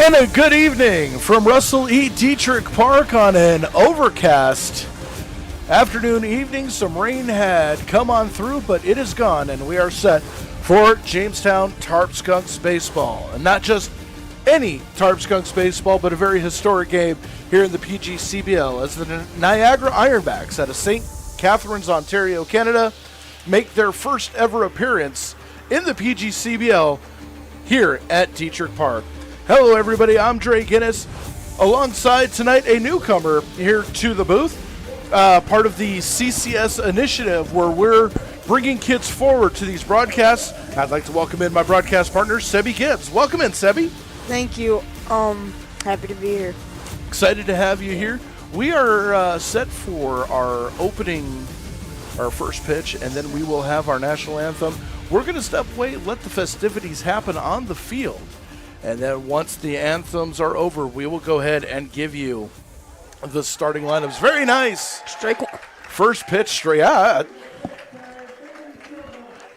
And a good evening from Russell E. Detrick Park on an overcast afternoon, evening. Some rain had come on through, but it is gone, and we are set for Jamestown Tarp Skunks baseball. And not just any Tarp Skunks baseball, but a very historic game here in the PGCBL as the Niagara Ironbacks out of St. Catharines, Ontario, Canada, make their first ever appearance in the PGCBL here at Detrick Park. Hello, everybody. I'm Dre Guinness. Alongside tonight, a newcomer here to the booth, part of the CCS initiative where we're bringing kids forward to these broadcasts. I'd like to welcome in my broadcast partner, Sebi Gibbs. Welcome in, Sebi. Thank you. Happy to be here. Excited to have you here. We are set for our first pitch, and then we will have our national anthem. We're going to step away, let the festivities happen on the field. And then once the anthems are over, we will go ahead and give you the starting lineups. Very nice. Strike one. First pitch, straight out.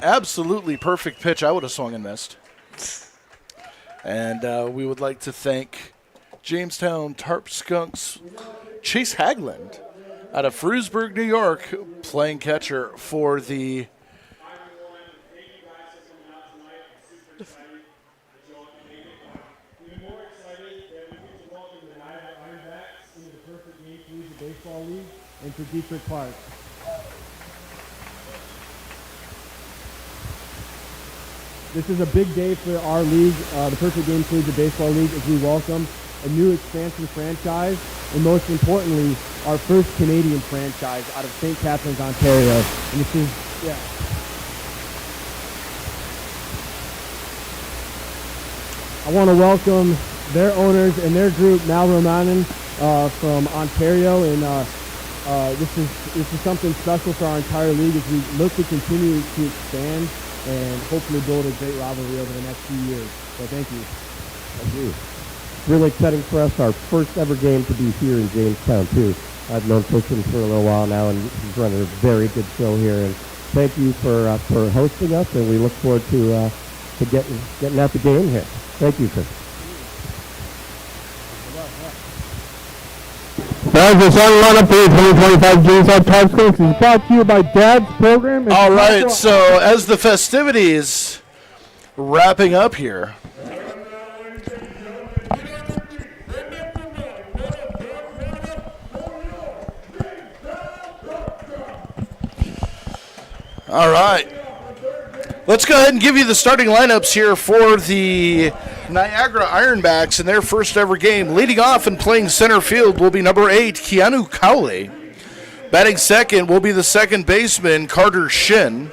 Absolutely perfect pitch. I would have swung and missed. And we would like to thank Jamestown Tarp Skunks Chase Hagland out of Frewsburg, New York, playing catcher for the Baseball League and for Detrick Park. This is a big day for our league, the Perfect Game Collegiate Baseball League, as we welcome a new expansion franchise, and most importantly, our first Canadian franchise out of St. Catharines, Ontario. And this is, I want to welcome their owners and their group, Mal Romanen, from Ontario, and this is something special for our entire league as we look to continue to expand and hopefully build a great rivalry over the next few years. So thank you. Thank you. Really exciting for us, our first ever game to be here in Jamestown too. I've known Christian for a little while now, and he's running a very good show here. And thank you for hosting us, and we look forward to getting at the game here. Thank you, Chris. Guys, the starting lineup for the 2025 Jamestown Tarp Skunks is brought to you by Dad's Program. All right, so as the festivities wrapping up here, all right, let's go ahead and give you the starting lineups here for the Niagara Ironbacks in their first ever game. Leading off and playing center field will be number 8, Keanu Cowley. Batting second will be the second baseman, Carter Shin.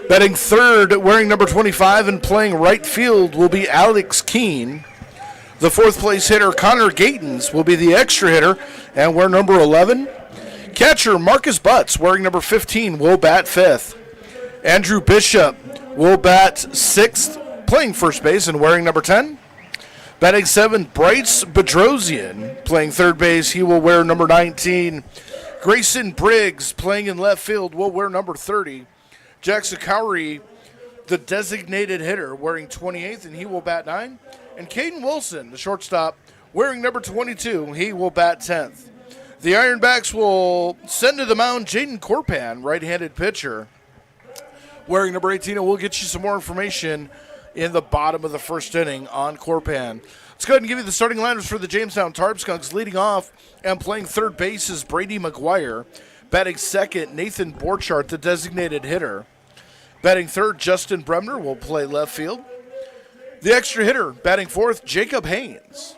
Batting third, wearing number 25 and playing right field, will be Alex Keene. The fourth place hitter, Connor Gatens, will be the extra hitter and wear number 11. Catcher, Marcus Butts, wearing number 15, will bat fifth. Andrew Bishop will bat sixth, playing first base and wearing number 10. Batting seventh, Bryce Bedrosian, playing third base. He will wear number 19. Grayson Briggs, playing in left field, will wear number 30. Jackson Cowrie, the designated hitter, wearing 28th, and he will bat 9. And Caden Wilson, the shortstop, wearing number 22. He will bat 10th. The Ironbacks will send to the mound Jaden Corpan, right-handed pitcher, wearing number 18, and we'll get you some more information in the bottom of the first inning on Corpan. Let's go ahead and give you the starting lineups for the Jamestown Tarp Skunks. Leading off and playing third base is Brady McGuire. Batting second, Nathan Borchardt, the designated hitter. Batting third, Justin Bremner will play left field. The extra hitter, batting fourth, Jacob Haynes.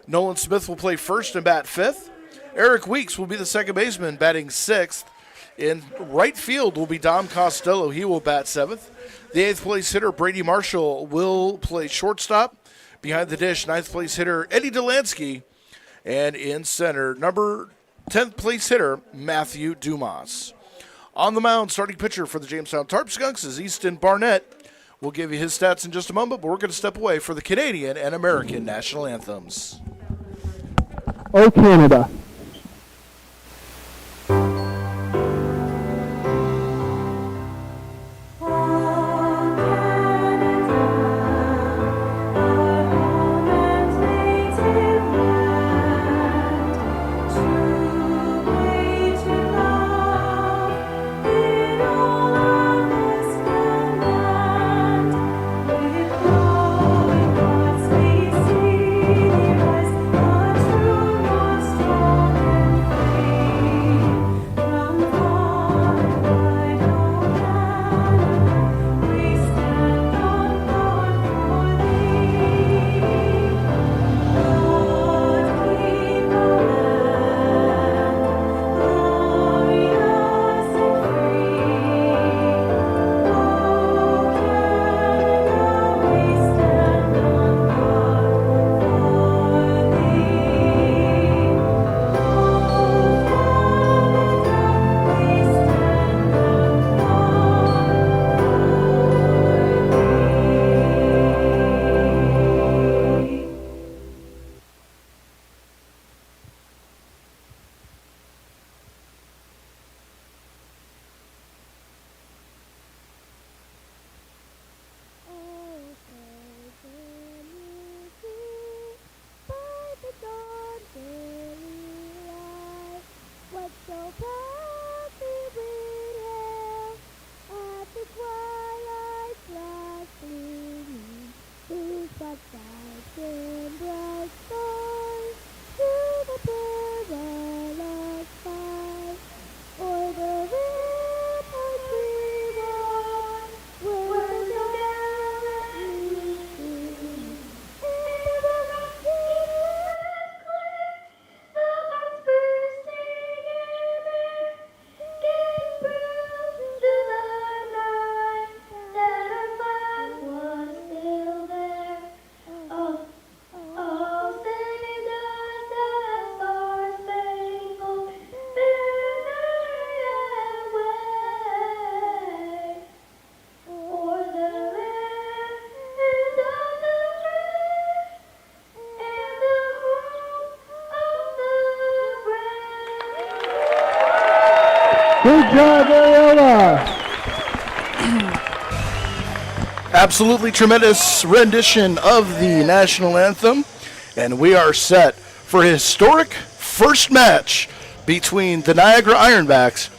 Nolan Smith will play first and bat fifth. Eric Weeks will be the second baseman, batting sixth. In right field will be Dom Costello. He will bat seventh. The eighth place hitter, Brady Marshall, will play shortstop. Behind the dish, ninth place hitter, Eddie Delansky. And in center, number 10th place hitter, Matthew Dumas. On the mound, starting pitcher for the Jamestown Tarp Skunks is Easton Barnett. We'll give you his stats in just a moment, but we're going to step away for the Canadian and American national anthems. Oh, Canada. Oh, Canada, our home and sweet. happy green hill, at the twilight's last gleaming, whose bright sides in bright stars to the perilous fight, o'er the rippling tree wall, where the gallantly sing, and the rocky hills clear, the birds bursting in air, gave proof to the night that our flag was still there. Oh, oh, send us that star-spangled banner yet wave, o'er the land of the free and the home of the brave. Good job, Ariola. Absolutely tremendous rendition of the national anthem. And we are set for a historic first match between the Niagara Ironbacks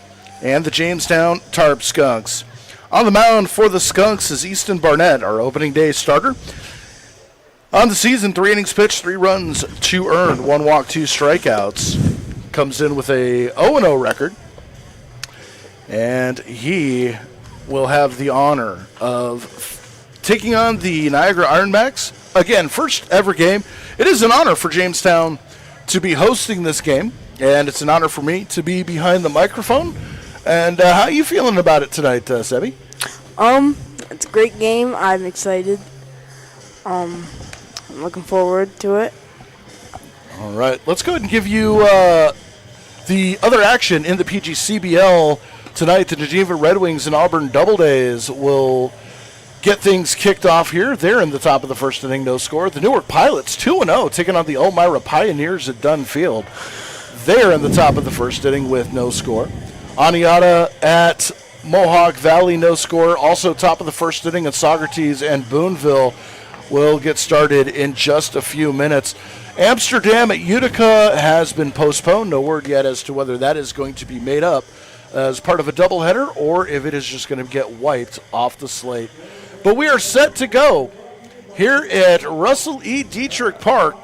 and the Jamestown Tarp Skunks. On the mound for the Skunks is Easton Barnett, our opening day starter. On the season, 3 innings pitched, 3 runs, 2 earned, 1 walk, 2 strikeouts. Comes in with a 0-0 record. And he will have the honor of taking on the Niagara Ironbacks. Again, first ever game. It is an honor for Jamestown to be hosting this game, and it's an honor for me to be behind the microphone. And how are you feeling about it tonight, Sebi? It's a great game. I'm excited. I'm looking forward to it. All right, let's go ahead and give you the other action in the PGCBL tonight. The Geneva Red Wings and Auburn Doubledays will get things kicked off here. They're in the top of the first inning, no score. The Newark Pilots, 2-0, taking on the Elmira Pioneers at Dunn Field. They're in the top of the first inning with no score. Aniata at Mohawk Valley, no score. Also top of the first inning at Saugerties and Boonville will get started in just a few minutes. Amsterdam at Utica has been postponed. No word yet as to whether that is going to be made up as part of a doubleheader or if it is just going to get wiped off the slate. But we are set to go here at Russell E. Detrick Park.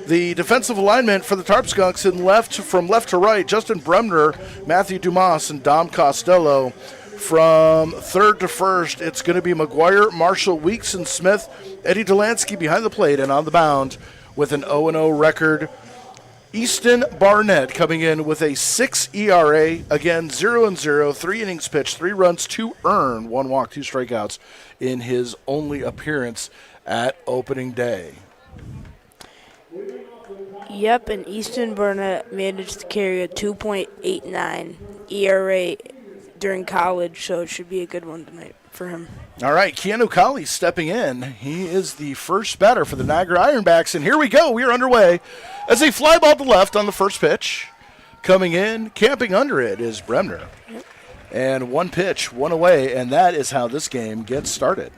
The defensive alignment for the Tarp Skunks from left to right, Justin Bremner, Matthew Dumas, and Dom Costello. From third to first, it's going to be McGuire, Marshall, Weeks, and Smith. Eddie Delansky behind the plate and on the mound with an 0-0 record. Easton Barnett coming in with a 6 ERA. Again, 0-0, 3 innings pitched, 3 runs, 2 earned, 1 walk, 2 strikeouts in his only appearance at opening day. Yep, and Easton Burnett managed to carry a 2.89 ERA during college, so it should be a good one tonight for him. All right, Keanu Colley stepping in. He is the first batter for the Niagara Ironbacks, and here we go. We are underway as a fly ball to left on the first pitch. Coming in, camping under it is Bremner. Yep. And 1 pitch, 1 away, and that is how this game gets started.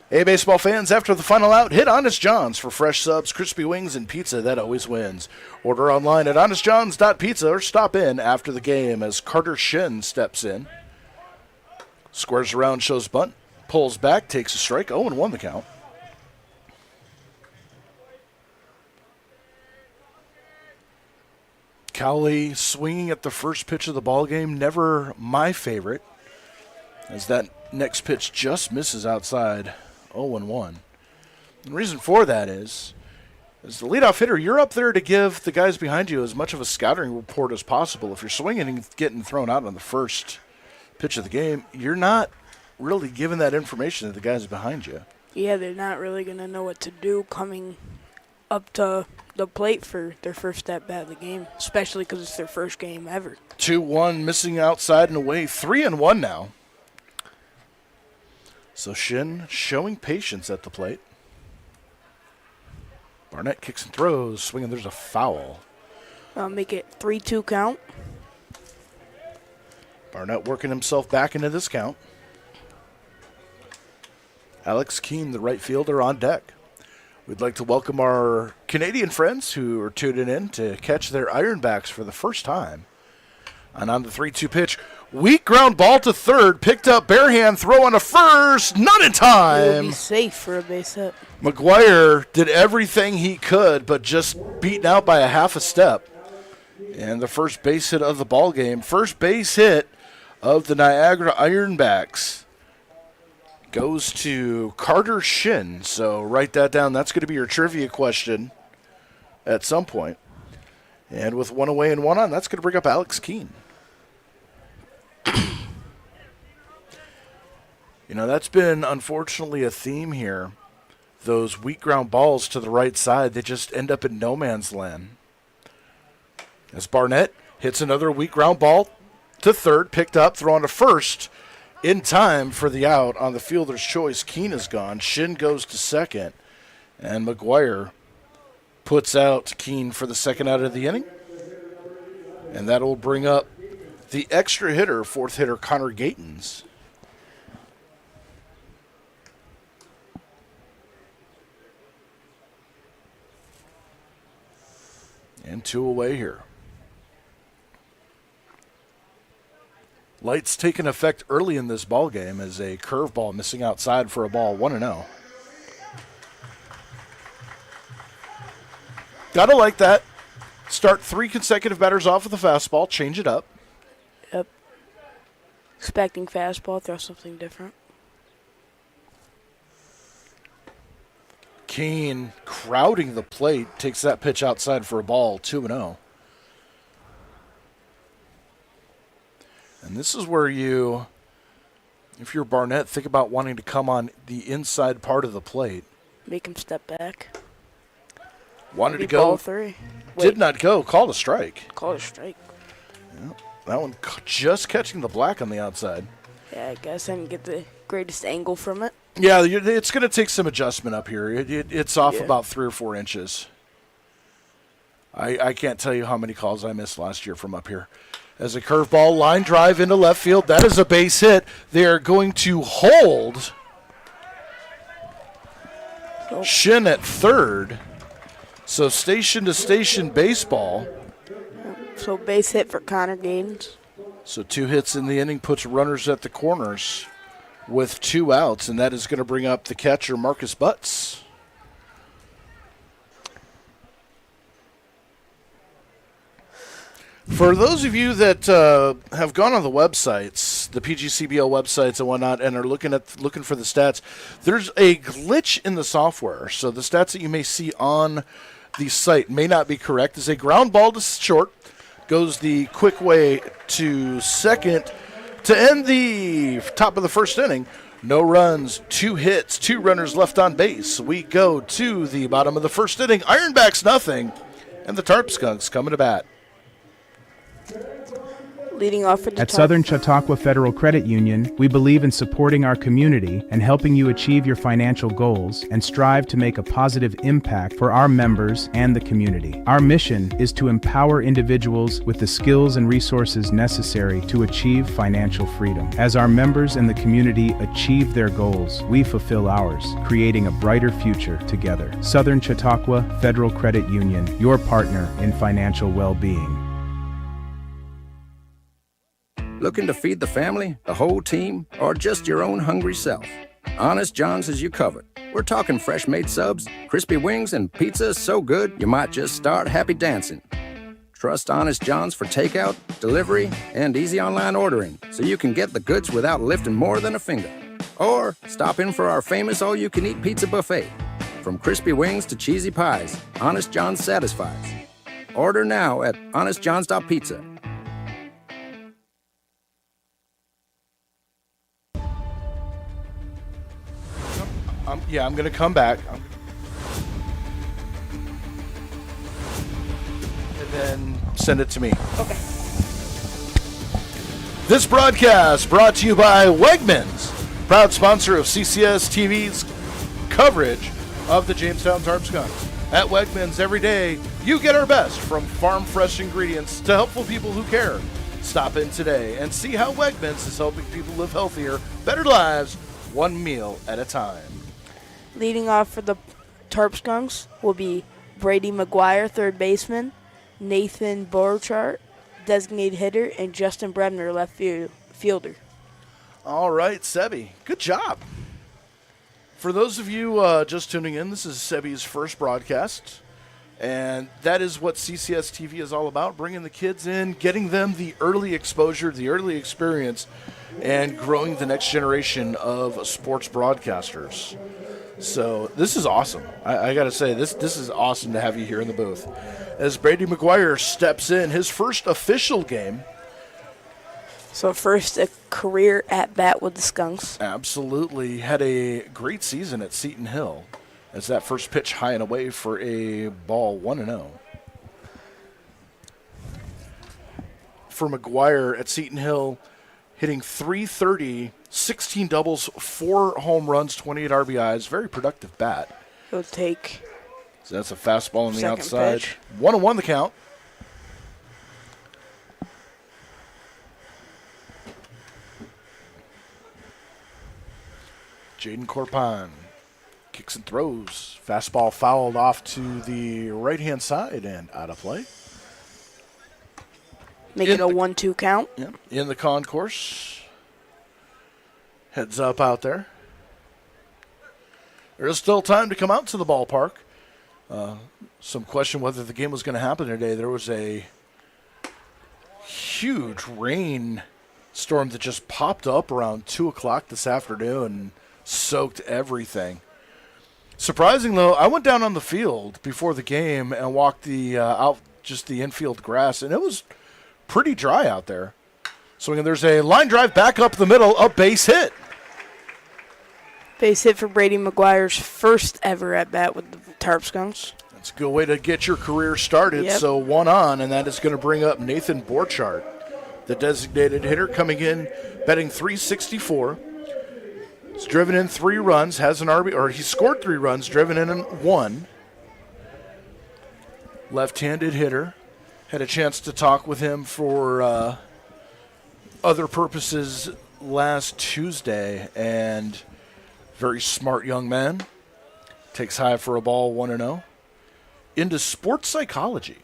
Hey, baseball fans, after the final out, hit Honest John's for fresh subs, crispy wings, and pizza that always wins. Order online at honestjohns.pizza or stop in after the game as Carter Shin steps in. Squares around, shows bunt, pulls back, takes a strike, 0-1 the count. Cowley swinging at the first pitch of the ballgame, never my favorite, as that next pitch just misses outside. 0-1. The reason for that is as the leadoff hitter, you're up there to give the guys behind you as much of a scouting report as possible. If you're swinging and getting thrown out on the first pitch of the game, you're not really giving that information to the guys behind you. Yeah, they're not really going to know what to do coming up to the plate for their first at-bat of the game, especially because it's their first game ever. 2-1, missing outside and away, 3-1 now. So Shin showing patience at the plate. Barnett kicks and throws, swinging, there's a foul. Make it 3-2 count. Barnett working himself back into this count. Alex Keene, the right fielder, on deck. We'd like to welcome our Canadian friends who are tuning in to catch their Ironbacks for the first time. And on the 3-2 pitch, weak ground ball to third, picked up, bare hand throw on a first, not in It would time. be safe for a base hit. McGuire did everything he could, but just beaten out by a half a step. And the first base hit of the ball game, first base hit of the Niagara Ironbacks, goes to Carter Shin. So write that down. That's going to be your trivia question at some point. And with one away and one on, that's going to bring up Alex Keene. You know, that's been unfortunately a theme here. Those weak ground balls to the right side, they just end up in no man's land. As Barnett hits another weak ground ball to third, picked up, thrown to first in time for the out on the fielder's choice. Keene is gone. Shin goes to second, and McGuire puts out Keene for the second out of the inning. And that will bring up the extra hitter, fourth hitter, Connor Gatens. And 2 away here. Lights taking effect early in this ball game as a curveball missing outside for a ball, 1-0. Gotta like that. Start 3 consecutive batters off with a fastball, change it up. Yep. Expecting fastball, throw something different. Keene crowding the plate, takes that pitch outside for a ball, 2-0. And this is where you, if you're Barnett, think about wanting to come on the inside part of the plate. Make him step back. Wanted Maybe to go. ball 3. Did not go. Called a strike. Call it a strike. That one just catching the black on the outside. Yeah, I guess I didn't get the greatest angle from it. Yeah, it's going to take some adjustment up here. It's off about 3 or 4 inches. I can't tell you how many calls I missed last year from up here. As a curveball line drive into left field, that is a base hit. They are going to hold Shin at third. So station to station baseball. So base hit for Connor Gaines. So 2 hits in the inning puts runners at the corners with 2 outs, and that is going to bring up the catcher, Marcus Butts. For those of you that have gone on the websites, the PGCBL websites and whatnot, and are looking for the stats, there's a glitch in the software. So the stats that you may see on the site may not be correct. As a ground ball to short, goes the quick way to second to end the top of the first inning. No runs, 2 hits, 2 runners left on base. We go to the bottom of the first inning. Ironbacks nothing, and the Tarp Skunks coming to bat. Leading off at the At Southern Chautauqua Federal Credit Union, we believe in supporting our community and helping you achieve your financial goals and strive to make a positive impact for our members and the community. Our mission is to empower individuals with the skills and resources necessary to achieve financial freedom. As our members and the community achieve their goals, we fulfill ours, creating a brighter future together. Southern Chautauqua Federal Credit Union, your partner in financial well-being. Looking to feed the family, the whole team, or just your own hungry self? Honest John's has you covered. We're talking fresh-made subs, crispy wings, and pizza so good you might just start happy dancing. Trust Honest John's for takeout, delivery, and easy online ordering so you can get the goods without lifting more than a finger. Or stop in for our famous all-you-can-eat pizza buffet. From crispy wings to cheesy pies, Honest John's satisfies. Order now at honestjohns.pizza. I'm going to come back. And then send it to me. Okay. This broadcast brought to you by Wegmans, proud sponsor of CCS-TV's coverage of the Jamestown Tarp Skunks. At Wegmans, every day, you get our best, from farm-fresh ingredients to helpful people who care. Stop in today and see how Wegmans is helping people live healthier, better lives, one meal at a time. Leading off for the Tarp Skunks will be Brady McGuire, third baseman, Nathan Borchardt, designated hitter, and Justin Brebner, left fielder. All right, Sebi, good job. For those of you just tuning in, this is Sebi's first broadcast, and that is what CCS-TV is all about, bringing the kids in, getting them the early exposure, the early experience, and growing the next generation of sports broadcasters. So this is awesome. I got to say, this is awesome to have you here in the booth. As Brady McGuire steps in, his first official game. So first, a career at-bat with the Skunks. Absolutely. Had a great season at Seton Hill as that first pitch high and away for a ball 1-0. For McGuire at Seton Hill, hitting .330, 16 doubles, 4 home runs, 28 RBIs. Very productive bat. He'll take So that's a fastball on the second outside. pitch. 1-1 the count. Jaden Corpon kicks and throws. Fastball fouled off to the right-hand side and out of play. Make it a 1-2 count. Yeah. In the concourse. Heads up out there. There is still time to come out to the ballpark. Some question whether the game was going to happen today. There was a huge rain storm that just popped up around 2 o'clock this afternoon and soaked everything. Surprising, though, I went down on the field before the game and walked the out just the infield grass, and it was pretty dry out there. So again, there's a line drive back up the middle, a base hit. Base hit for Brady McGuire's first ever at-bat with the Tarp Skunks. That's a good way to get your career started. Yep. So 1 on, and that is going to bring up Nathan Borchardt, the designated hitter, coming in, batting .364. He's driven in 3 runs, has an RB, or he scored 3 runs, driven in 1. Left-handed hitter. Had a chance to talk with him for other purposes last Tuesday, and very smart young man. Takes high for a ball, 1-0. Into sports psychology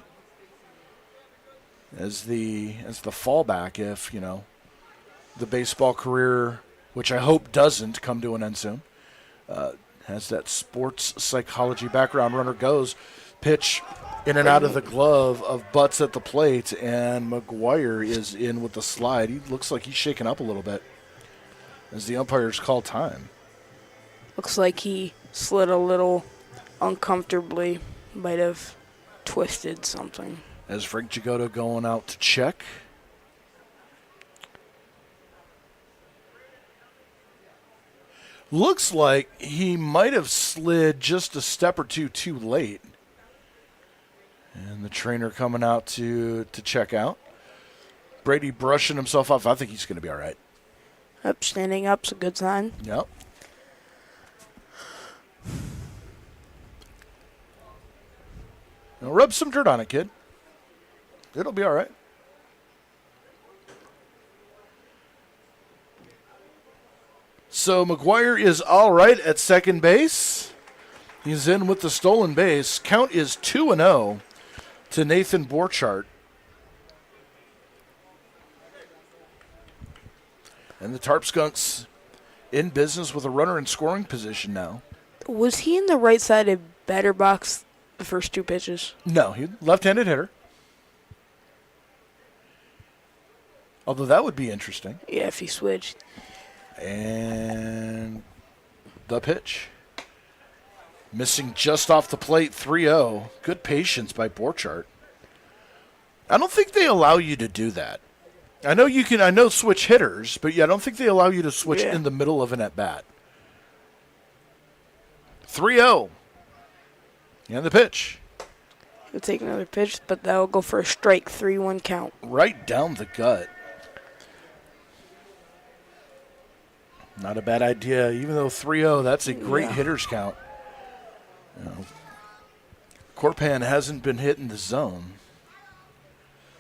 as the fallback if, the baseball career, which I hope doesn't come to an end soon, has that sports psychology background. Runner goes, pitch in and out of the glove of Butts at the plate, and McGuire is in with the slide. He looks like he's shaken up a little bit as the umpires call time. Looks like he slid a little uncomfortably. Might have twisted something. As Frank Jagoda going out to check. Looks like he might have slid just a step or two too late. And the trainer coming out to check out. Brady brushing himself off. I think he's going to be all right. Up, standing up's a good sign. Yep. Now rub some dirt on it, kid. It'll be all right. So McGuire is all right at second base. He's in with the stolen base. Count is 2-0 to Nathan Borchardt. And the Tarp Skunks in business with a runner in scoring position now. Was he in the right side of batter box the first 2 pitches? No, he left-handed hitter. Although that would be interesting. Yeah, if he switched. And the pitch. Missing just off the plate, 3-0. Good patience by Borchardt. I don't think they allow you to do that. I know switch hitters, but yeah, I don't think they allow you to switch in the middle of an at-bat. 3-0. And the pitch. He'll take another pitch, but that'll go for a strike, 3-1 count. Right down the gut. Not a bad idea. Even though 3-0, that's a great hitter's count. Corpan hasn't been hit in the zone.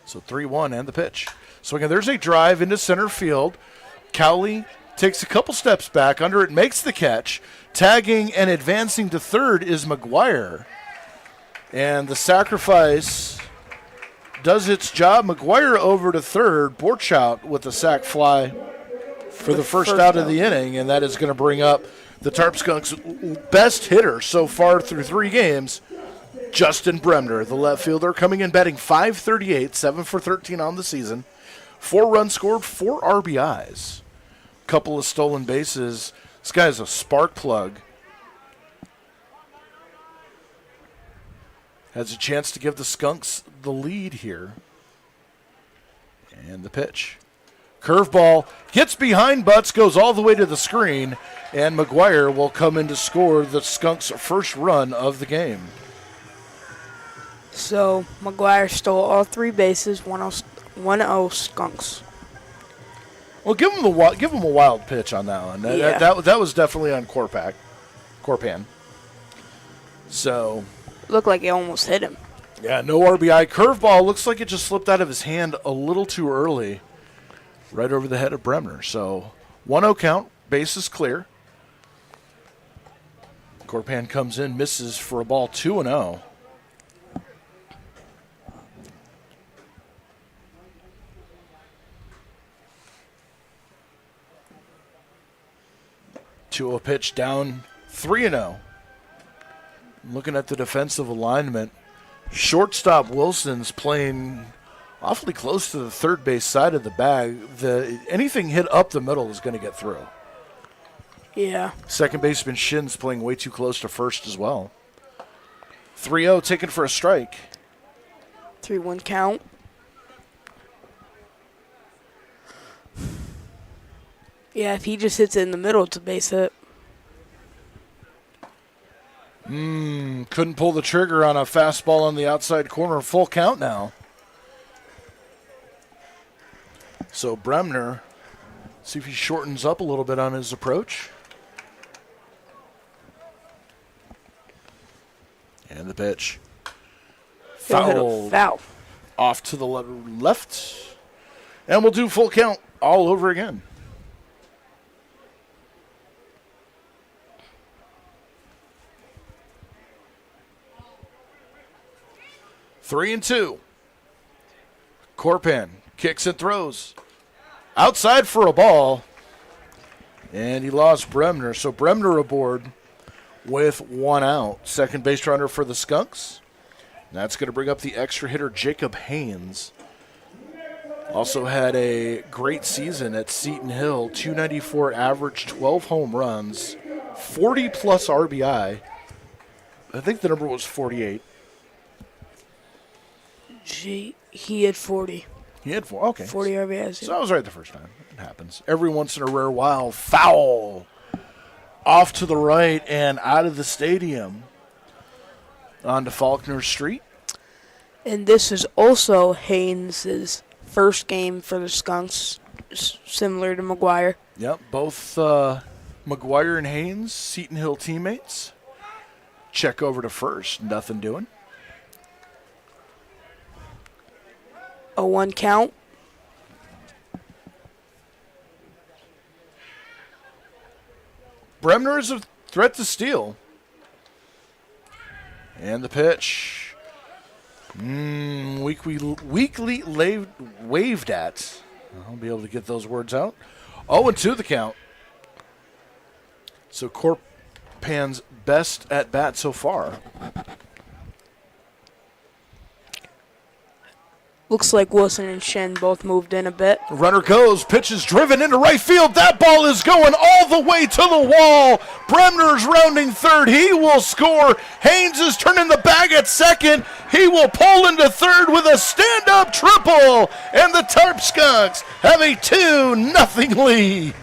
So 3-1 and the pitch. So again, there's a drive into center field. Cowley takes a couple steps back under it, makes the catch. Tagging and advancing to third is McGuire. And the sacrifice does its job. McGuire over to third. Borchout with the sack fly for the first out of the inning, and that is going to bring up the Tarp Skunks' best hitter so far through 3 games, Justin Bremner, the left fielder, coming in batting .538, 7 for 13 on the season. 4 runs scored, 4 RBIs. Couple of stolen bases. This guy's a spark plug. Has a chance to give the Skunks the lead here. And the pitch. Curveball gets behind Butts, goes all the way to the screen, and McGuire will come in to score the Skunks' first run of the game. So McGuire stole all 3 bases, 1-0 Skunks. Well, give him a wild pitch on that one. That was definitely on Corpan. So Looked like it almost hit him. yeah, no RBI. Curveball looks like it just slipped out of his hand a little too early, right over the head of Bremner. So 1-0 count, bases clear. Corpan comes in, misses for a ball, 2-0. To a pitch down 3-0. Looking at the defensive alignment, shortstop Wilson's playing awfully close to the third base side of the bag. Anything hit up the middle is going to get through. Yeah. Second baseman Shin's playing way too close to first as well. 3-0 taken for a strike. 3-1 count. Yeah, if he just hits it in the middle, it's a base hit. Couldn't pull the trigger on a fastball on the outside corner. Full count now. So Bremner, see if he shortens up a little bit on his approach. And the pitch. He'll hit a foul. Off to the left. And we'll do full count all over again. Three and two. Corpan kicks and throws. Outside for a ball. And he lost Bremner. So Bremner aboard with 1 out. Second base runner for the Skunks. And that's going to bring up the extra hitter, Jacob Haynes. Also had a great season at Seton Hill. 294 average, 12 home runs, 40-plus RBI. I think the number was 48. He had 40. He had 4. Okay. 40 RBIs. So I was right the first time. It happens. Every once in a rare while, foul. Off to the right and out of the stadium. On to Faulkner Street. And this is also Haynes' first game for the Skunks, similar to McGuire. Yep, both McGuire and Haynes, Seton Hill teammates. Check over to first. Nothing doing. A 1 count. Bremner is a threat to steal. And the pitch. Weakly waved at. I'll be able to get those words out. 0-2 the count. So Corpan's best at bat so far. Looks like Wilson and Shen both moved in a bit. Runner goes, pitch is driven into right field. That ball is going all the way to the wall. Bremner's rounding third. He will score. Haynes is turning the bag at second. He will pull into third with a stand-up triple. And the Tarp Skunks have a 2-0 lead.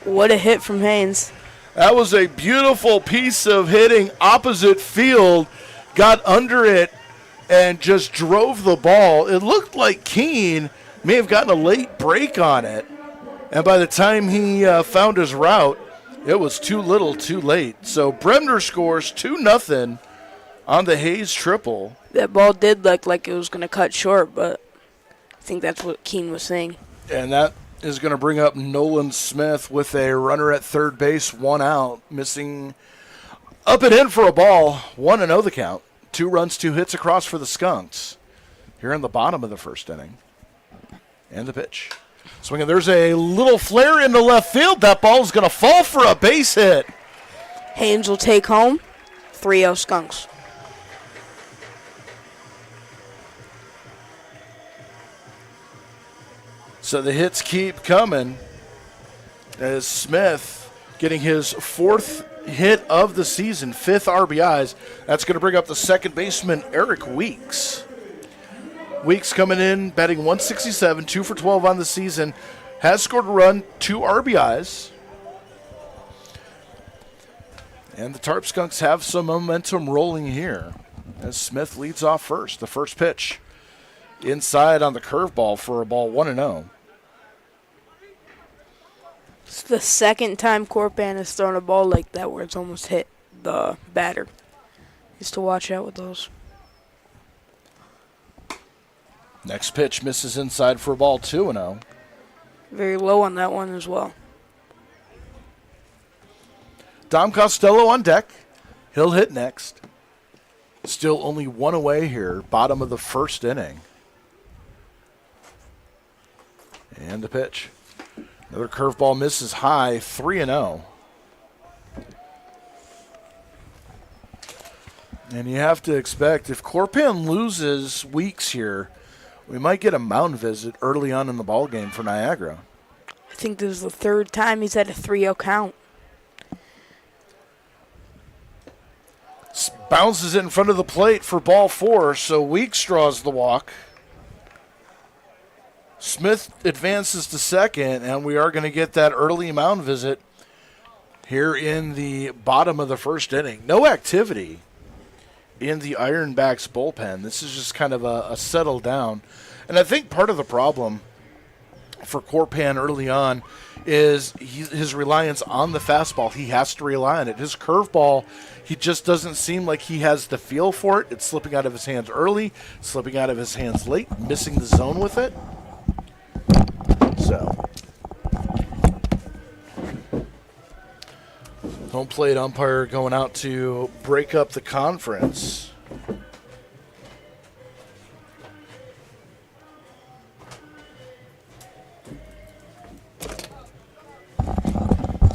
What a hit from Haynes. That was a beautiful piece of hitting opposite field. Got under it and just drove the ball. It looked like Keene may have gotten a late break on it. And by the time he found his route, it was too little, too late. So Bremner scores 2-0 on the Hayes triple. That ball did look like it was going to cut short, but I think that's what Keene was saying. And that is going to bring up Nolan Smith with a runner at third base, 1 out, missing up and in for a ball, 1-0 the count. 2 runs, 2 hits across for the Skunks here in the bottom of the first inning. And the pitch. Swinging, there's a little flare into left field. That ball is going to fall for a base hit. Haynes will take home. 3-0 Skunks. So the hits keep coming as Smith getting his 4th hit of the season, 5th RBIs. That's going to bring up the second baseman, Eric Weeks. Weeks coming in, batting 167, 2 for 12 on the season. Has scored a run, 2 RBIs. And the Tarp Skunks have some momentum rolling here as Smith leads off first. The first pitch inside on the curveball for a ball, 1-0. It's the second time Corpan has thrown a ball like that where it's almost hit the batter. Just to watch out with those. Next pitch misses inside for a ball, 2-0. Very low on that one as well. Dom Costello on deck. He'll hit next. Still only 1 away here, bottom of the first inning. And the pitch. Another curveball misses high, 3-0. And you have to expect, if Corpan loses Weeks here, we might get a mound visit early on in the ballgame for Niagara. I think this is the 3rd time he's had a 3-0 count. Bounces it in front of the plate for ball 4, so Weeks draws the walk. Smith advances to second, and we are going to get that early mound visit here in the bottom of the first inning. No activity in the Ironbacks bullpen. This is just kind of a settle down. And I think part of the problem for Corpan early on is his reliance on the fastball. He has to rely on it. His curveball, he just doesn't seem like he has the feel for it. It's slipping out of his hands early, slipping out of his hands late, missing the zone with it. So, home plate umpire going out to break up the conference.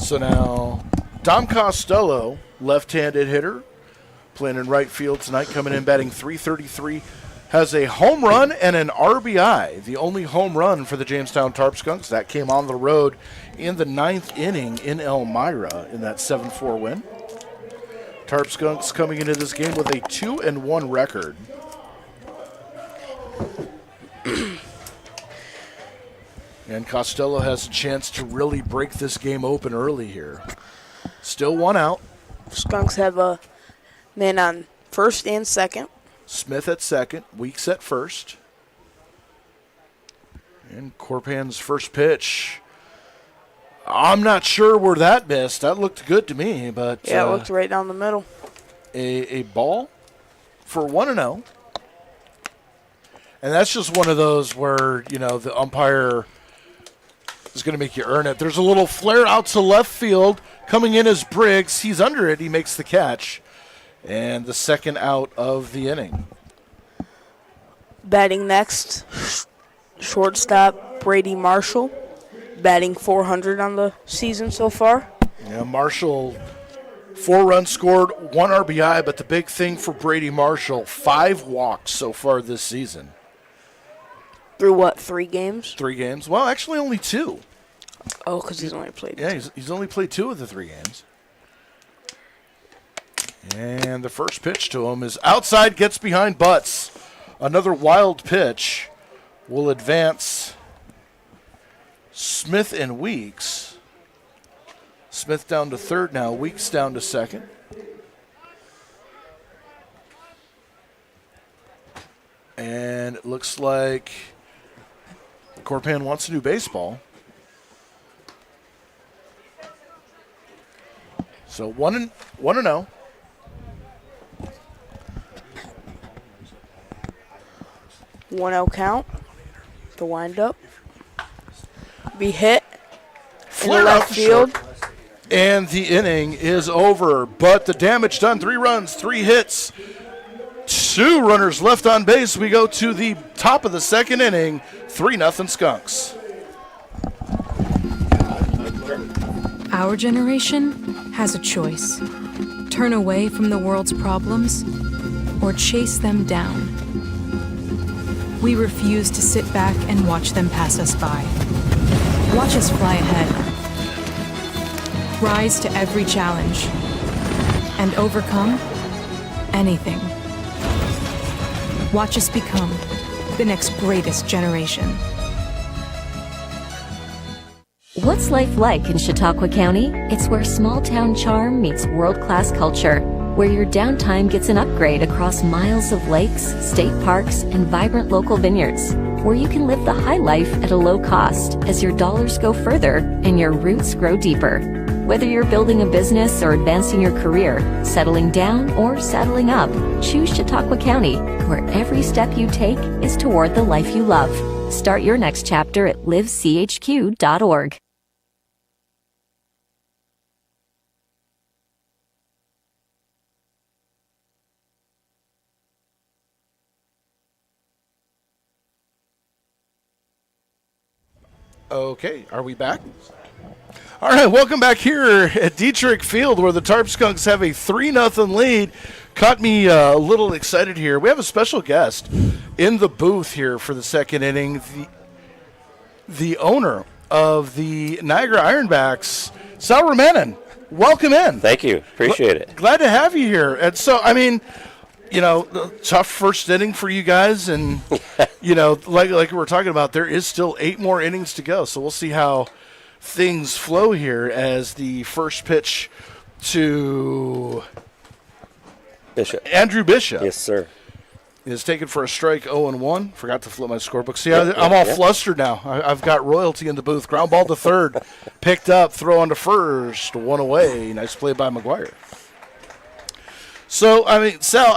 So now, Dom Costello, left-handed hitter, playing in right field tonight, coming in batting .333, has a home run and an RBI. The only home run for the Jamestown Tarp Skunks. That came on the road in the 9th inning in Elmira in that 7-4 win. Tarp Skunks coming into this game with a 2-1 record. And Costello has a chance to really break this game open early here. Still 1 out. Skunks have a man on first and second. Smith at second, Weeks at first. And Corpan's first pitch. I'm not sure where that missed. That looked good to me, but Yeah, it looked right down the middle. A ball for 1-0. And that's just one of those where, you know, the umpire is going to make you earn it. There's a little flare out to left field. Coming in as Briggs. He's under it. He makes the catch. And the second out of the inning. Batting next, shortstop Brady Marshall. Batting .400 on the season so far. Yeah, Marshall, 4 runs scored, 1 RBI, but the big thing for Brady Marshall, 5 walks so far this season. Through what, 3 games? 3 games? Well, actually only 2. Oh, because he's only played. Yeah, he's only played 2 of the 3 games. And the first pitch to him is outside, gets behind Butts. Another wild pitch will advance Smith and Weeks. Smith down to third now, Weeks down to second. And it looks like Corpan wants to do baseball. So 1-0. 1-0 count. The windup. be hit in the Flare out left to field. short. And the inning is over. But the damage done, 3 runs, 3 hits, 2 runners left on base. We go to the top of the second inning, 3-0 Skunks. Our generation has a choice. Turn away from the world's problems or chase them down. We refuse to sit back and watch them pass us by. Watch us fly ahead. Rise to every challenge and overcome anything. Watch us become the next greatest generation. What's life like in Chautauqua County? It's where small-town charm meets world-class culture, where your downtime gets an upgrade across miles of lakes, state parks, and vibrant local vineyards, where you can live the high life at a low cost as your dollars go further and your roots grow deeper. Whether you're building a business or advancing your career, settling down or settling up, choose Chautauqua County, where every step you take is toward the life you love. Start your next chapter at livechq.org. Okay, are we back? All right, welcome back here at Detrick Field, where the Tarp Skunks have a 3-0 lead. Caught me a little excited here. We have a special guest in the booth here for the second inning. The owner of the Niagara Ironbacks, Sal Romanin. Welcome in. Thank you. Appreciate it. Glad to have you here. And so, I mean, you know, tough first inning for you guys, and you know, like we were talking about, there is still 8 more innings to go. So we'll see how things flow here as the first pitch to Bishop. Andrew Bishop. Yes, sir. Is taken for a strike, 0-1. Forgot to flip my scorebook. See, I'm all flustered now. I've got royalty in the booth. Ground ball to third, picked up, throw on to first, 1 away. Nice play by McGuire. So, I mean, Sal,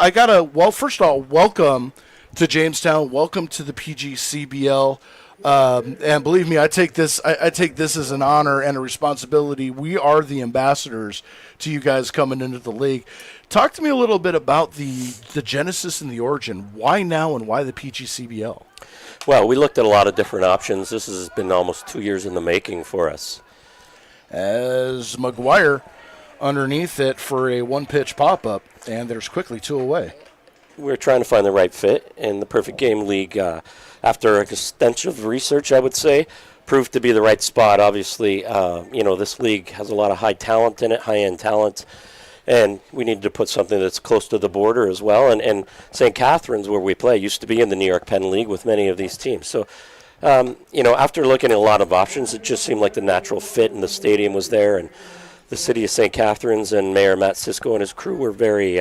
first of all, welcome to Jamestown. Welcome to the PGCBL. And believe me, I take this as an honor and a responsibility. We are the ambassadors to you guys coming into the league. Talk to me a little bit about the genesis and the origin. Why now and why the PGCBL? Well, we looked at a lot of different options. This has been almost 2 years in the making for us. As McGuire underneath it for a 1-pitch pop-up, and there's quickly 2 away. We're trying to find the right fit, and the Perfect Game League, after extensive research, I would say, proved to be the right spot. Obviously, this league has a lot of high talent in it, high-end talent, and we needed to put something that's close to the border as well. And St. Catharines, where we play, used to be in the New York Penn League with many of these teams. So, after looking at a lot of options, it just seemed like the natural fit, and the stadium was there, and the city of St. Catharines and Mayor Matt Sisko and his crew were very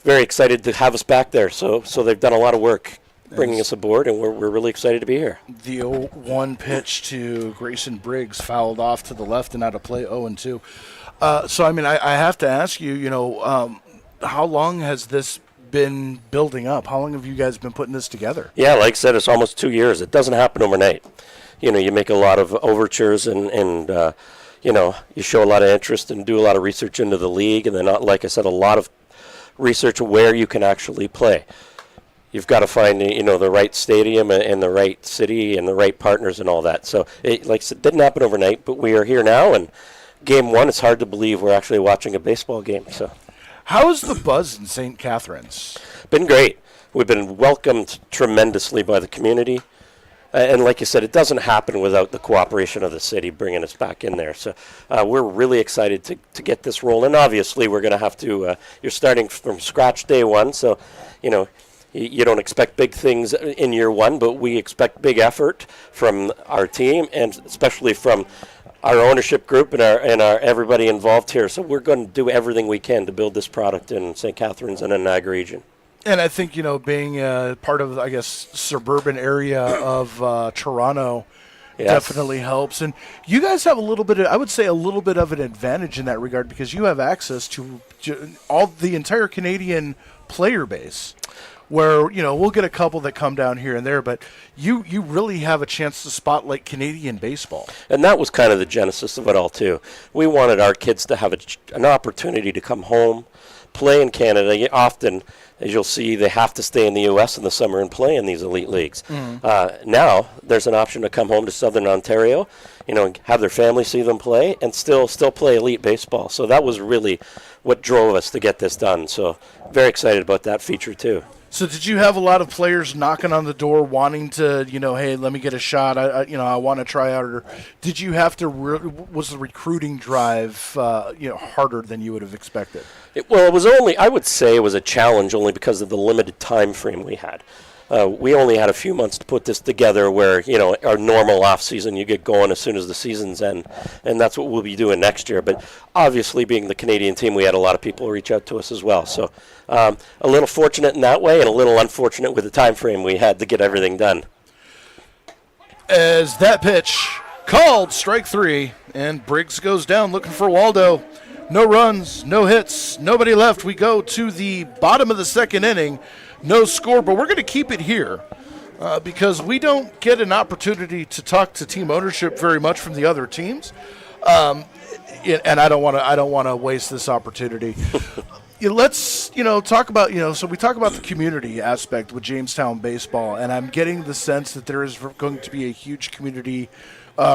excited to have us back there. So they've done a lot of work bringing us aboard, and we're really excited to be here. The 0-1 pitch to Grayson Briggs fouled off to the left and out of play, 0-2. So, I mean, I have to ask you, how long has this been building up? How long have you guys been putting this together? Yeah, like I said, it's almost 2 years. It doesn't happen overnight. You make a lot of overtures and you show a lot of interest and do a lot of research into the league, and then, like I said, a lot of research where you can actually play. You've got to find, the right stadium and the right city and the right partners and all that. So, like I said, it didn't happen overnight, but we are here now, and game 1, it's hard to believe we're actually watching a baseball game. So, how is the buzz in St. Catharines? Been great. We've been welcomed tremendously by the community. And like you said, it doesn't happen without the cooperation of the city bringing us back in there. So we're really excited to get this rolling. Obviously, we're going to have to, you're starting from scratch day 1. So, you don't expect big things in year 1, but we expect big effort from our team and especially from our ownership group and our everybody involved here. So we're going to do everything we can to build this product in St. Catharines and the Niagara region. And I think, being part of, I guess, suburban area of Toronto definitely helps. And you guys have a little bit of an advantage in that regard because you have access to all the entire Canadian player base. where, we'll get a couple that come down here and there, but you really have a chance to spotlight Canadian baseball. And that was kind of the genesis of it all, too. We wanted our kids to have an opportunity to come home, play in Canada. Often, as you'll see, they have to stay in the U.S. in the summer and play in these elite leagues. Now, there's an option to come home to Southern Ontario, have their family see them play, and still play elite baseball. So that was really what drove us to get this done. So very excited about that feature, too. So did you have a lot of players knocking on the door wanting to, hey, let me get a shot, I want to try out? Or did you have to, was the recruiting drive, harder than you would have expected? It was only, I would say it was a challenge only because of the limited time frame we had. We only had a few months to put this together where, our normal off season, you get going as soon as the season's end, and that's what we'll be doing next year. But obviously, being the Canadian team, we had a lot of people reach out to us as well. So a little fortunate in that way and a little unfortunate with the time frame we had to get everything done. As that pitch called strike 3, and Briggs goes down looking for Waldo. No runs, no hits, nobody left. We go to the bottom of the second inning. No score, but we're going to keep it here because we don't get an opportunity to talk to team ownership very much from the other teams, and I don't want to waste this opportunity. Let's talk about so we talk about the community aspect with Jamestown baseball, and I'm getting the sense that there is going to be a huge community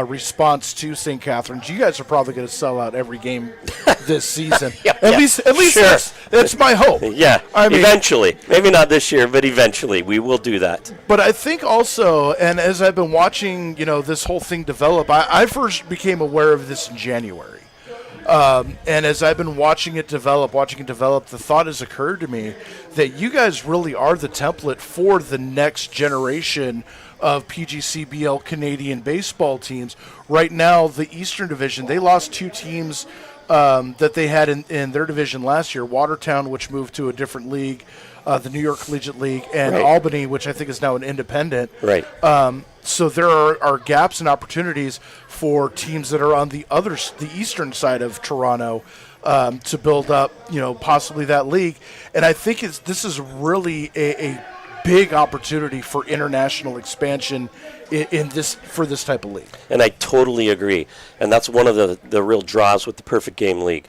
response to St. Catharines. You guys are probably going to sell out every game this season. At least sure. that's my hope. Yeah, eventually. Maybe not this year, but eventually we will do that. But I think also, and as I've been watching, this whole thing develop, I first became aware of this in January. And as I've been watching it develop, the thought has occurred to me that you guys really are the template for the next generation of PGCBL Canadian baseball teams. Right now, the Eastern Division, they lost 2 teams that they had in their division last year. Watertown, which moved to a different league, the New York Collegiate League, and Albany, which I think is now an independent. Right. So there are gaps and opportunities for teams that are on the eastern side of Toronto to build up, possibly that league. And I think this is really a big opportunity for international expansion for this type of league. And I totally agree. And that's one of the real draws with the Perfect Game League.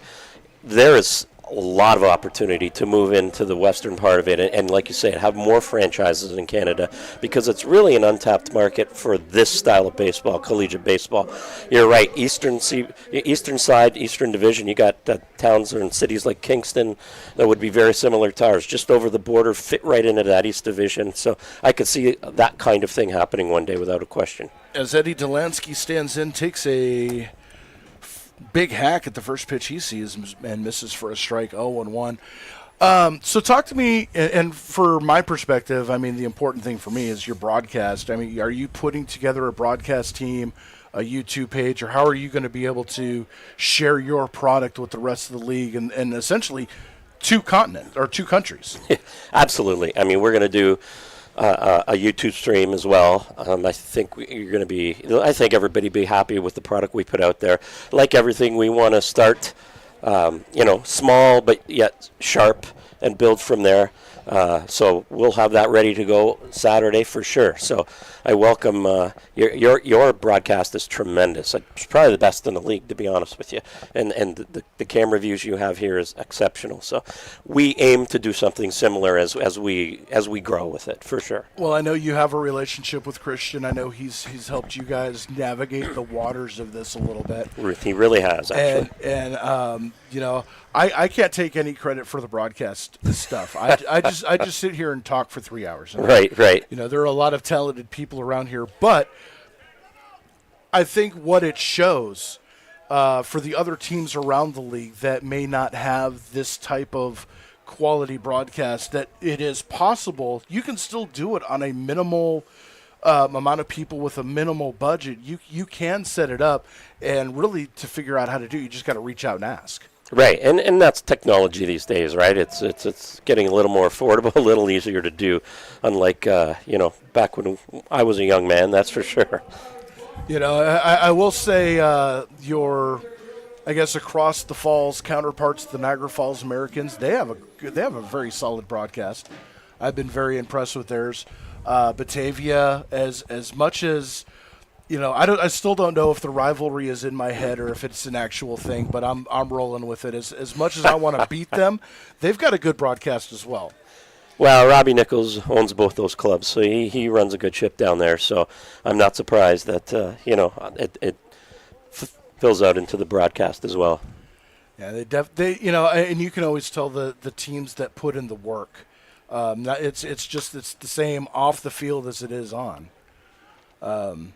There is a lot of opportunity to move into the western part of it and like you say, have more franchises in Canada because it's really an untapped market for this style of baseball, collegiate baseball. You're right, eastern side, Eastern Division, you got towns and cities like Kingston that would be very similar to ours, just over the border, fit right into that East Division. So I could see that kind of thing happening one day without a question. As Eddie Delansky stands in, takes a big hack at the first pitch he sees and misses for a strike, 0-1. So talk to me, and for my perspective, the important thing for me is your broadcast. Are you putting together a broadcast team, a YouTube page, or how are you going to be able to share your product with the rest of the league and essentially 2 continents or 2 countries? Absolutely. We're going to do a YouTube stream as well. I think I think everybody be happy with the product we put out there. Like everything, we want to start, small but yet sharp and build from there. So we'll have that ready to go Saturday for sure. So I welcome your broadcast is tremendous. It's probably the best in the league, to be honest with you. And the camera views you have here is exceptional. So we aim to do something similar as we grow with it for sure. Well, I know you have a relationship with Christian. I know he's helped you guys navigate the waters of this a little bit. He really has, actually. And I can't take any credit for the broadcast stuff. I just sit here and talk for 3 hours. Right. There are a lot of talented people around here, but I think what it shows for the other teams around the league that may not have this type of quality broadcast, that it is possible. You can still do it on a minimal amount of people with a minimal budget. You can set it up, and really to figure out how to do it, you just got to reach out and ask. Right, and that's technology these days, right? It's getting a little more affordable, a little easier to do, unlike back when I was a young man. That's for sure. I will say your, I guess, across the falls counterparts, the Niagara Falls Americans, they have a very solid broadcast. I've been very impressed with theirs. Batavia, as much as I still don't know if the rivalry is in my head or if it's an actual thing, but I'm rolling with it. As much as I want to beat them, they've got a good broadcast as well. Well, Robbie Nichols owns both those clubs, so he runs a good ship down there. So I'm not surprised that it fills out into the broadcast as well. Yeah, they and you can always tell the teams that put in the work. It's the same off the field as it is on. And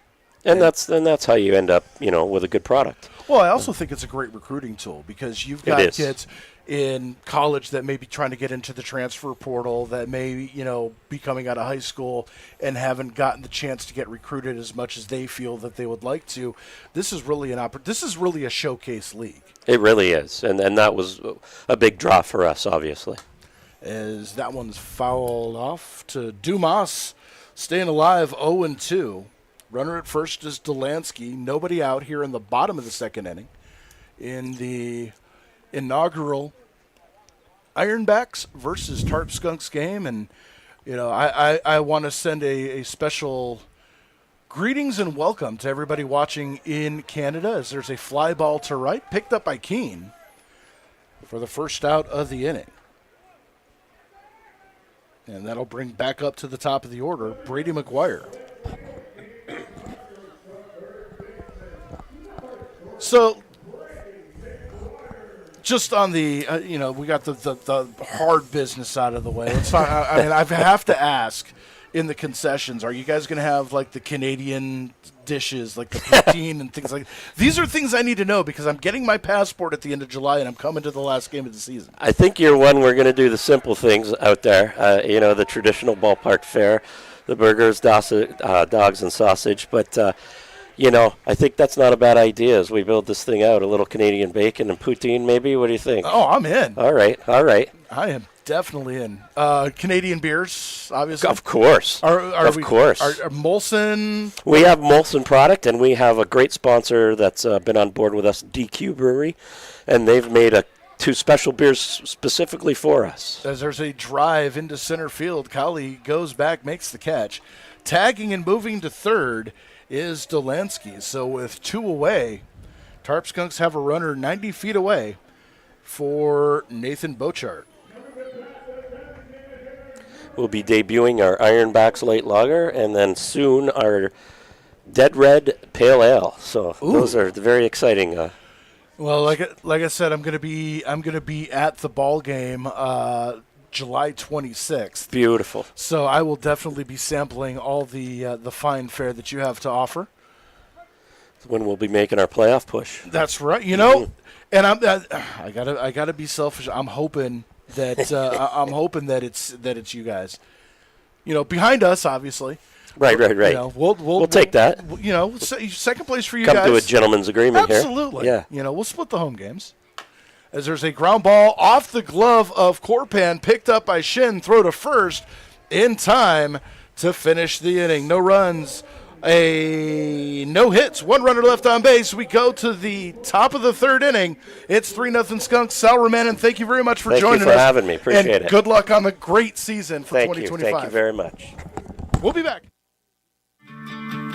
that's how you end up, with a good product. Well, I also think it's a great recruiting tool because you've got kids in college that may be trying to get into the transfer portal, that may, be coming out of high school and haven't gotten the chance to get recruited as much as they feel that they would like to. This is really a showcase league. It really is, and that was a big draw for us, obviously. As that one's fouled off to Dumas, staying alive 0-2. Runner at first is Delansky. Nobody out here in the bottom of the second inning in the inaugural Ironbacks versus Tarp Skunks game. And, I want to send a special greetings and welcome to everybody watching in Canada as there's a fly ball to right, picked up by Keene for the first out of the inning. And that'll bring back up to the top of the order Brady McGuire. So, just on the, we got the hard business out of the way. Let's talk, I have to ask, in the concessions, are you guys going to have, like, the Canadian dishes, like the poutine and things like that? These are things I need to know because I'm getting my passport at the end of July and I'm coming to the last game of the season. I think year one we're going to do the simple things out there, the traditional ballpark fare, the burgers, dogs, and sausage, but... I think that's not a bad idea as we build this thing out. A little Canadian bacon and poutine, maybe? What do you think? Oh, I'm in. All right. I am definitely in. Canadian beers, obviously. Of course. Are Molson? We have Molson product, and we have a great sponsor that's been on board with us, DQ Brewery, and they've made two special beers specifically for us. As there's a drive into center field, Cowley goes back, makes the catch. Tagging and moving to third is Delansky. So with two away, Tarp Skunks have a runner 90 feet away for Nathan Bochart. We'll be debuting our Ironbacks Light Lager and then soon our Dead Red Pale Ale. So those are very exciting. Well, like I said, I'm gonna be at the ball game July 26th. Beautiful. So I will definitely be sampling all the fine fare that you have to offer. When we'll be making our playoff push. That's right. And I gotta be selfish. I'm hoping that it's you guys. Behind us, obviously. Right. We'll take that. Second place for you guys. Come to a gentleman's agreement here. Absolutely. Yeah. We'll split the home games. As there's a ground ball off the glove of Corpan, picked up by Shin, throw to first in time to finish the inning. No runs, no hits, one runner left on base. We go to the top of the third inning. It's 3-0 Skunks. Sal Romanin, thank you very much for joining us. Thank you for having me. Appreciate it. And good luck on the great season for 2025. Thank you very much. We'll be back.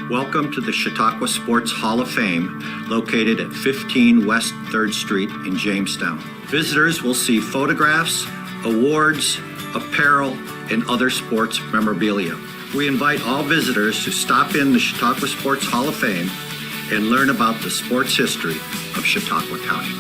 Welcome to the Chautauqua Sports Hall of Fame, located at 15 West 3rd Street in Jamestown. Visitors will see photographs, awards, apparel, and other sports memorabilia. We invite all visitors to stop in the Chautauqua Sports Hall of Fame and learn about the sports history of Chautauqua County.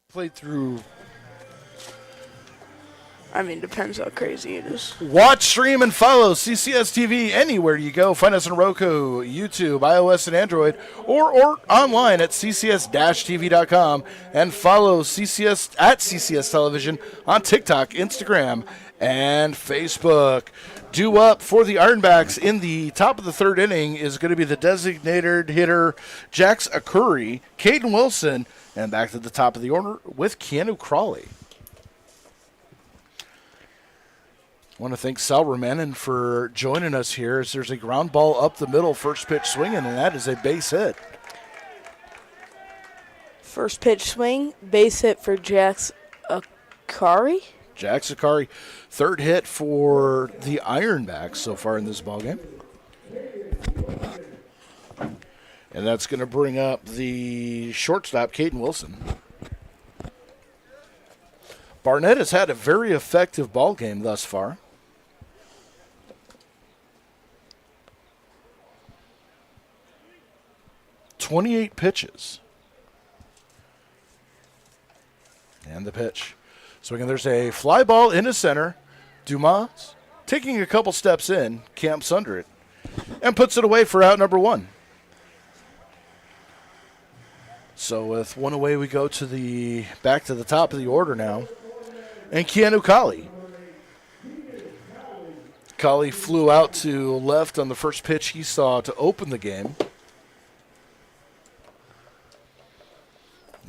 Played through. I mean, depends how crazy it is. Watch, stream, and follow CCS-TV anywhere you go. Find us on Roku, YouTube, iOS, and Android, or online at ccs-tv.com, and follow CCS at CCS Television on TikTok, Instagram, and Facebook. Due up for the Ironbacks in the top of the third inning is going to be the designated hitter Jax Akuri, Caden Wilson, and back to the top of the order with Keanu Crawley. I want to thank Sal Romanin for joining us here as there's a ground ball up the middle, first pitch swinging, and that is a base hit. First pitch swing, base hit for Jax Akari. Jax Akari, third hit for the Ironbacks so far in this ballgame. And that's going to bring up the shortstop, Caden Wilson. Barnett has had a very effective ballgame thus far. .28 pitches. And the pitch. Swinging, there's a fly ball into center. Dumas, taking a couple steps in, camps under it, and puts it away for out number one. So with one away, we go to the back to the top of the order now. And Keanu Crawley. Crawley flew out to left on the first pitch he saw to open the game.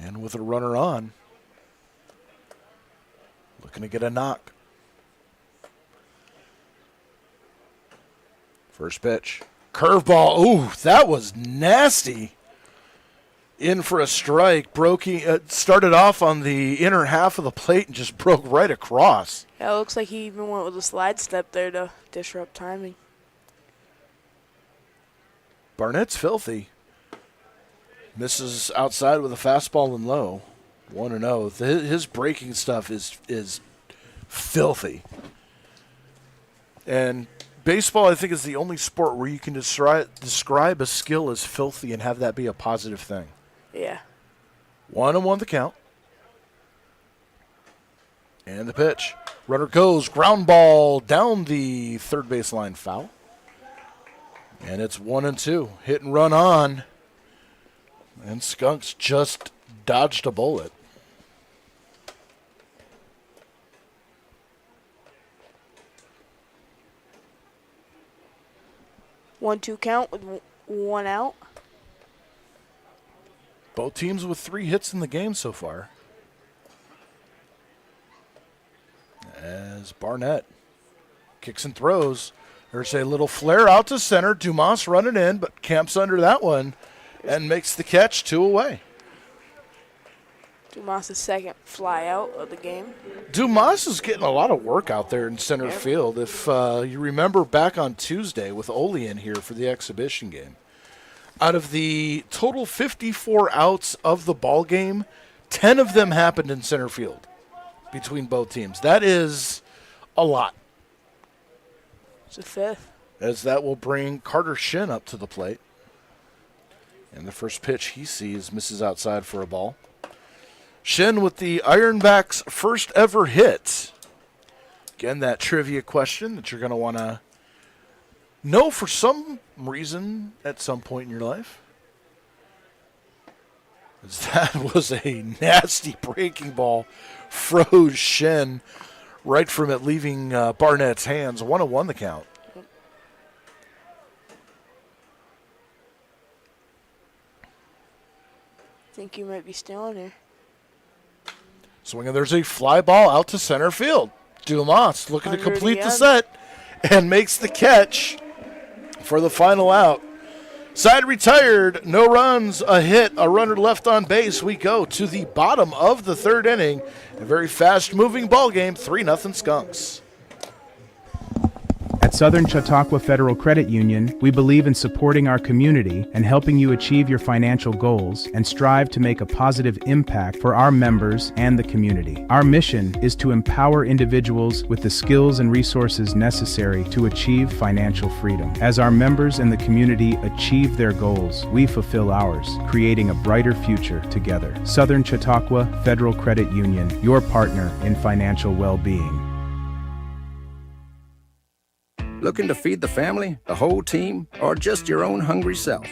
And with a runner on, looking to get a knock. First pitch. Curveball. Ooh, that was nasty. In for a strike. Started off on the inner half of the plate and just broke right across. Yeah, it looks like he even went with a slide step there to disrupt timing. Barnett's filthy. Misses outside with a fastball and low. 1-0. His breaking stuff is filthy. And baseball, I think, is the only sport where you can describe a skill as filthy and have that be a positive thing. Yeah. 1-1 the count. And the pitch. Runner goes. Ground ball down the third baseline, foul. And it's 1-2. Hit and run on. And Skunks just dodged a bullet. One-two count with one out. Both teams with 3 hits in the game so far. As Barnett kicks and throws. There's a little flare out to center. Dumas running in, but camps under that one and makes the catch, 2 away. Dumas' second fly out of the game. Dumas is getting a lot of work out there in center field. If you remember back on Tuesday with Ole in here for the exhibition game, out of the total 54 outs of the ball game, 10 of them happened in center field between both teams. That is a lot. It's a fifth. As that will bring Carter Shin up to the plate. And the first pitch he sees misses outside for a ball. Shin with the Ironbacks' first ever hit. Again, that trivia question that you're going to want to know for some reason at some point in your life. As that was a nasty breaking ball. Froze Shin right from it leaving Barnett's hands. 1-1 the count. Think you might be stealing here. Swinging, there's a fly ball out to center field. Dumas looking to complete the set and makes the catch for the final out. Side retired, no runs, a hit, a runner left on base. We go to the bottom of the third inning. A very fast-moving ball game, 3-0 Skunks. At Southern Chautauqua Federal Credit Union, we believe in supporting our community and helping you achieve your financial goals and strive to make a positive impact for our members and the community. Our mission is to empower individuals with the skills and resources necessary to achieve financial freedom. As our members and the community achieve their goals, we fulfill ours, creating a brighter future together. Southern Chautauqua Federal Credit Union, your partner in financial well-being. Looking to feed the family, the whole team, or just your own hungry self?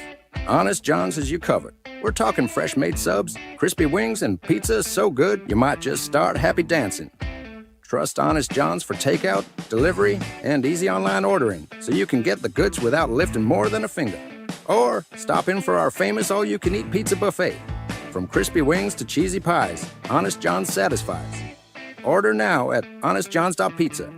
Honest John's has you covered. We're talking fresh-made subs, crispy wings, and pizza so good you might just start happy dancing. Trust Honest John's for takeout, delivery, and easy online ordering so you can get the goods without lifting more than a finger. Or stop in for our famous all-you-can-eat pizza buffet. From crispy wings to cheesy pies, Honest John's satisfies. Order now at honestjohns.pizza.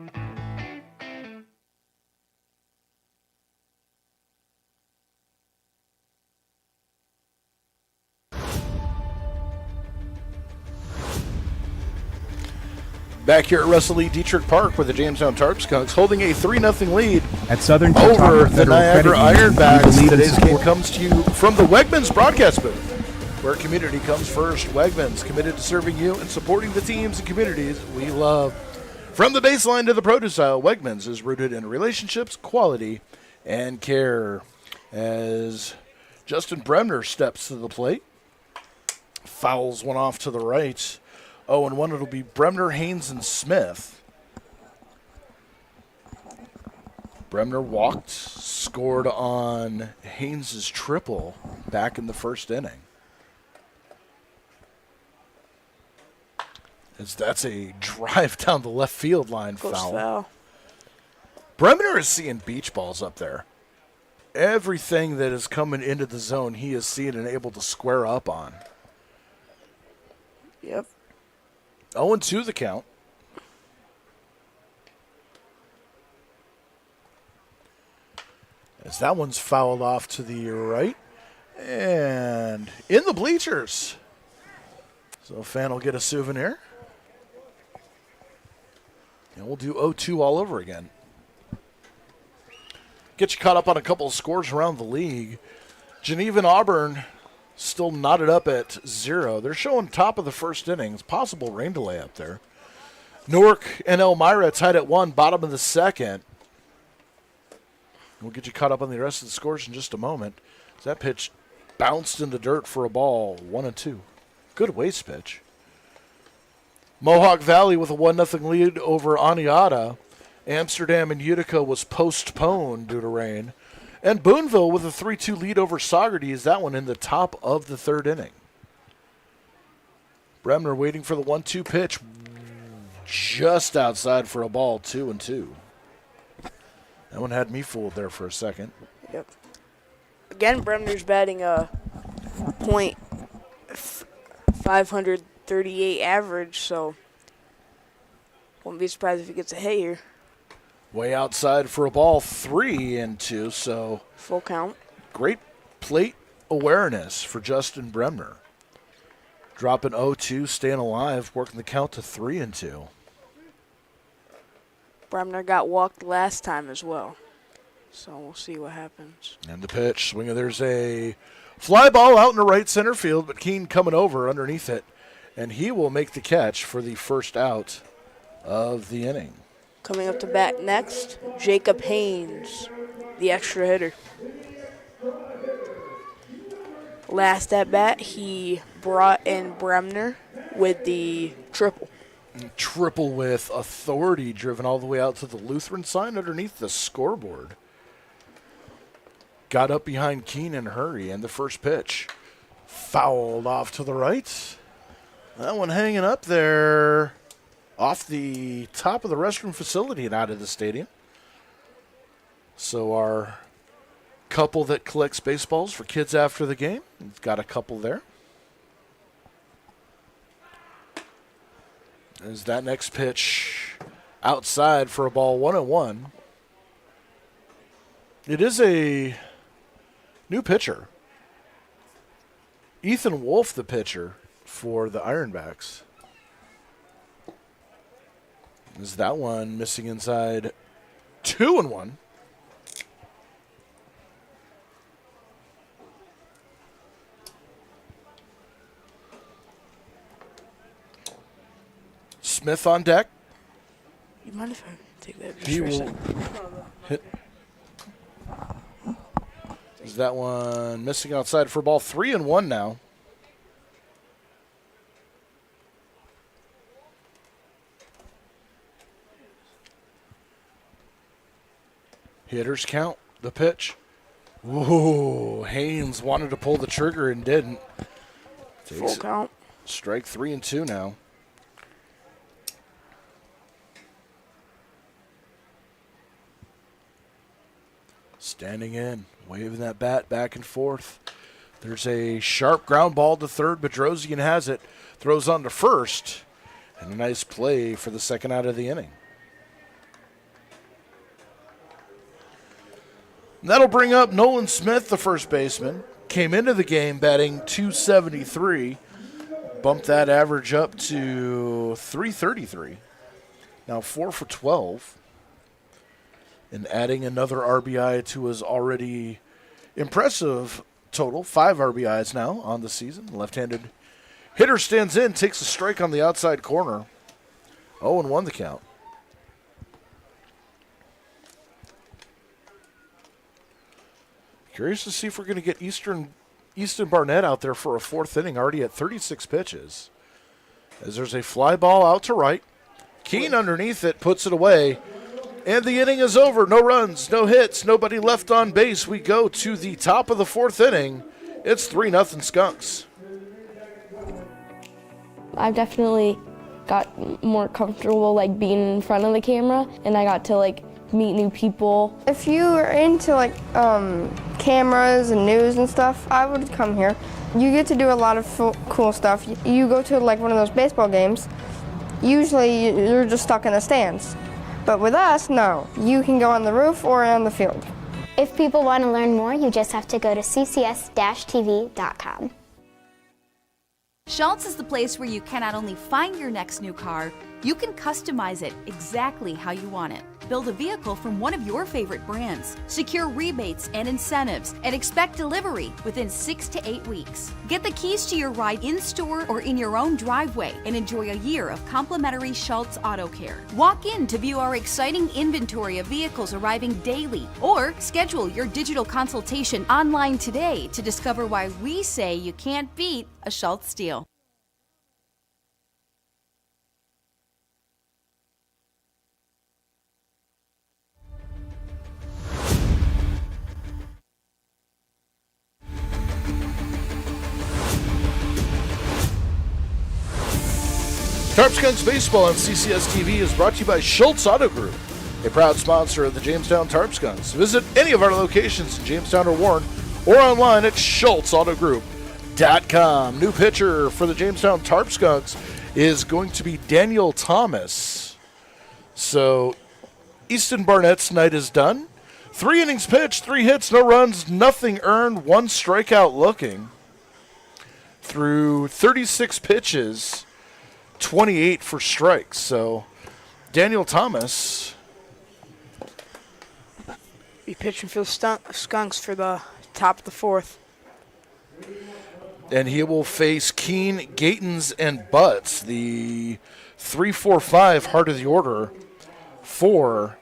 Back here at Russell Lee Detrick Park with the Jamestown Tarp Skunks holding a 3-0 lead At Southern over Chautauqua the Federal Niagara Credit Union, we Ironbacks. believe in Today's game support- comes to you from the Wegmans broadcast booth, where community comes first. Wegmans, committed to serving you and supporting the teams and communities we love. From the baseline to the produce aisle, Wegmans is rooted in relationships, quality, and care. As Justin Bremner steps to the plate, fouls one off to the right. 0-1, it'll be Bremner, Haynes, and Smith. Bremner walked, scored on Haynes' triple back in the first inning. As that's a drive down the left field line foul. Bremner is seeing beach balls up there. Everything that is coming into the zone, he is seeing and able to square up on. Yep. 0-2 the count. As that one's fouled off to the right. And in the bleachers. So a fan will get a souvenir. And we'll do 0-2 all over again. Get you caught up on a couple of scores around the league. Geneva and Auburn still knotted up at 0. They're showing top of the first innings. Possible rain delay up there. Newark and Elmira tied at 1, bottom of the second. We'll get you caught up on the rest of the scores in just a moment. That pitch bounced in the dirt for a ball, 1-2. Good waste pitch. Mohawk Valley with a 1-0 lead over Aniata. Amsterdam and Utica was postponed due to rain. And Boonville with a 3-2 lead over Saugerties, that one in the top of the third inning. Bremner waiting for the 1-2 pitch. Just outside for a ball, 2-2. That one had me fooled there for a second. Yep. Again, Bremner's batting a .538 average, so won't be surprised if he gets a hit here. Way outside for a ball, 3-2, so full count. Great plate awareness for Justin Bremner. Dropping 0-2, staying alive, working the count to 3-2. Bremner got walked last time as well, so we'll see what happens. And the pitch, swing, there's a fly ball out in the right center field, but Keene coming over underneath it, and he will make the catch for the first out of the inning. Coming up to bat next, Jacob Haynes, the extra hitter. Last at bat, he brought in Bremner with the triple. Triple with authority, driven all the way out to the Lutheran sign underneath the scoreboard. Got up behind Keene and hurry, and the first pitch fouled off to the right. That one hanging up there off the top of the restroom facility and out of the stadium. So our couple that collects baseballs for kids after the game, we've got a couple there. As that next pitch outside for a ball, 1-1. It is a new pitcher. Ethan Wolf, the pitcher for the Ironbacks. Is that one missing inside? 2-1. Smith on deck. You mind if I take that just He for a will second? hit. Is that one missing outside for ball? 3-1 now. Hitters count. The pitch. Ooh, Haynes wanted to pull the trigger and didn't. Full count. Strike 3-2 now. Standing in, waving that bat back and forth. There's a sharp ground ball to third. Bedrosian has it. Throws on to first. And a nice play for the second out of the inning. And that'll bring up Nolan Smith, the first baseman. Came into the game batting .273. Bumped that average up to .333. Now 4 for 12. And adding another RBI to his already impressive total. 5 RBIs now on the season. Left-handed hitter stands in, takes a strike on the outside corner. 0-1 the count. Curious to see if we're going to get Easton Barnett out there for a fourth inning, already at 36 pitches. As there's a fly ball out to right. Keene underneath it, puts it away. And the inning is over. No runs, no hits, nobody left on base. We go to the top of the fourth inning. It's 3-0 Skunks. I've definitely got more comfortable being in front of the camera, and I got to meet new people. If you are into cameras and news and stuff, I would come here. You get to do a lot of cool stuff. You go to one of those baseball games, usually you're just stuck in the stands. But with us, no. You can go on the roof or on the field. If people want to learn more, you just have to go to CCS-TV.com. Schultz is the place where you can not only find your next new car, you can customize it exactly how you want it. Build a vehicle from one of your favorite brands, secure rebates and incentives, and expect delivery within 6 to 8 weeks. Get the keys to your ride in-store or in your own driveway and enjoy a year of complimentary Schultz Auto Care. Walk in to view our exciting inventory of vehicles arriving daily, or schedule your digital consultation online today to discover why we say you can't beat a Schultz deal. Tarp Skunks Baseball on CCS-TV is brought to you by Schultz Auto Group, a proud sponsor of the Jamestown Tarp Skunks. Visit any of our locations in Jamestown or Warren or online at schultzautogroup.com. New pitcher for the Jamestown Tarp Skunks is going to be Daniel Thomas. So Easton Barnett's night is done. 3 innings pitched, 3 hits, no runs, nothing earned, 1 strikeout looking. Through 36 pitches, 28 for strikes. So Daniel Thomas be pitching for the Skunks for the top of the fourth. And he will face Keene, Gatens, and Butts, the 3-4-5 heart of the order for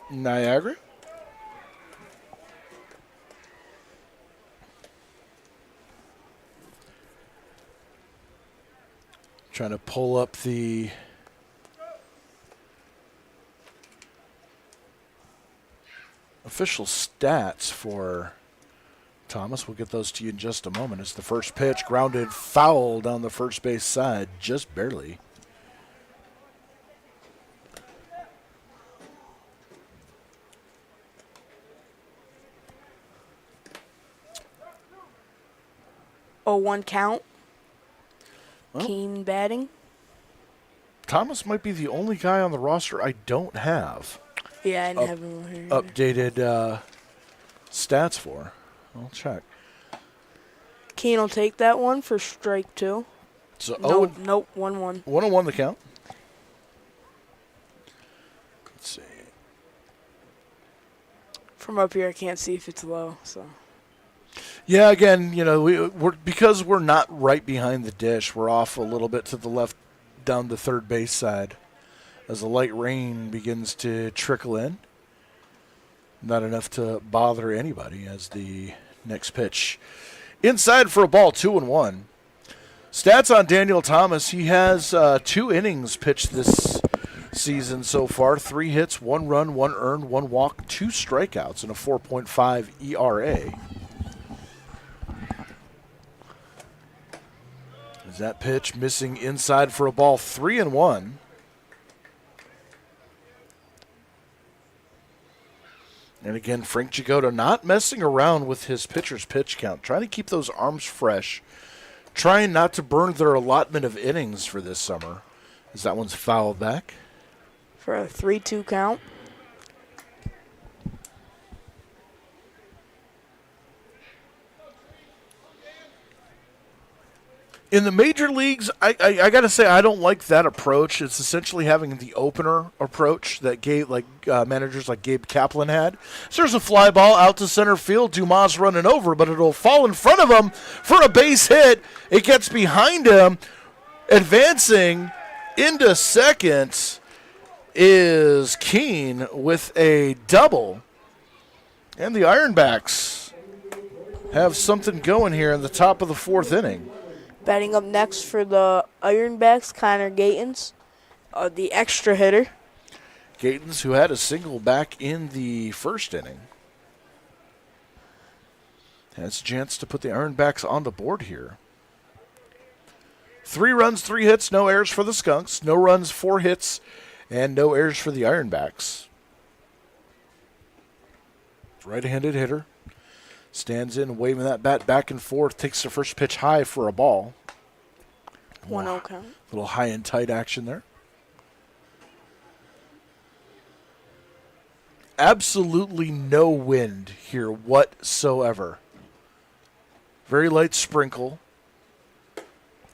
Niagara. Trying to pull up the official stats for Thomas. We'll get those to you in just a moment. It's the first pitch, grounded foul down the first base side, just barely. Oh, 1 count. Well, Keene batting. Thomas might be the only guy on the roster I don't have. Yeah, I didn't have him here. Updated stats for. I'll check. Keene will take that one for strike 2. So Nope, 1-1. 1-1 the count. Let's see. From up here, I can't see if it's low. So. Yeah, again, we're because we're not right behind the dish. We're off a little bit to the left, down the third base side, as the light rain begins to trickle in. Not enough to bother anybody as the next pitch inside for a ball, 2-1. Stats on Daniel Thomas: he has 2 innings pitched this season so far. 3 hits, 1 run, 1 earned, 1 walk, 2 strikeouts, and a 4.5 ERA. Is that pitch missing inside for a ball? 3-1. And again, Frank Jagoda not messing around with his pitcher's pitch count, trying to keep those arms fresh, trying not to burn their allotment of innings for this summer. As that one's fouled back. For a 3-2 count. In the major leagues, I got to say I don't like that approach. It's essentially having the opener approach that managers like Gabe Kaplan had. So there's a fly ball out to center field, Dumas running over, but it'll fall in front of him for a base hit. It gets behind him, advancing into second is Keene with a double. And the Ironbacks have something going here in the top of the 4th inning. Batting up next for the Ironbacks, Connor Gatens, the extra hitter. Gatens, who had a single back in the 1st inning, has a chance to put the Ironbacks on the board here. 3 runs, 3 hits, no errors for the Skunks. No runs, 4 hits, and no errors for the Ironbacks. Right-handed hitter. Stands in, waving that bat back and forth. Takes the first pitch high for a ball. 1-0 count. Little high and tight action there. Absolutely no wind here whatsoever. Very light sprinkle.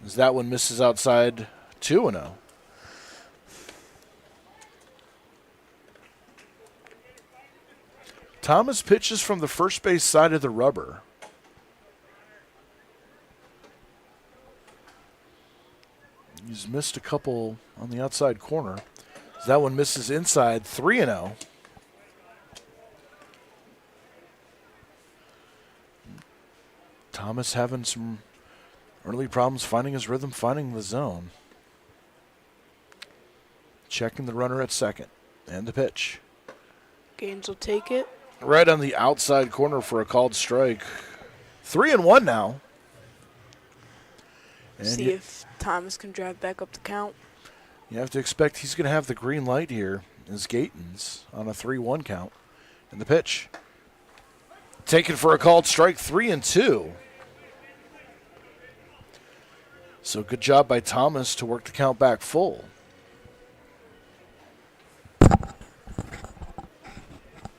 As that one misses outside 2-0. Thomas pitches from the first base side of the rubber. He's missed a couple on the outside corner. That one misses inside, 3-0. Thomas having some early problems finding his rhythm, finding the zone. Checking the runner at second. And the pitch. Gaines will take it. Right on the outside corner for a called strike. 3-1 now. And See if Thomas can drive back up the count. You have to expect he's going to have the green light here as Gatens on a 3-1 count. And the pitch. Taken for a called strike, 3-2. So good job by Thomas to work the count back full.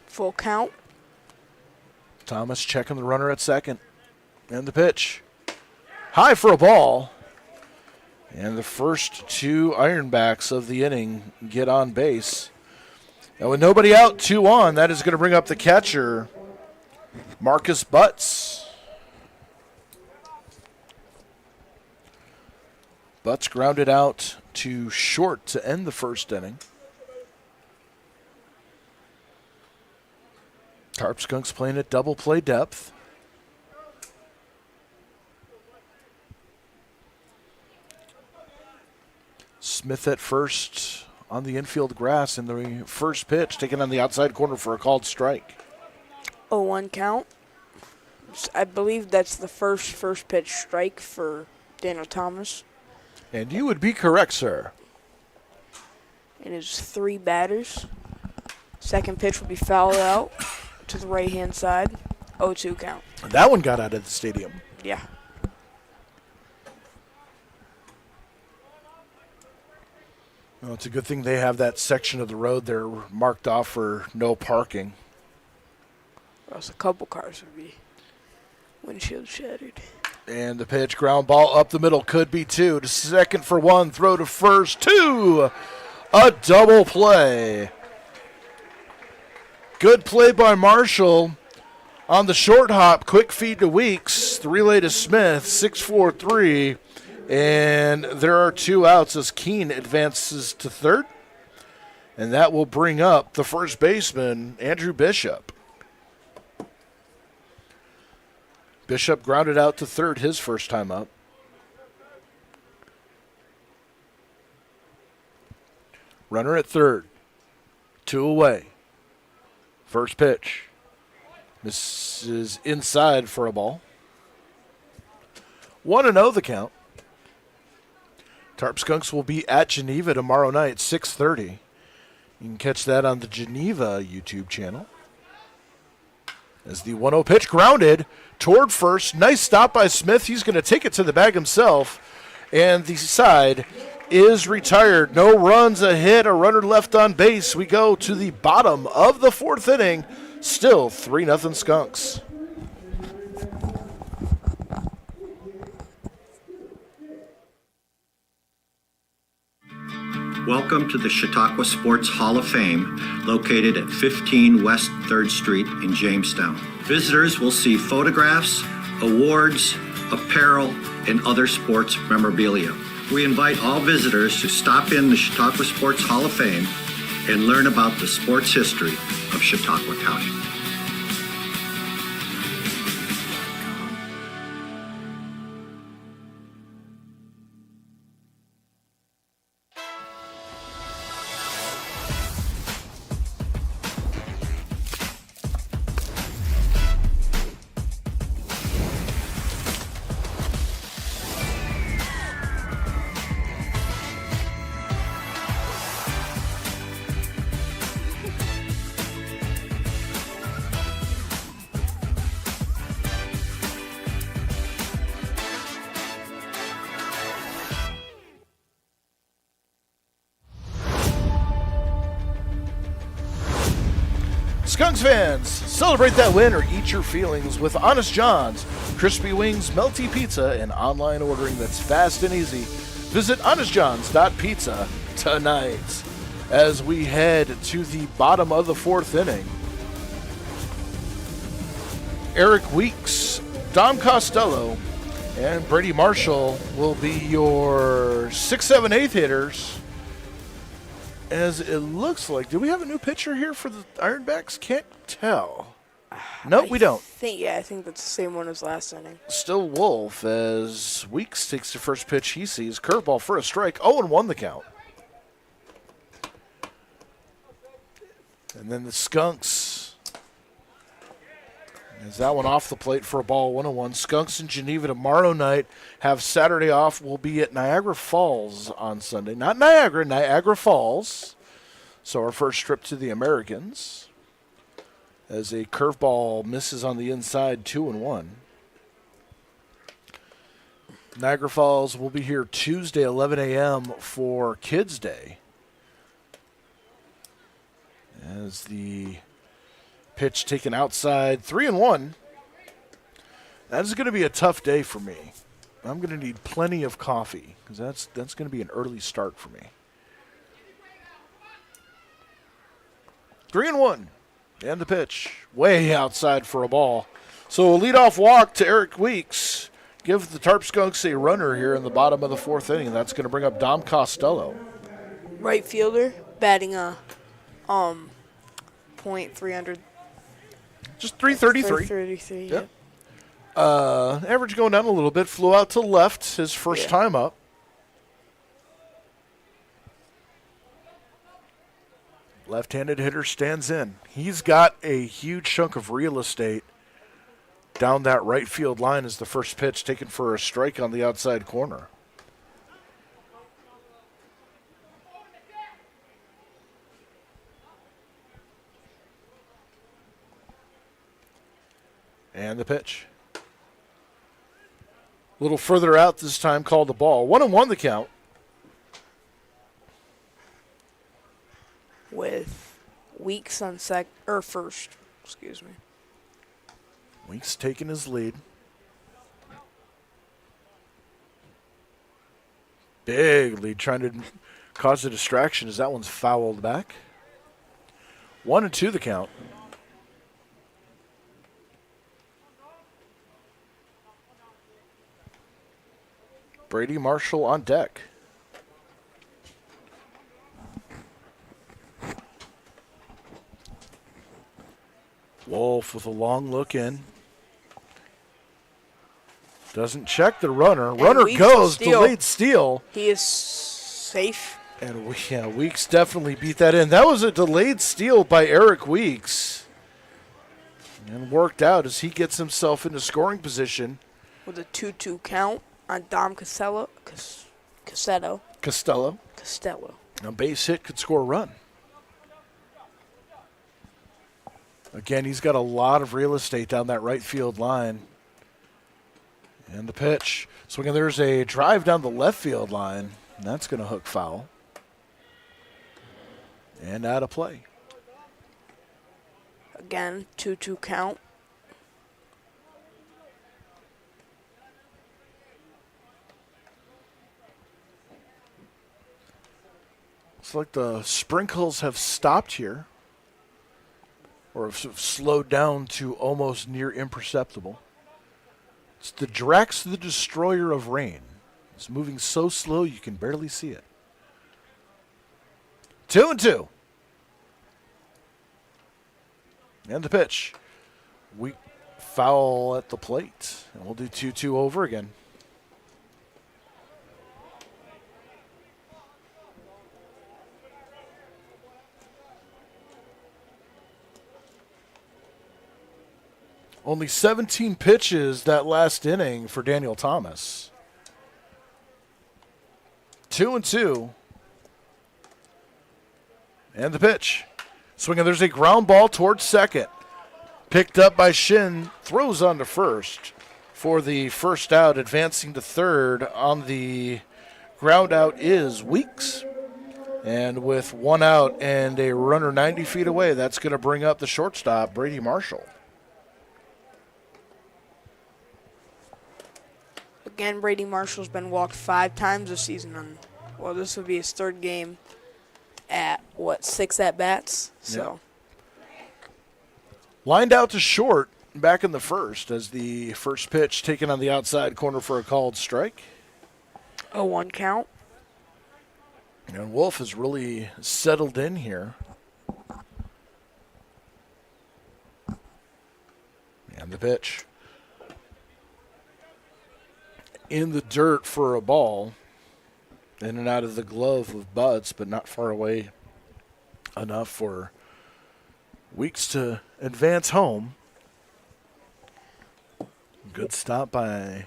Full count. Thomas checking the runner at second. And the pitch. High for a ball. And the first 2 Ironbacks of the inning get on base. And with nobody out, 2 on, that is going to bring up the catcher, Marcus Butts. Butts grounded out to short to end the first inning. Tarp Skunks playing at double play depth. Smith at first on the infield grass in the first pitch, taken on the outside corner for a called strike. 0-1 count. I believe that's the first pitch strike for Daniel Thomas. And you would be correct, sir. It is 3 batters. Second pitch will be fouled out to the right-hand side. 0-2 count. That one got out of the stadium. Yeah. Well, it's a good thing they have that section of the road there marked off for no parking. Or else a couple cars would be windshield shattered. And the pitch, ground ball up the middle, could be 2. To second for 1, throw to first, 2. A double play. Good play by Marshall on the short hop. Quick feed to Weeks. The relay to Smith. 6-4-3. And there are 2 outs as Keene advances to third. And that will bring up the first baseman, Andrew Bishop. Bishop grounded out to third his first time up. Runner at third. 2 away. First pitch. Misses inside for a ball. 1-0 the count. Tarp Skunks will be at Geneva tomorrow night, 6:30. You can catch that on the Geneva YouTube channel. As the 1-0 pitch grounded toward first. Nice stop by Smith. He's going to take it to the bag himself. And the side is retired. No runs, a hit, a runner left on base. We go to the bottom of the 4th inning. Still 3-0 Skunks. Welcome to the Chautauqua Sports Hall of Fame, located at 15 West 3rd Street in Jamestown. Visitors will see photographs, awards, apparel, and other sports memorabilia. We invite all visitors to stop in the Chautauqua Sports Hall of Fame and learn about the sports history of Chautauqua County. Skunks fans, celebrate that win or eat your feelings with Honest John's, crispy wings, melty pizza, and online ordering that's fast and easy. Visit honestjohns.pizza tonight as we head to the bottom of the 4th inning. Eric Weeks, Dom Costello, and Brady Marshall will be your 6, 7, 8 hitters. As it looks like, do we have a new pitcher here for the Ironbacks? Can't tell. No, we don't. I think that's the same one as last inning. Still Wolf as Weeks takes the first pitch he sees. Curveball for a strike. 0-1 the count. And then the Skunks. Is that one off the plate for a ball, 1-1. Skunks in Geneva tomorrow night. Have Saturday off. We'll be at Niagara Falls on Sunday. Not Niagara, Niagara Falls. So our first trip to the Americans. As a curveball misses on the inside, 2-1. Niagara Falls will be here Tuesday, 11 a.m. for Kids Day. As the pitch taken outside, 3-1. That is going to be a tough day for me. I'm going to need plenty of coffee because that's going to be an early start for me. 3-1. And the pitch way outside for a ball. So a leadoff walk to Eric Weeks. Give the Tarp Skunks a runner here in the bottom of the 4th inning. That's going to bring up Dom Costello. Right fielder, batting .300. Just 333. 333, yep. Average going down a little bit. Flew out to left his first time up. Left-handed hitter stands in. He's got a huge chunk of real estate down that right field line as the first pitch taken for a strike on the outside corner. And the pitch. A little further out this time, called the ball. 1-1 the count. With Weeks on first. Excuse me. Weeks taking his lead. Big lead, trying to cause a distraction as that one's fouled back. 1-2 the count. Brady Marshall on deck. Wolf with a long look in. Doesn't check the runner. Runner goes, delayed steal. He is safe. And Weeks definitely beat that in. That was a delayed steal by Eric Weeks. And worked out as he gets himself into scoring position. With a 2-2 count on Dom Costello. A base hit could score a run. Again, he's got a lot of real estate down that right field line. And the pitch. Swinging, there's a drive down the left field line. And that's going to hook foul. And out of play. Again, 2-2 count. It's like the sprinkles have stopped here. Or have sort of slowed down to almost near imperceptible. It's the Drax the Destroyer of Rain. It's moving so slow you can barely see it. 2-2. And the pitch. We foul at the plate. And we'll do 2-2 over again. Only 17 pitches that last inning for Daniel Thomas. 2-2. And the pitch. Swinging, there's a ground ball towards second. Picked up by Shin. Throws on to first for the first out. Advancing to third on the ground out is Weeks. And with one out and a runner 90 feet away, that's going to bring up the shortstop, Brady Marshall. Again, Brady Marshall's been walked 5 times this season. This would be his 3rd game at, 6 at-bats? So. Lined out to short back in the first as the first pitch taken on the outside corner for a called strike. 0-1 count. And Wolf has really settled in here. And the pitch. In the dirt for a ball. In and out of the glove of Butts, but not far away enough for Weeks to advance home. Good stop by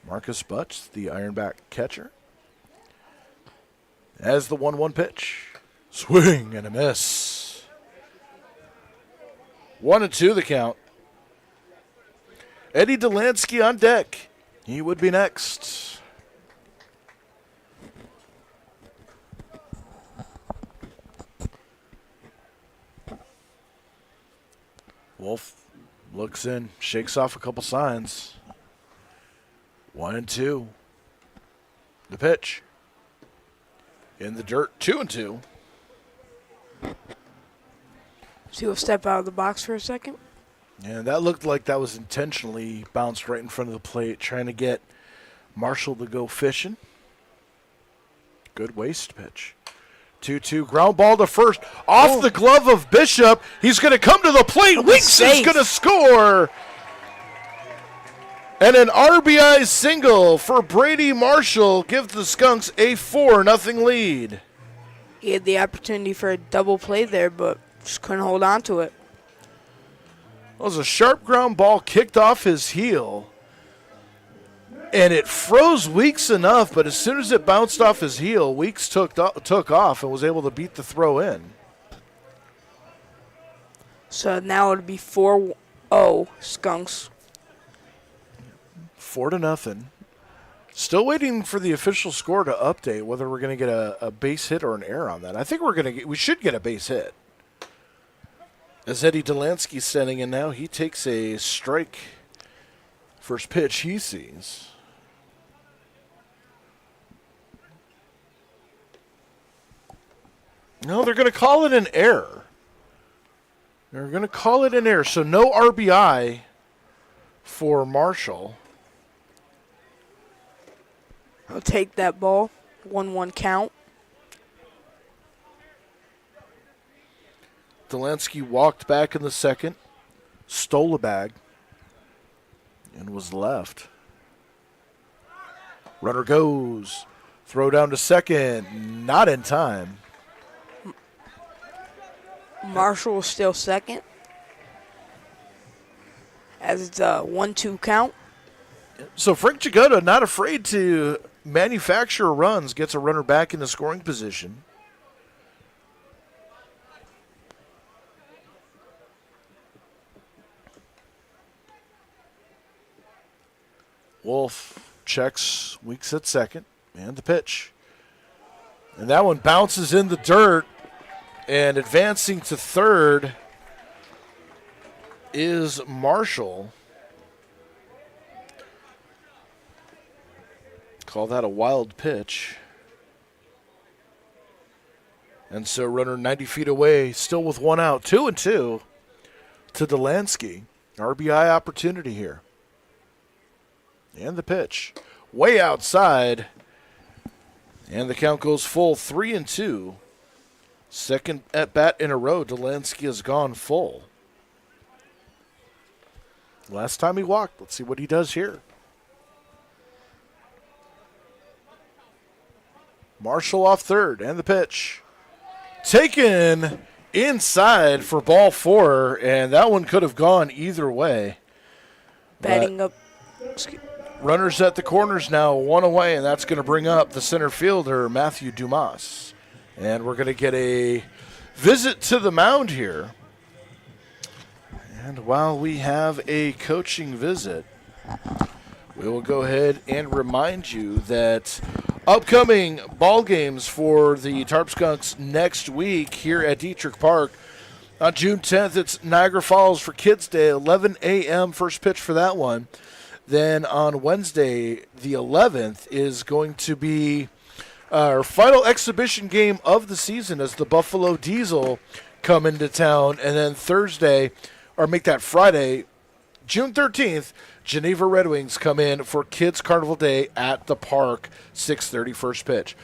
Marcus Butts, the Ironback catcher. As the 1-1 pitch. Swing and a miss. 1-2 the count. Eddie Delansky on deck. He would be next. Wolf looks in, shakes off a couple signs. 1-2. The pitch. In the dirt, 2-2. So he'll step out of the box for a second. And that looked like that was intentionally bounced right in front of the plate, trying to get Marshall to go fishing. Good waste pitch. 2-2, ground ball to first. Off the glove of Bishop. He's going to come to the plate. Weeks is going to score. And an RBI single for Brady Marshall gives the Skunks a 4-0 lead. He had the opportunity for a double play there, but just couldn't hold on to it. It was a sharp ground ball kicked off his heel. And it froze Weeks enough, but as soon as it bounced off his heel, Weeks took off and was able to beat the throw in. So now it'll be 4-0 Skunks. 4-0. Still waiting for the official score to update whether we're going to get a base hit or an error on that. I think we should get a base hit. As Eddie Delansky's standing in now, he takes a strike. First pitch he sees. No, they're going to call it an error. They're going to call it an error. So no RBI for Marshall. I'll take that ball. 1-1 count. Delansky walked back in the second, stole a bag, and was left. Runner goes. Throw down to second, not in time. Marshall is still second, as it's a 1-2 count. So Frank Jagoda, not afraid to manufacture runs, gets a runner back in the scoring position. Wolf checks Weeks at second, and the pitch. And that one bounces in the dirt, and advancing to third is Marshall. Call that a wild pitch. And so runner 90 feet away, still with one out, 2-2 to Delansky. RBI opportunity here. And the pitch. Way outside. And the count goes full, 3-2. Second at bat in a row, Delansky has gone full. Last time he walked. Let's see what he does here. Marshall off third, and the pitch. Taken inside for ball 4, and that one could have gone either way. Batting up. Runners at the corners now, one away, and that's going to bring up the center fielder, Matthew Dumas. And we're going to get a visit to the mound here. And while we have a coaching visit, we will go ahead and remind you that upcoming ball games for the Tarp Skunks next week here at Detrick Park. On June 10th, it's Niagara Falls for Kids Day, 11 a.m. first pitch for that one. Then on Wednesday, the 11th, is going to be our final exhibition game of the season as the Buffalo Diesel come into town. And then Thursday, or make that Friday, June 13th, Geneva Red Wings come in for Kids Carnival Day at the park, 6:30 first pitch.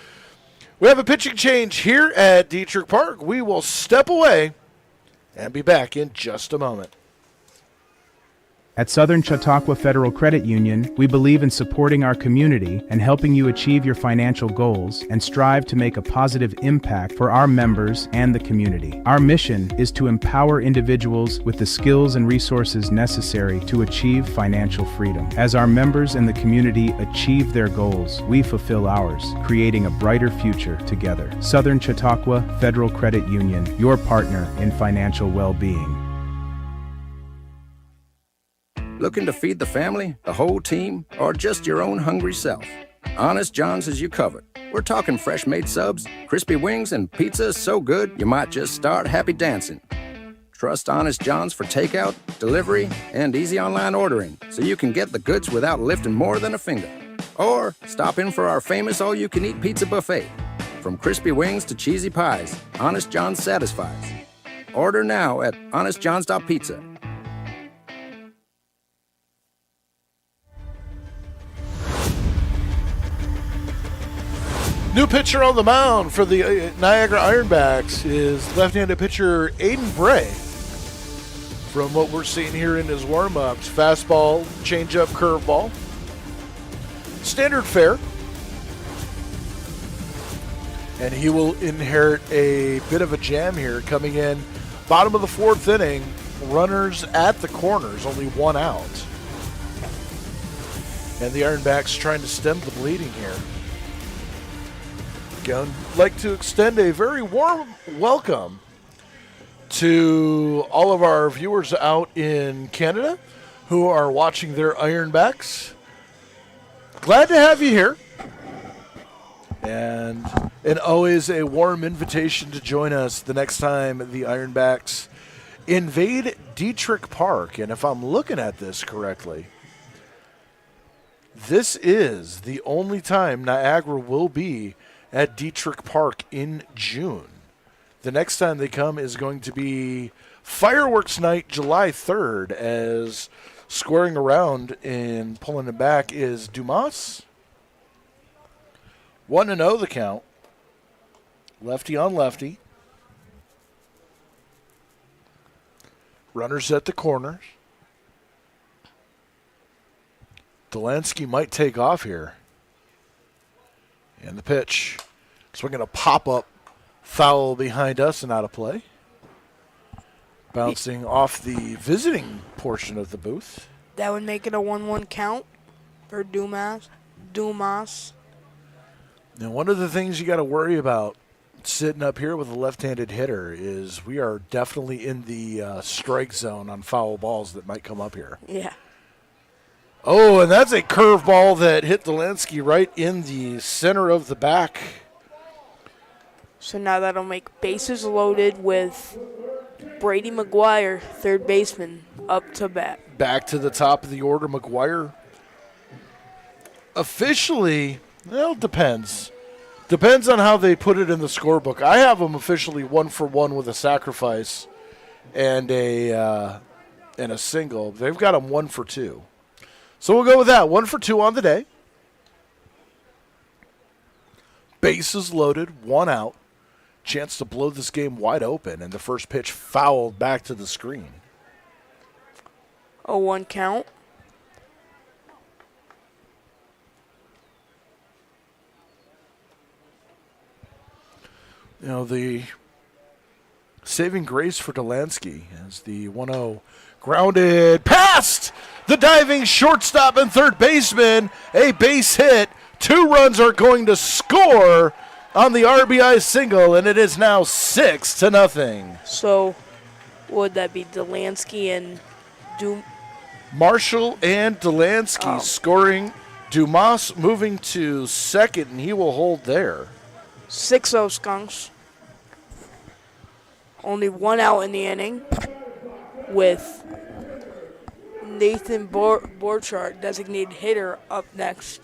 We have a pitching change here at Detrick Park. We will step away and be back in just a moment. At Southern Chautauqua Federal Credit Union, we believe in supporting our community and helping you achieve your financial goals and strive to make a positive impact for our members and the community. Our mission is to empower individuals with the skills and resources necessary to achieve financial freedom. As our members and the community achieve their goals, we fulfill ours, creating a brighter future together. Southern Chautauqua Federal Credit Union, your partner in financial well-being. Looking to feed the family, the whole team, or just your own hungry self? Honest John's has you covered. We're talking fresh-made subs, crispy wings, and pizza so good you might just start happy dancing. Trust Honest John's for takeout, delivery, and easy online ordering so you can get the goods without lifting more than a finger. Or stop in for our famous all-you-can-eat pizza buffet. From crispy wings to cheesy pies, Honest John's satisfies. Order now at honestjohns.pizza. New pitcher on the mound for the Niagara Ironbacks is left-handed pitcher Aiden Bray. From what we're seeing here in his warm-ups, fastball, changeup, curveball. Standard fare. And he will inherit a bit of a jam here coming in. Bottom of the fourth inning, runners at the corners, only one out. And the Ironbacks trying to stem the bleeding here. I'd like to extend a very warm welcome to all of our viewers out in Canada who are watching their Ironbacks. Glad to have you here. And always a warm invitation to join us the next time the Ironbacks invade Detrick Park. And if I'm looking at this correctly, this is the only time Niagara will be at Detrick Park in June. The next time they come is going to be Fireworks Night, July 3rd, as squaring around and pulling it back is Dumas. 1-0 the count. Lefty on lefty. Runners at the corners. Delansky might take off here. And the pitch. Swinging a pop-up foul behind us and out of play. Bouncing off the visiting portion of the booth. That would make it a 1-1 count for Dumas. Now, one of the things you got to worry about sitting up here with a left-handed hitter is we are definitely in the strike zone on foul balls that might come up here. Yeah. Oh, and that's a curveball that hit Delansky right in the center of the back. So now that'll make bases loaded with Brady McGuire, third baseman, up to bat. Back to the top of the order, McGuire. Officially, well, depends. Depends on how they put it in the scorebook. I have him officially 1-for-1 with a sacrifice and a single. They've got him 1-for-2. So we'll go with that. 1-for-2 on the day. Bases loaded, 1 out. Chance to blow this game wide open, and the first pitch fouled back to the screen. 0-1 count. You know, the saving grace for Delansky as the 1-0 grounded past the diving shortstop and third baseman. A base hit. 2 runs are going to score on the RBI single, and it is now 6-0. So would that be Delansky and Marshall and Delansky scoring. Dumas moving to second, and he will hold there. 6-0 Skunks. Only 1 out in the inning with Nathan Borchardt, designated hitter, up next.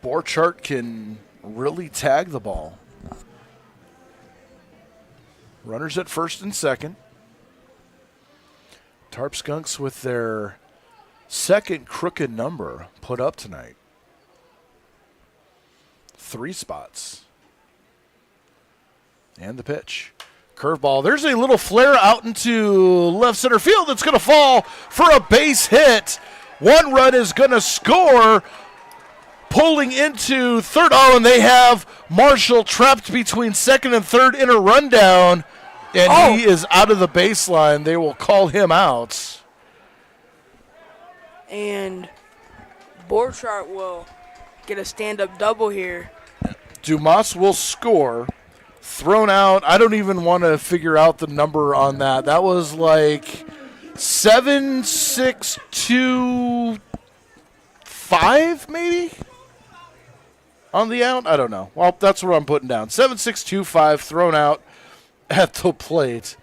Borchardt can really tag the ball. Runners at first and second. Tarp Skunks with their second crooked number put up tonight. 3 spots. And the pitch. Curveball. There's a little flare out into left center field. It's going to fall for a base hit. 1 run is going to score. Pulling into third. Oh, and they have Marshall trapped between second and third in a rundown. And he is out of the baseline. They will call him out. And Borchardt will get a stand-up double here. Dumas will score. Thrown out. I don't even want to figure out the number on that. That was like 7-6-2-5 maybe on the out. I don't know. Well, that's what I'm putting down. 7-6-2-5 thrown out at the plate.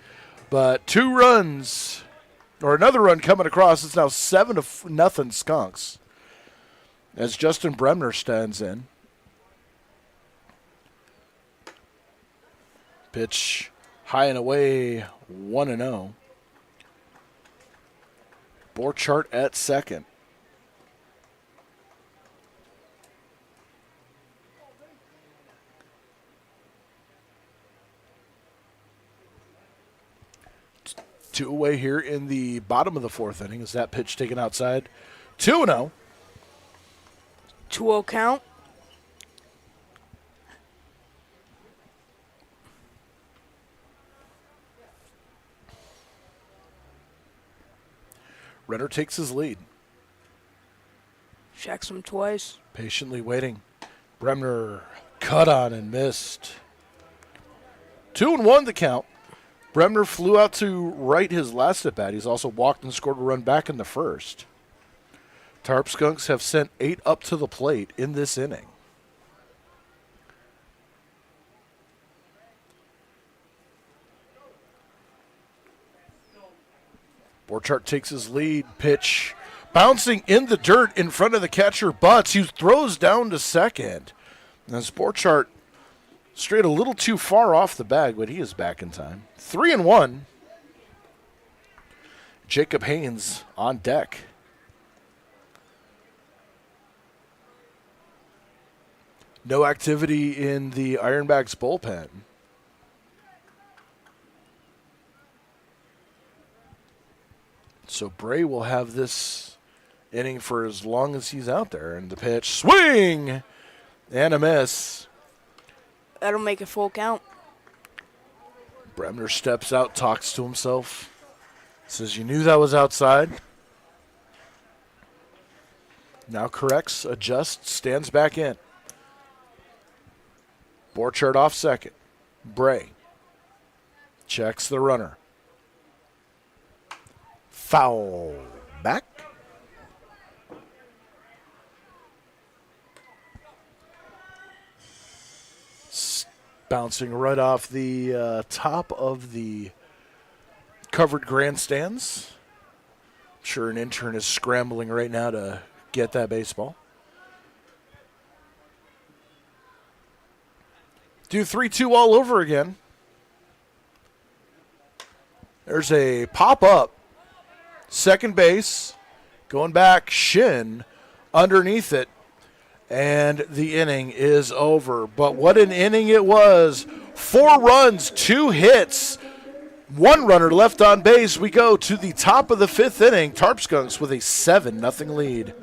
But 2 runs, or another run coming across. It's now 7-0 Skunks as Justin Bremner stands in. Pitch high and away, 1-0. Borchardt at second. Two away here in the bottom of the 4th inning. Is that pitch taken outside? 2-0. 2-0 count. Renner takes his lead. Checks him twice. Patiently waiting. Bremner cut on and missed. 2-1 the count. Bremner flew out to right his last at bat. He's also walked and scored a run back in the first. Tarp Skunks have sent 8 up to the plate in this inning. Borchardt takes his lead. Pitch bouncing in the dirt in front of the catcher Butts, who throws down to second. And Borchardt strayed a little too far off the bag, but he is back in time. 3-1. Jacob Haynes on deck. No activity in the Ironbacks bullpen. So Bray will have this inning for as long as he's out there. And the pitch, swing, and a miss. that'll make a full count. Bremner steps out, talks to himself. Says, you knew that was outside. Now corrects, adjusts, stands back in. Borchardt off second. Bray checks the runner. Foul back. Bouncing right off the top of the covered grandstands. I'm sure an intern is scrambling right now to get that baseball. Do 3-2 all over again. There's a pop-up. Second base. Going back, Shin underneath it. And the inning is over. But what an inning it was. 4 runs, 2 hits, 1 runner left on base. We go to the top of the 5th inning. Tarp Skunks with a 7-0 lead.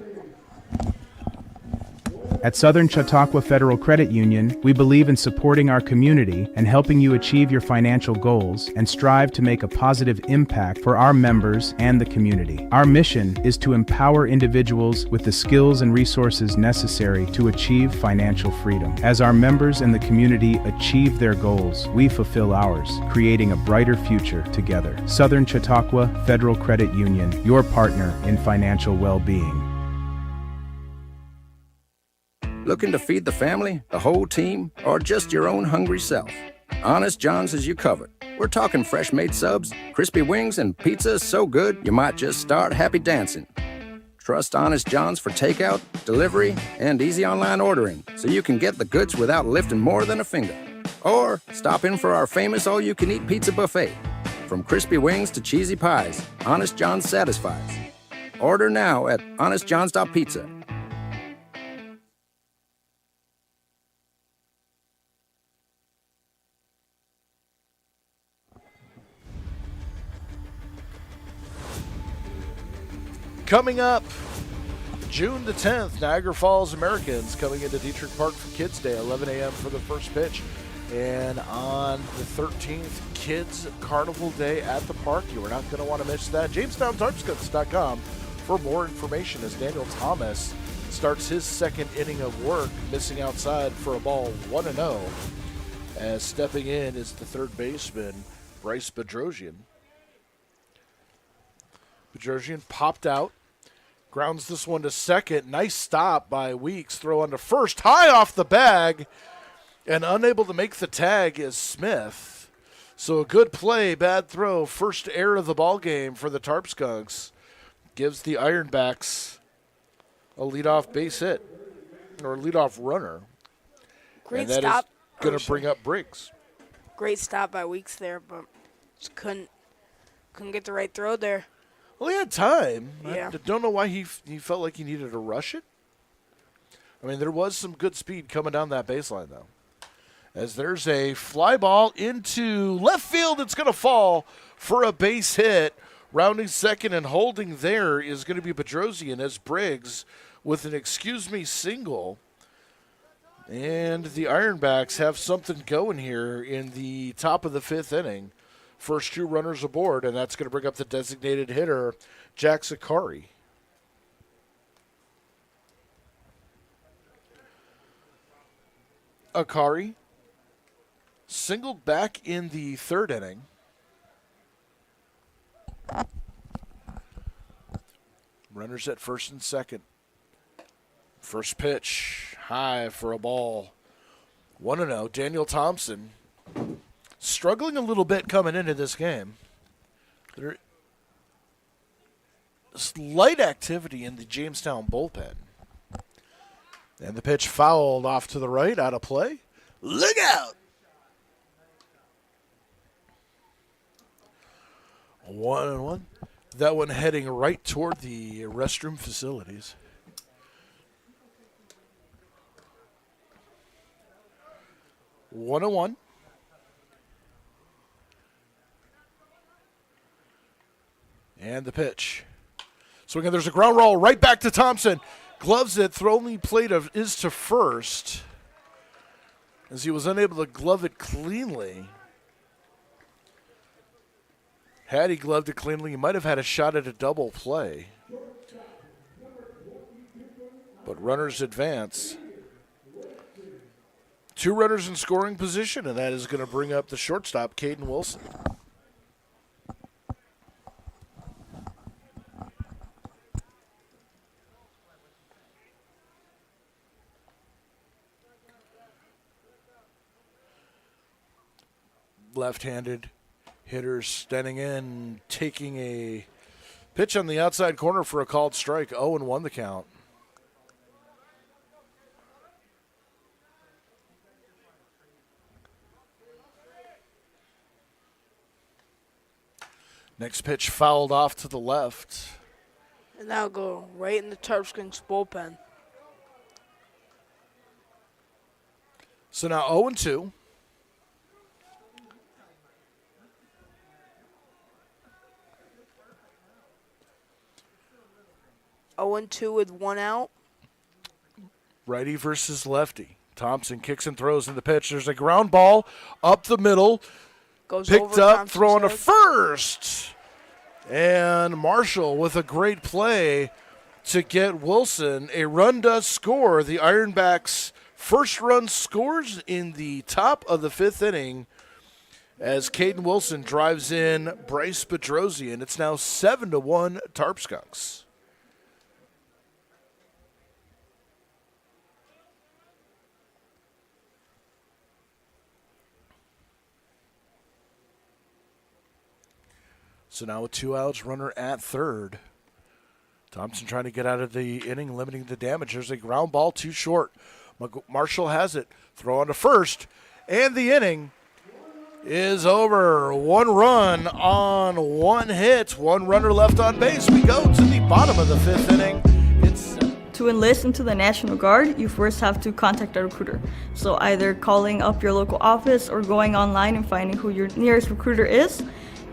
At Southern Chautauqua Federal Credit Union, we believe in supporting our community and helping you achieve your financial goals and strive to make a positive impact for our members and the community. Our mission is to empower individuals with the skills and resources necessary to achieve financial freedom. As our members and the community achieve their goals, we fulfill ours, creating a brighter future together. Southern Chautauqua Federal Credit Union, your partner in financial well-being. Looking to feed the family, the whole team, or just your own hungry self? Honest John's has you covered. We're talking fresh-made subs, crispy wings, and pizza so good you might just start happy dancing. Trust Honest John's for takeout, delivery, and easy online ordering so you can get the goods without lifting more than a finger. Or stop in for our famous all-you-can-eat pizza buffet. From crispy wings to cheesy pies, Honest John's satisfies. Order now at honestjohns.pizza. Coming up, June the 10th, Niagara Falls Americans coming into Detrick Park for Kids Day, 11 a.m. for the first pitch. And on the 13th, Kids Carnival Day at the park. You are not going to want to miss that. JamestownTarpSkunks.com for more information as Daniel Thomas starts his second inning of work, missing outside for a ball 1-0. As stepping in is the third baseman, Bryce Bedrosian. Bedrosian popped out. Grounds this one to second. Nice stop by Weeks. Throw on to first. High off the bag. And unable to make the tag is Smith. So a good play, bad throw. First error of the ball game for the Tarp Skunks. Gives the Ironbacks a leadoff base hit. Or a leadoff runner. Great and that stop. is going to bring up Briggs. Great stop by Weeks there, but just couldn't get the right throw there. Well, he had time. Yeah. I don't know why he felt like he needed to rush it. I mean, there was some good speed coming down that baseline, though. As there's a fly ball into left field, it's going to fall for a base hit. Rounding second and holding there is going to be Bedrosian as Briggs with an excuse me single. And the Ironbacks have something going here in the top of the 5th inning. First 2 runners aboard, and that's going to bring up the designated hitter, Jack Zakari. Akari singled back in the 3rd inning. Runners at first and second. First pitch, high for a ball. 1-0, Daniel Thompson. Struggling a little bit coming into this game. There's slight activity in the Jamestown bullpen. And the pitch fouled off to the right, out of play. Look out! 1-1. That one heading right toward the restroom facilities. One. And the pitch. So again, there's a ground roll right back to Thompson. Gloves it. Throwing plate is to first. as he was unable to glove it cleanly. Had he gloved it cleanly, he might have had a shot at a double play. But runners advance. 2 runners in scoring position, and that is going to bring up the shortstop, Caden Wilson. Left-handed hitters standing in, taking a pitch on the outside corner for a called strike. 0-1 the count. Next pitch fouled off to the left. And that'll go right in the Tarp Skunks bullpen. So now 0-2. (0-2) with 1 out. Righty versus lefty. Thompson kicks and throws in the pitch. There's a ground ball up the middle. Goes picked over up, Thompson's throwing to head. first. And Marshall with a great play to get Wilson. A run does score. The Ironbacks' first run scores in the top of the 5th inning as Caden Wilson drives in Bryce Bedrosian. It's now 7-1 Tarp Skunks. So now with 2 outs, runner at third. Thompson trying to get out of the inning, limiting the damage. There's a ground ball too short. Marshall has it. Throw on to first. And the inning is over. 1 run on 1 hit. 1 runner left on base. We go to the bottom of the 5th inning. To enlist into the National Guard, you first have to contact a recruiter. So either calling up your local office or going online and finding who your nearest recruiter is.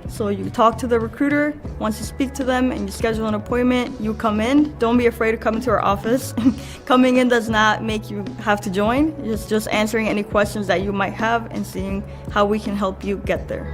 So you talk to the recruiter. Once you speak to them and you schedule an appointment, you come in. Don't be afraid to come into our office. Coming in does not make you have to join. It's just answering any questions that you might have and seeing how we can help you get there.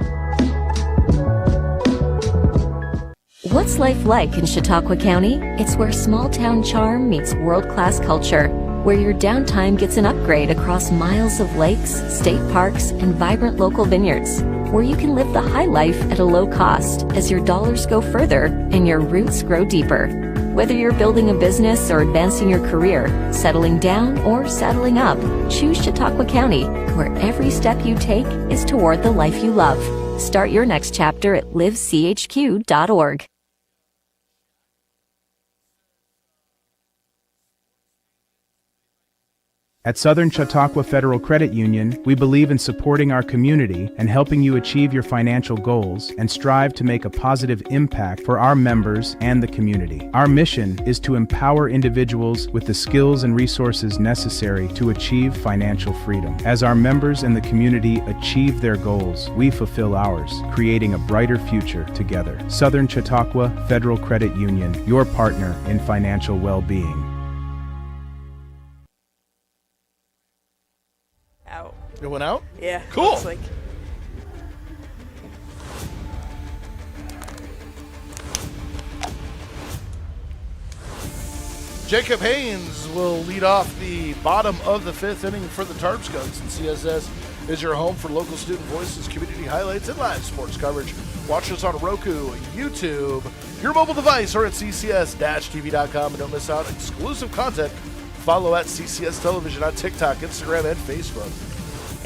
What's life like in Chautauqua County? It's where small-town charm meets world-class culture, where your downtime gets an upgrade across miles of lakes, state parks, and vibrant local vineyards, where you can live the high life at a low cost as your dollars go further and your roots grow deeper. Whether you're building a business or advancing your career, settling down or settling up, choose Chautauqua County, where every step you take is toward the life you love. Start your next chapter at livechq.org. At Southern Chautauqua Federal Credit Union, we believe in supporting our community and helping you achieve your financial goals and strive to make a positive impact for our members and the community. Our mission is to empower individuals with the skills and resources necessary to achieve financial freedom. As our members and the community achieve their goals, we fulfill ours, creating a brighter future together. Southern Chautauqua Federal Credit Union, your partner in financial well-being. Out. It went out? Yeah. Cool. Looks like. Jacob Haynes will lead off the bottom of the 5th inning for the Tarp Skunks, and CSS is your home for local student voices, community highlights, and live sports coverage. Watch us on Roku, YouTube, your mobile device, or at CCS-TV.com, and don't miss out exclusive content. Follow at CCS Television on TikTok, Instagram, and Facebook.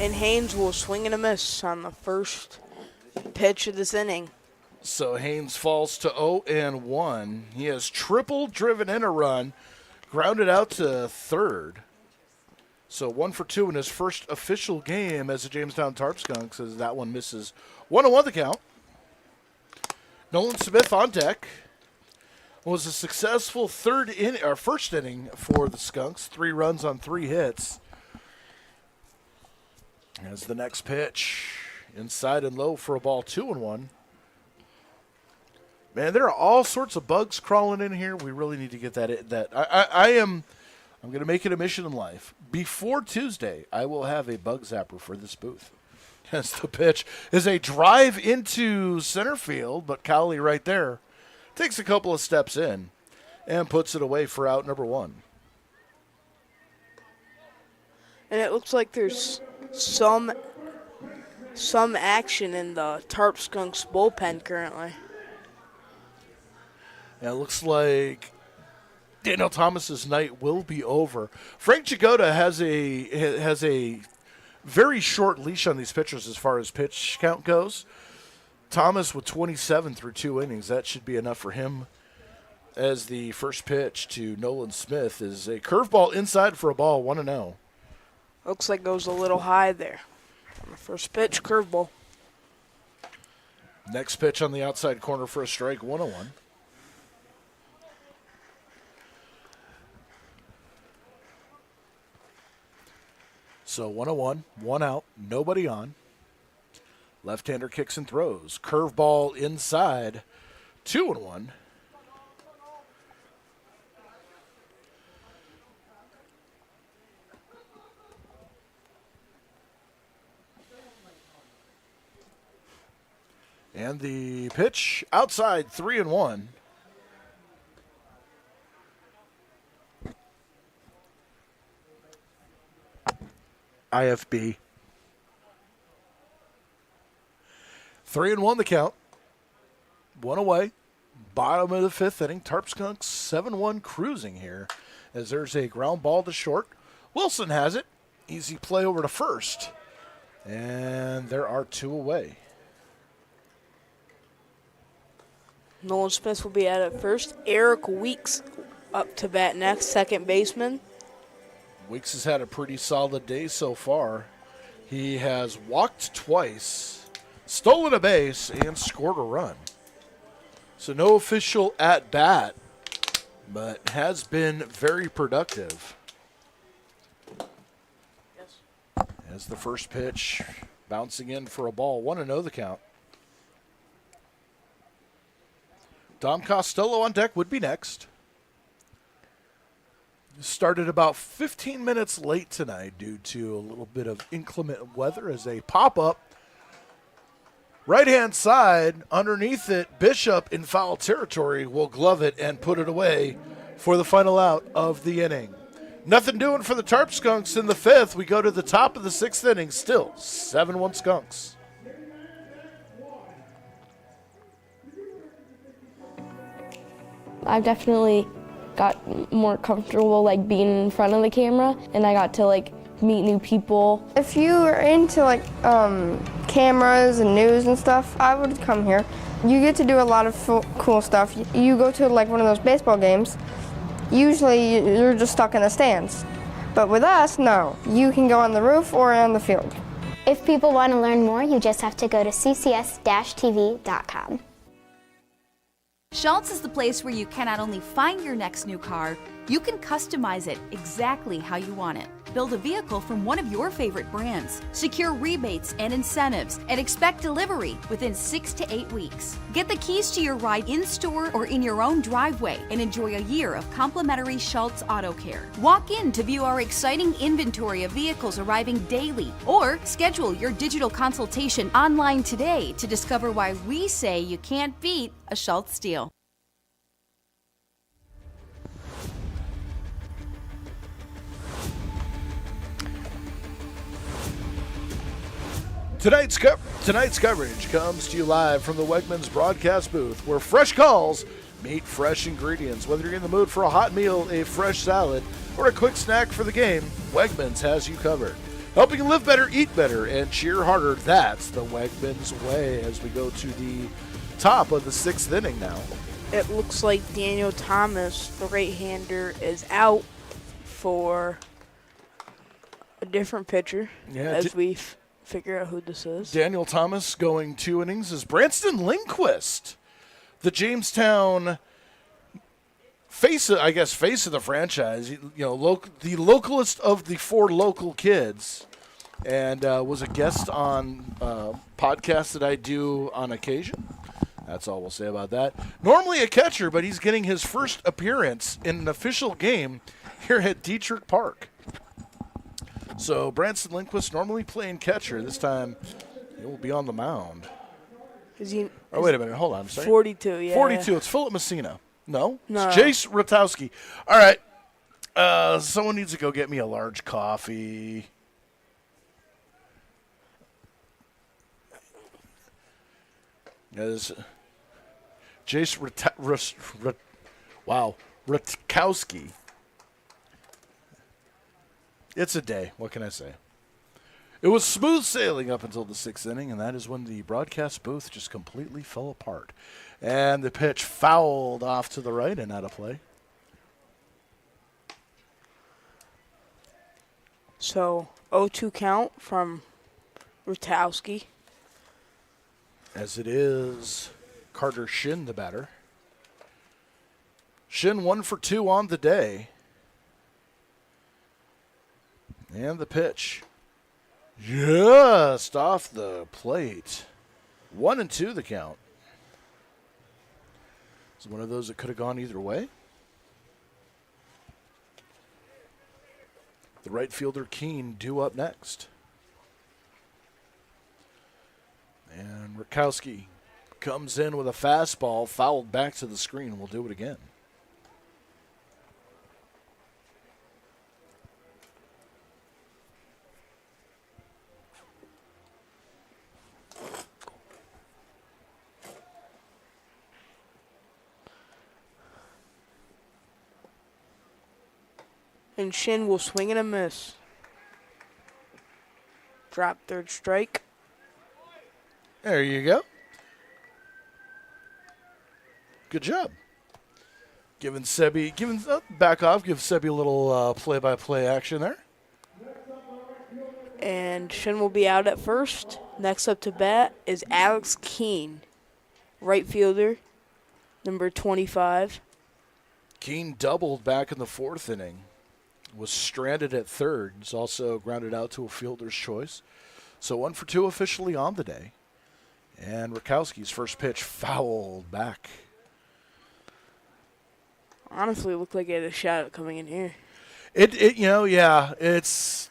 And Haynes will swing and a miss on the first pitch of this inning. So Haynes falls to 0-1. He has triple driven in a run, grounded out to third. So 1 for 2 in his first official game as a Jamestown Tarp Skunks, as that one misses. 1-1 the count. Nolan Smith on deck. Was a successful first inning for the Skunks. 3 runs on 3 hits. As the next pitch, inside and low for a ball, 2-1. Man, there are all sorts of bugs crawling in here. We really need to get that. I I'm going to make it a mission in life. Before Tuesday, I will have a bug zapper for this booth. As the pitch is a drive into center field, but Cowley right there takes a couple of steps in and puts it away for out number 1. And it looks like there's some action in the Tarp Skunks bullpen currently. Yeah, it looks like Daniel Thomas's night will be over. Frank Jagoda has a very short leash on these pitchers as far as pitch count goes. Thomas with 27 through 2 innings. That should be enough for him. As the first pitch to Nolan Smith is a curveball inside for a ball, 1-0. Looks like it goes a little high there. On the first pitch, curveball. Next pitch on the outside corner for a strike, 1-1. So 1-1, 1 out, nobody on. Left-hander kicks and throws. Curveball inside, 2-1. And the pitch outside, 3-1. IFB. 3-1 the count. 1 away. Bottom of the 5th inning. Tarp Skunks 7-1 cruising here as there's a ground ball to short. Wilson has it. Easy play over to first. And there are 2 away. Nolan Smith will be at first. Eric Weeks up to bat next, second baseman. Weeks has had a pretty solid day so far. He has walked twice, stolen a base, and scored a run. So no official at bat, but has been very productive. Yes. As the first pitch bouncing in for a ball, 1-0 the count. Dom Costello on deck would be next. Started about 15 minutes late tonight due to a little bit of inclement weather as a pop-up. Right-hand side, underneath it, Bishop in foul territory will glove it and put it away for the final out of the inning. Nothing doing for the Tarp Skunks in the 5th. We go to the top of the 6th inning, still 7-1 Skunks. I've definitely got more comfortable like being in front of the camera, and I got to like meet new people. If you are into like cameras and news and stuff, I would come here. You get to do a lot of cool stuff. You go to like one of those baseball games, usually you're just stuck in the stands. But with us, no. You can go on the roof or on the field. If people want to learn more, you just have to go to CCS-TV.com. Schultz is the place where you can not only find your next new car, you can customize it exactly how you want it. Build a vehicle from one of your favorite brands. Secure rebates and incentives and expect delivery within 6 to 8 weeks. Get the keys to your ride in-store or in your own driveway and enjoy a year of complimentary Schultz Auto Care. Walk in to view our exciting inventory of vehicles arriving daily, or schedule your digital consultation online today to discover why we say you can't beat a Schultz deal. Tonight's coverage comes to you live from the Wegmans broadcast booth, where fresh calls meet fresh ingredients. Whether you're in the mood for a hot meal, a fresh salad, or a quick snack for the game, Wegmans has you covered. Helping you live better, eat better, and cheer harder. That's the Wegmans way as we go to the top of the 6th inning now. It looks like Daniel Thomas, the right-hander, is out for a different pitcher as we figure out who this is. Daniel Thomas going 2 innings is Branston Lindquist, the Jamestown face of the franchise. The localist of the 4 local kids, and was a guest on podcasts that I do on occasion. That's all we'll say about that. Normally a catcher, but he's getting his first appearance in an official game here at Detrick Park. So Branson Lindquist normally playing catcher. This time he will be on the mound. Oh, wait a minute. Hold on. 42, yeah. 42. It's Philip Messina. No? No. It's Jace Ratowski. All right. Someone needs to go get me a large coffee. As Jace Ratkowski. It's a day. What can I say? It was smooth sailing up until the 6th inning, and that is when the broadcast booth just completely fell apart. And the pitch fouled off to the right and out of play. So 0-2 count from Ratowski. As it is Carter Shin, the batter. Shin 1 for 2 on the day. And the pitch just off the plate. 1-2 the count. It's one of those that could have gone either way. The right fielder Keene due up next. And Rakowski comes in with a fastball, fouled back to the screen. We'll do it again. And Shin will swing and a miss. Drop third strike. There you go. Good job. Giving Sebi, back off, give Sebi a little play-by-play action there. And Shin will be out at first. Next up to bat is Alex Keene, right fielder, number 25. Keene doubled back in the 4th inning. Was stranded at third. He's also grounded out to a fielder's choice. So 1 for 2 officially on the day. And Rakowski's first pitch fouled back. Honestly, it looked like he had a shot at coming in here. It's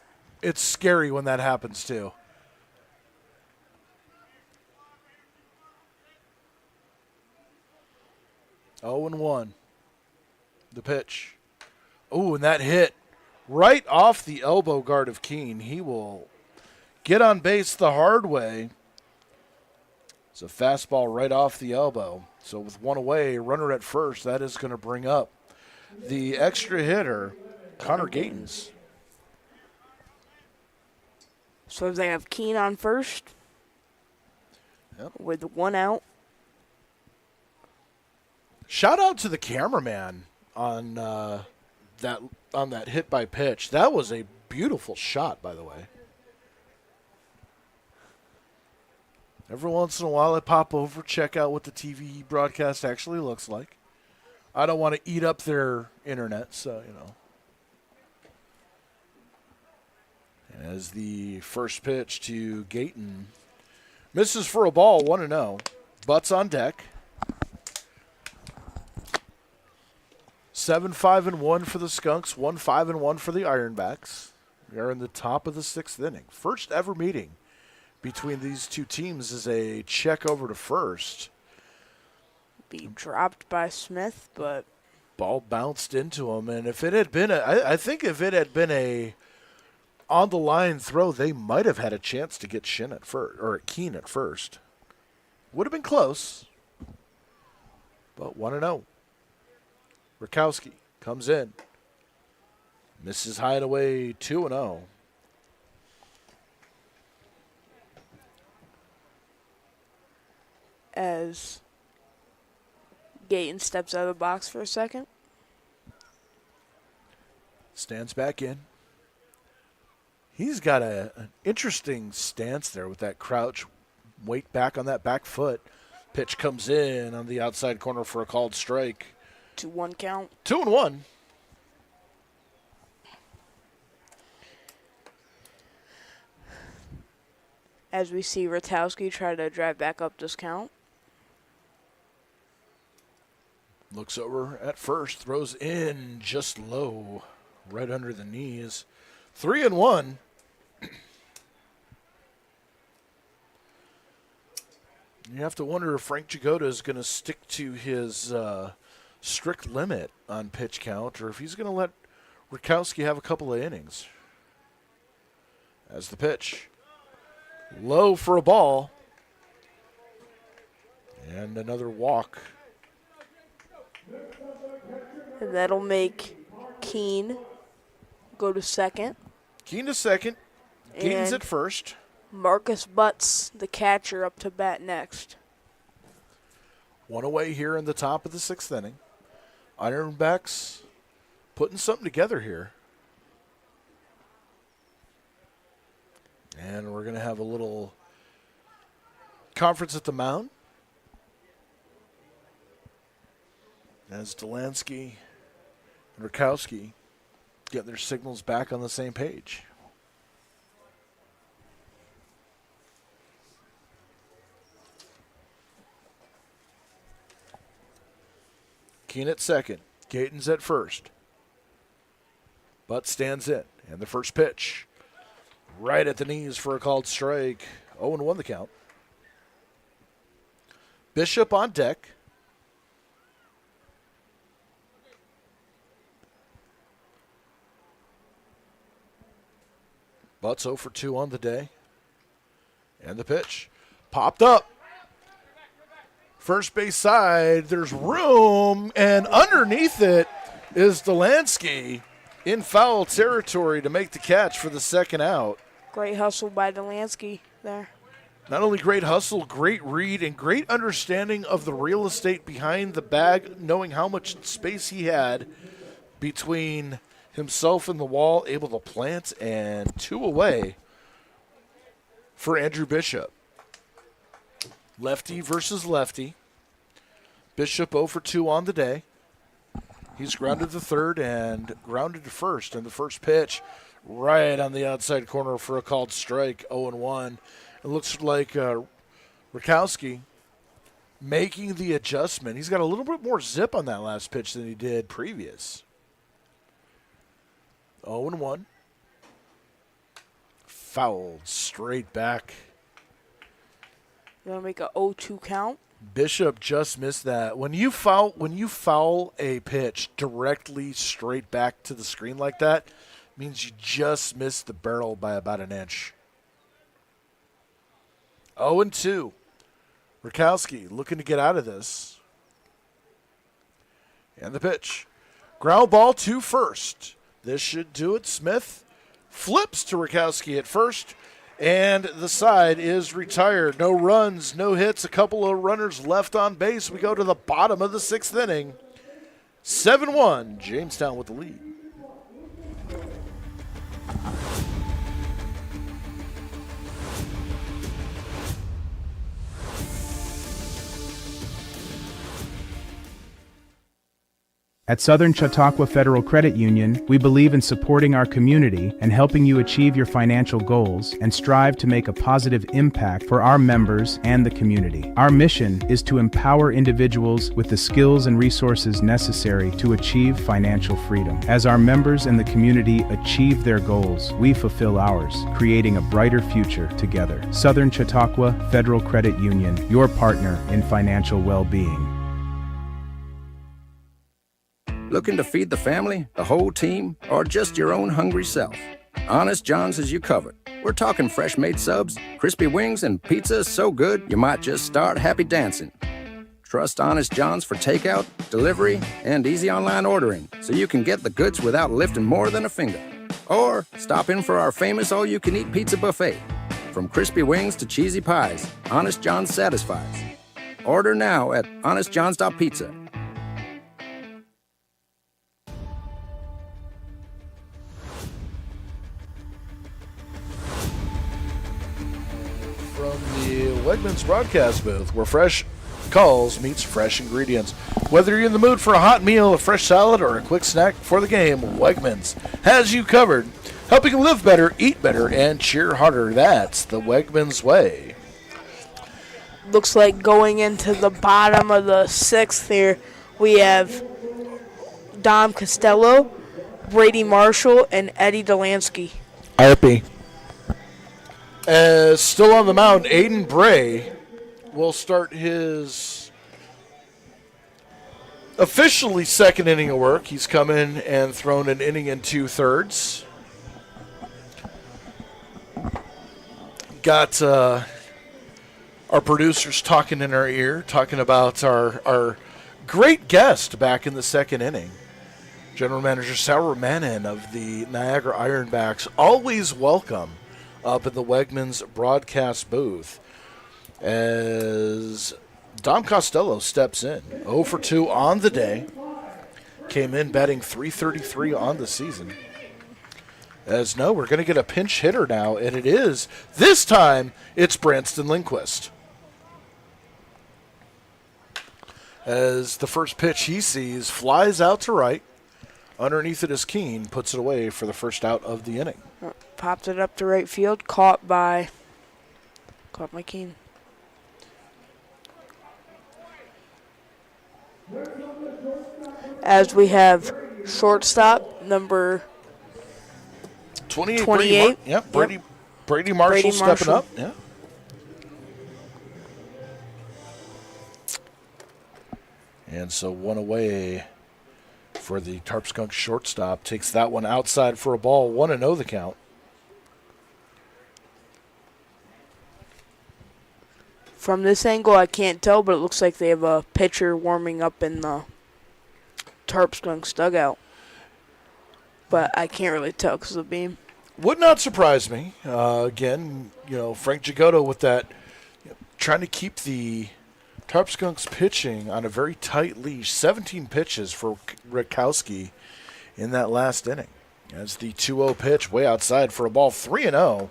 scary when that happens too. Oh, 0-1. The pitch. Oh, and that hit right off the elbow guard of Keene. He will get on base the hard way. It's a fastball right off the elbow. So with 1 away, runner at first, that is going to bring up the extra hitter, Connor Gatens. So they have Keene on first. Yep. With 1 out. Shout out to the cameraman on that hit by pitch. That was a beautiful shot, by the way. Every once in a while I pop over, check out what the TV broadcast actually looks like. I don't want to eat up their internet, so, As the first pitch to Gayton misses for a ball, 1-0. Butts on deck. 7-5-1 for the Skunks, 1-5-1 for the Ironbacks. We are in the top of the 6th inning. First ever meeting between these two teams is a check over to first. Be dropped by Smith, but ball bounced into him, and if it had been I think if it had been a on the line throw, they might have had a chance to get Shin at first or Keene at first. Would have been close, but 1-0. Rakowski comes in, misses high and away, 2-0. As Gayton steps out of the box for a second. Stands back in. He's got an interesting stance there with that crouch, weight back on that back foot. Pitch comes in on the outside corner for a called strike. 2-1 count. 2-1. As we see Ratowski try to drive back up this count. Looks over at first, throws in just low, right under the knees. 3-1. You have to wonder if Frank Jagoda is going to stick to his strict limit on pitch count, or if he's going to let Rakowski have a couple of innings. As the pitch, low for a ball, and another walk. And that'll make Keene go to second. Keene to second. Gaines at first. Marcus Butts, the catcher, up to bat next. One away here in the top of the 6th inning. Ironbacks putting something together here. And we're going to have a little conference at the mound as Delansky and Rakowski get their signals back on the same page. Keene at second. Gaten's at first. Butt stands in. And the first pitch. Right at the knees for a called strike. 0-1 the count. Bishop on deck. Butts 0 for 2 on the day. And the pitch. Popped up. First base side, there's room, and underneath it is Delansky in foul territory to make the catch for the second out. Great hustle by Delansky there. Not only great hustle, great read, and great understanding of the real estate behind the bag, knowing how much space he had between himself and the wall, able to plant, and 2 away for Andrew Bishop. Lefty versus lefty. Bishop 0 for 2 on the day. He's grounded to third and grounded to first. And the first pitch right on the outside corner for a called strike, 0-1. It looks like Rakowski making the adjustment. He's got a little bit more zip on that last pitch than he did previous. 0-1. Fouled straight back. You want to make a 0-2 count? Bishop just missed that. When you foul a pitch directly straight back to the screen like that, means you just missed the barrel by about an inch. 0-2. Rakowski looking to get out of this. And the pitch. Ground ball to first. This should do it. Smith flips to Rakowski at first. And the side is retired. No runs, no hits, a couple of runners left on base. We go to the bottom of the 6th inning. 7-1, Jamestown with the lead. At Southern Chautauqua Federal Credit Union, we believe in supporting our community and helping you achieve your financial goals and strive to make a positive impact for our members and the community. Our mission is to empower individuals with the skills and resources necessary to achieve financial freedom. As our members and the community achieve their goals, we fulfill ours, creating a brighter future together. Southern Chautauqua Federal Credit Union, your partner in financial well-being. Looking to feed the family, the whole team, or just your own hungry self? Honest John's has you covered. We're talking fresh-made subs, crispy wings, and pizza so good you might just start happy dancing. Trust Honest John's for takeout, delivery, and easy online ordering so you can get the goods without lifting more than a finger. Or stop in for our famous all-you-can-eat pizza buffet. From crispy wings to cheesy pies, Honest John's satisfies. Order now at honestjohns.pizza. From the Wegmans broadcast booth, where fresh calls meets fresh ingredients. Whether you're in the mood for a hot meal, a fresh salad, or a quick snack before the game, Wegmans has you covered, helping you live better, eat better, and cheer harder. That's the Wegmans way. Looks like going into the bottom of the 6th here, we have Dom Costello, Brady Marshall, and Eddie Delansky. RP. Still on the mound, Aiden Bray will start his officially second inning of work. He's come in and thrown an inning and 2/3. Got our producers talking in our ear, talking about our great guest back in the second inning. General Manager Sauer Manin of the Niagara Ironbacks, always welcome up in the Wegmans broadcast booth as Dom Costello steps in. 0 for 2 on the day. Came in batting .333 on the season. As no, we're going to get a pinch hitter now, and it is, this time, it's Branston Lindquist. As the first pitch he sees flies out to right. Underneath it is Keene, puts it away for the first out of the inning. Popped it up to right field, caught by Keene. As we have shortstop number 28. Brady Marshall stepping up. Yeah. And so one away for the Tarp Skunks shortstop. Takes that one outside for a ball. 1-0 the count. From this angle, I can't tell, but it looks like they have a pitcher warming up in the Tarp Skunks dugout. But I can't really tell because of the beam. Would not surprise me. Again, Frank Jagoda with that, trying to keep the Tarp Skunks pitching on a very tight leash. 17 pitches for Rakowski in that last inning. As the 2-0 pitch way outside for a ball. 3-0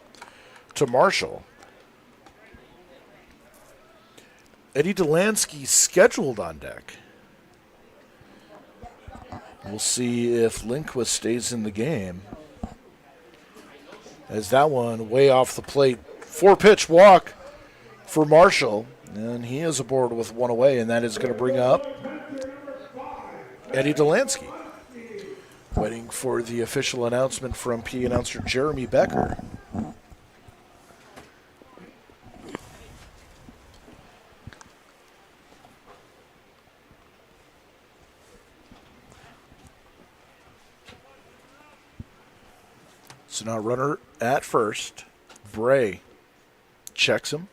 to Marshall. Eddie Delansky scheduled on deck. We'll see if Lindquist stays in the game. As that one way off the plate. 4-pitch walk for Marshall. And he is aboard with one away, and that is going to bring up Eddie Delansky. Waiting for the official announcement from PA announcer Jeremy Becker. So now runner at first. Bray checks him.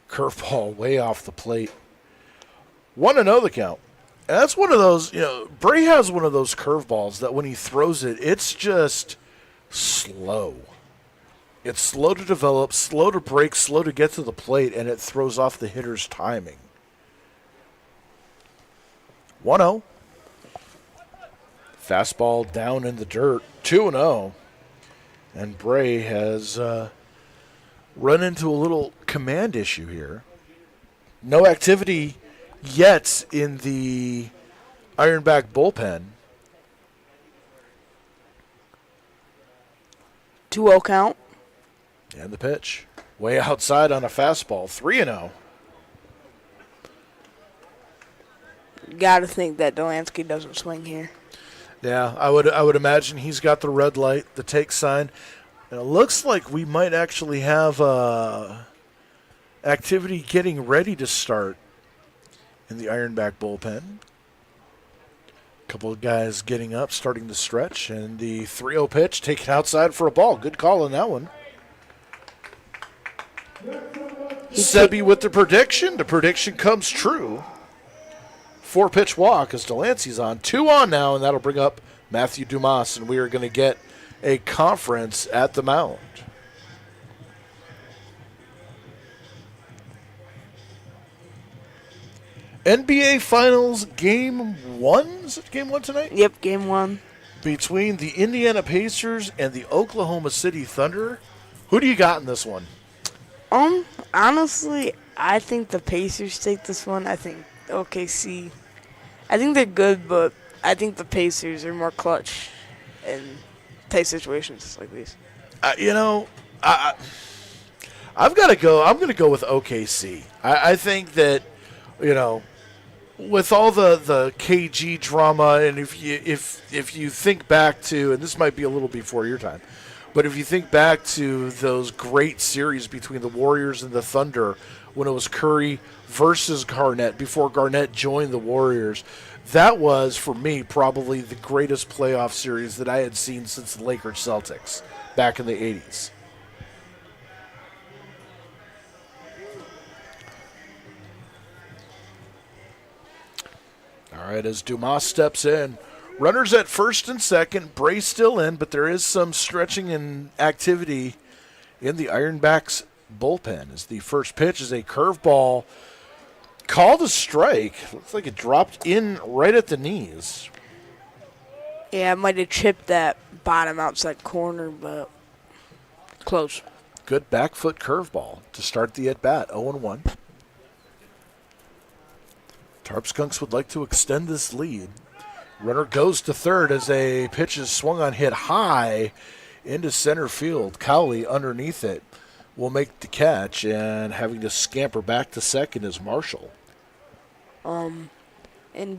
Curveball way off the plate. 1-0 the count. And that's one of those, Bray has one of those curveballs that when he throws it, it's just slow. It's slow to develop, slow to break, slow to get to the plate, and it throws off the hitter's timing. 1-0. Fastball down in the dirt. 2-0. And Bray has run into a little command issue here. No activity yet in the Ironback bullpen. 2-0 count. And the pitch. Way outside on a fastball. 3-0. Got to think that Delansky doesn't swing here. Yeah, I would imagine he's got the red light, the take sign. And it looks like we might actually have activity getting ready to start in the Ironback bullpen. A couple of guys getting up, starting to stretch, and the 3-0 pitch taken outside for a ball. Good call on that one. Sebi with the prediction. The prediction comes true. 4-pitch walk as Delancey's on. 2 on now, and that'll bring up Matthew Dumas, and we are going to get a conference at the mound. NBA Finals Game 1? Is it Game 1 tonight? Yep, Game 1. Between the Indiana Pacers and the Oklahoma City Thunder. Who do you got in this one? Honestly, I think the Pacers take this one. I think OKC. I think they're good, but I think the Pacers are more clutch in tight situations like these. I've got to go. I'm going to go with OKC. I think that, with all the KG drama, and if you think back to, and this might be a little before your time, but if you think back to those great series between the Warriors and the Thunder when it was Curry versus Garnett before Garnett joined the Warriors, that was, for me, probably the greatest playoff series that I had seen since the Lakers Celtics back in the 80s. All right, as Dumas steps in, runners at first and second, Bray still in, but there is some stretching and activity in the Ironbacks bullpen as the first pitch is a curveball called a strike. Looks like it dropped in right at the knees. Yeah, it might have chipped that bottom outside corner, but close. Good back foot curveball to start the at-bat, 0-1. Tarp Skunks would like to extend this lead. Runner goes to third as a pitch is swung on, hit high into center field. Cowley underneath it will make the catch, and having to scamper back to second is Marshall. And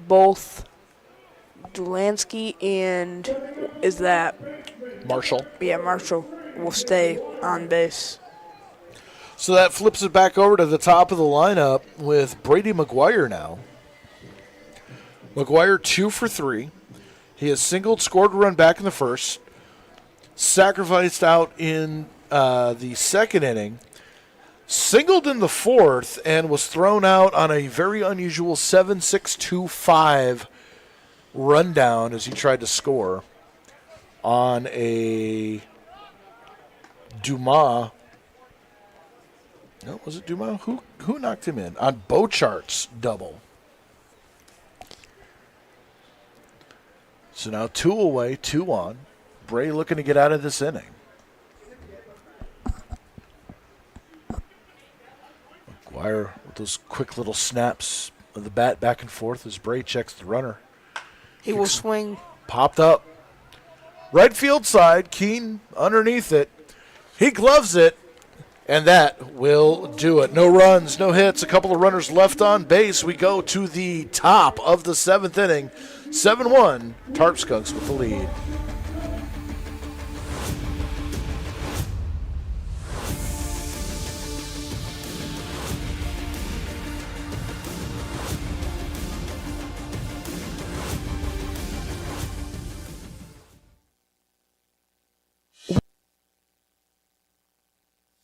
both Delansky and is that Marshall? Yeah, Marshall will stay on base. So that flips it back over to the top of the lineup with Brady McGuire now. McGuire 2 for 3. He has singled, scored a run back in the first, sacrificed out in the second inning, singled in the fourth, and was thrown out on a very unusual 7-6-2-5 rundown as he tried to score on a Dumas. No, was it Dumas? Who knocked him in? On Beauchart's double. So now 2 away, 2 on. Bray looking to get out of this inning. McGuire with those quick little snaps of the bat back and forth as Bray checks the runner. He will swing. Popped up. Right field side, Keene underneath it. He gloves it, and that will do it. No runs, no hits, a couple of runners left on base. We go to the top of the 7th inning. 7-1, Tarp Skunks with the lead.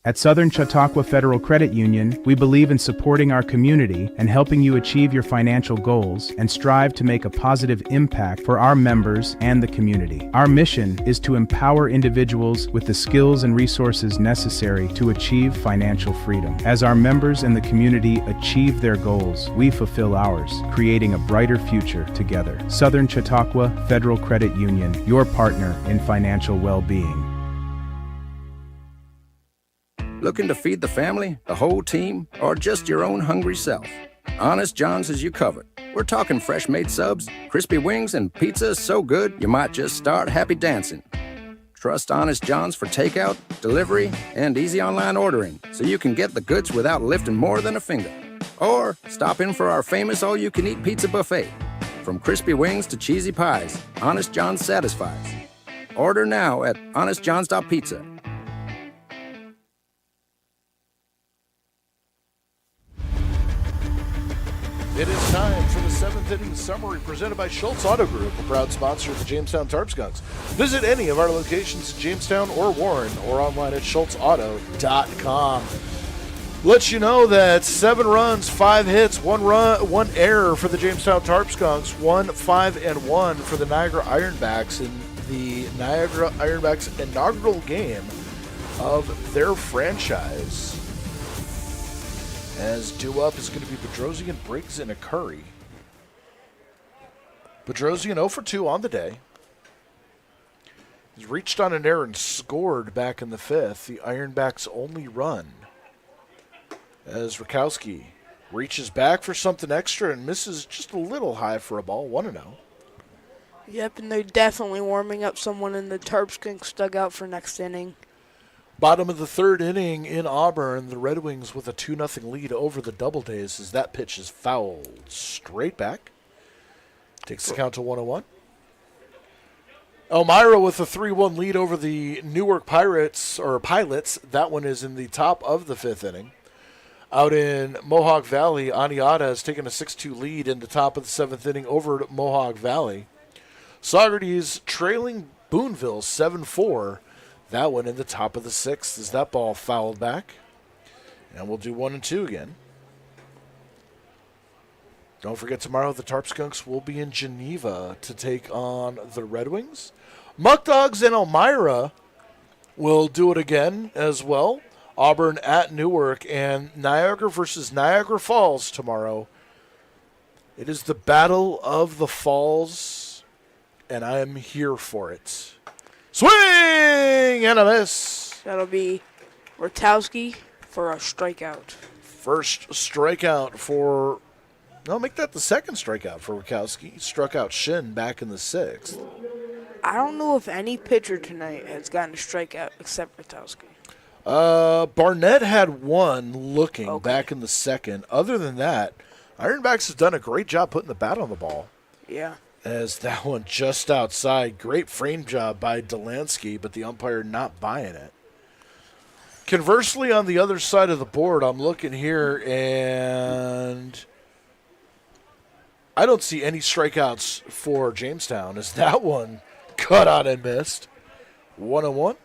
At Southern Chautauqua Federal Credit Union, we believe in supporting our community and helping you achieve your financial goals and strive to make a positive impact for our members and the community. Our mission is to empower individuals with the skills and resources necessary to achieve financial freedom. As our members and the community achieve their goals, we fulfill ours, creating a brighter future together. Southern Chautauqua Federal Credit Union, your partner in financial well-being. Looking to feed the family, the whole team, or just your own hungry self? Honest John's has you covered. We're talking fresh-made subs, crispy wings, and pizza so good you might just start happy dancing. Trust Honest John's for takeout, delivery, and easy online ordering so you can get the goods without lifting more than a finger. Or stop in for our famous all-you-can-eat pizza buffet. From crispy wings to cheesy pies, Honest John's satisfies. Order now at honestjohns.pizza. It is time for the 7th inning summary presented by Schultz Auto Group, a proud sponsor of the Jamestown Tarp Skunks. Visit any of our locations in Jamestown or Warren or online at schultzauto.com. Let you know that 7 runs, 5 hits, 1 error for the Jamestown Tarp Skunks, 5-1 for the Niagara Ironbacks in the Niagara Ironbacks inaugural game of their franchise. As due up is going to be Bedrosian, Briggs, and a Curry. Bedrosian 0 for 2 on the day. He's reached on an error and scored back in the 5th, the Ironbacks' only run. As Rakowski reaches back for something extra and misses just a little high for a ball, 1-0. Yep, and they're definitely warming up someone in the Tarp Skunks dugout for next inning. Bottom of the third inning in Auburn, the Red Wings with a 2-0 lead over the Doubledays as that pitch is fouled straight back. Takes the count to 1-1. Elmira with a 3-1 lead over the Newark Pilots. That one is in the top of the fifth inning. Out in Mohawk Valley, Aniata has taken a 6-2 lead in the top of the seventh inning over Mohawk Valley. Saugerties trailing Boonville 7-4. That one in the top of the sixth as that ball fouled back. And we'll do 1 and 2 again. Don't forget, tomorrow the Tarp Skunks will be in Geneva to take on the Red Wings. Muck Dogs and Elmira will do it again as well. Auburn at Newark, and Niagara versus Niagara Falls tomorrow. It is the Battle of the Falls, and I am here for it. Swing and a miss. That'll be Rotowski for a strikeout. First strikeout for... No, make that the second strikeout for Rotowski. He struck out Shin back in the sixth. I don't know if any pitcher tonight has gotten a strikeout except Rotowski. Barnett had one looking back in the second. Other than that, Ironbacks has done a great job putting the bat on the ball. Yeah. As that one just outside. Great frame job by Delansky, but the umpire not buying it. Conversely, on the other side of the board, I'm looking here, and I don't see any strikeouts for Jamestown, as that one cut out and missed. 1-1.